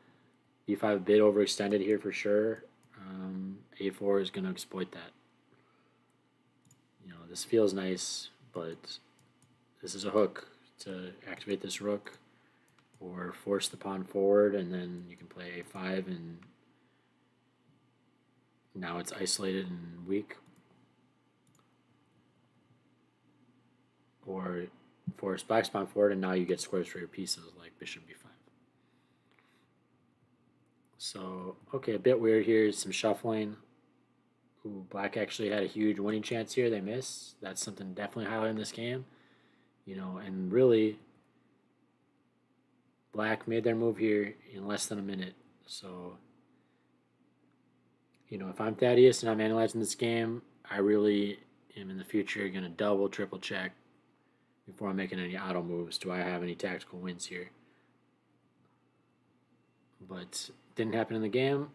d5 a bit overextended here for sure. A4 is going to exploit that. This feels nice, but this is a hook to activate this rook or force the pawn forward, and then you can play a5 and now it's isolated and weak. Or force Black's pawn forward, and now you get squares for your pieces like bishop b5. So, okay, a bit weird here. Some shuffling. Ooh, Black actually had a huge winning chance here. They missed. That's something definitely highlighted in this game. And really, Black made their move here in less than a minute. So, if I'm Thaddeus and I'm analyzing this game, I really am in the future going to double, triple check before I'm making any auto moves. Do I have any tactical wins here? But didn't happen in the game.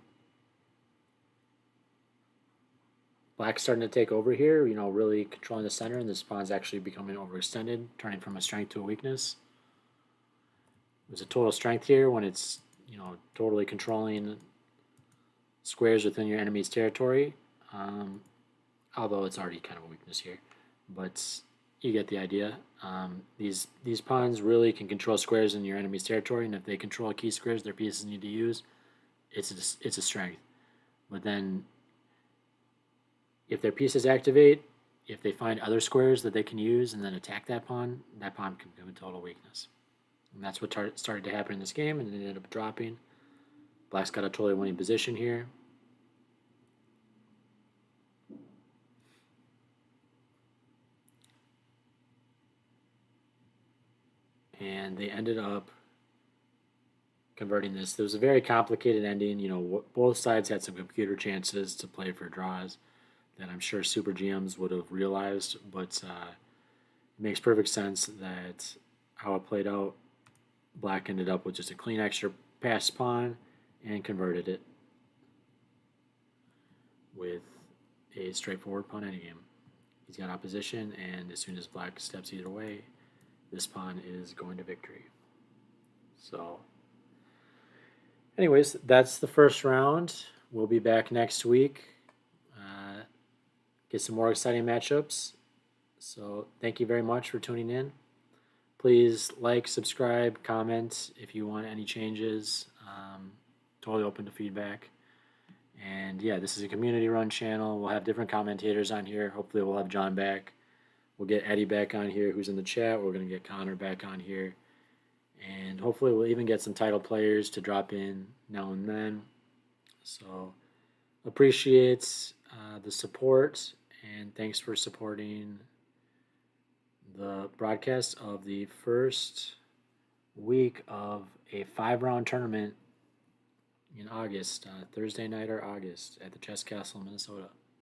Black's starting to take over here, really controlling the center, and this pawn's actually becoming overextended, turning from a strength to a weakness. There's a total strength here when it's, totally controlling squares within your enemy's territory, although it's already kind of a weakness here. But you get the idea. These pawns really can control squares in your enemy's territory, and if they control key squares their pieces need to use, it's a strength. But then if their pieces activate, if they find other squares that they can use and then attack that pawn can become a total weakness. And that's what started to happen in this game, and it ended up dropping. Black's got a totally winning position here. And they ended up converting this. There was a very complicated ending. Both sides had some computer chances to play for draws that I'm sure Super GMs would have realized, but it makes perfect sense that how it played out. Black ended up with just a clean extra pass pawn and converted it with a straightforward pawn endgame. He's got opposition, and as soon as Black steps either way, this pawn is going to victory. So, anyways, that's the first round. We'll be back next week. Get some more exciting matchups. So, thank you very much for tuning in. Please like, subscribe, comment if you want any changes. Totally open to feedback. And yeah, this is a community-run channel. We'll have different commentators on here. Hopefully we'll have John back. We'll get Eddie back on here, who's in the chat. We're going to get Connor back on here. And hopefully we'll even get some title players to drop in now and then. So appreciate the support, and thanks for supporting the broadcast of the first week of a 5-round tournament in August, Thursday night or August, at the Chess Castle, Minnesota.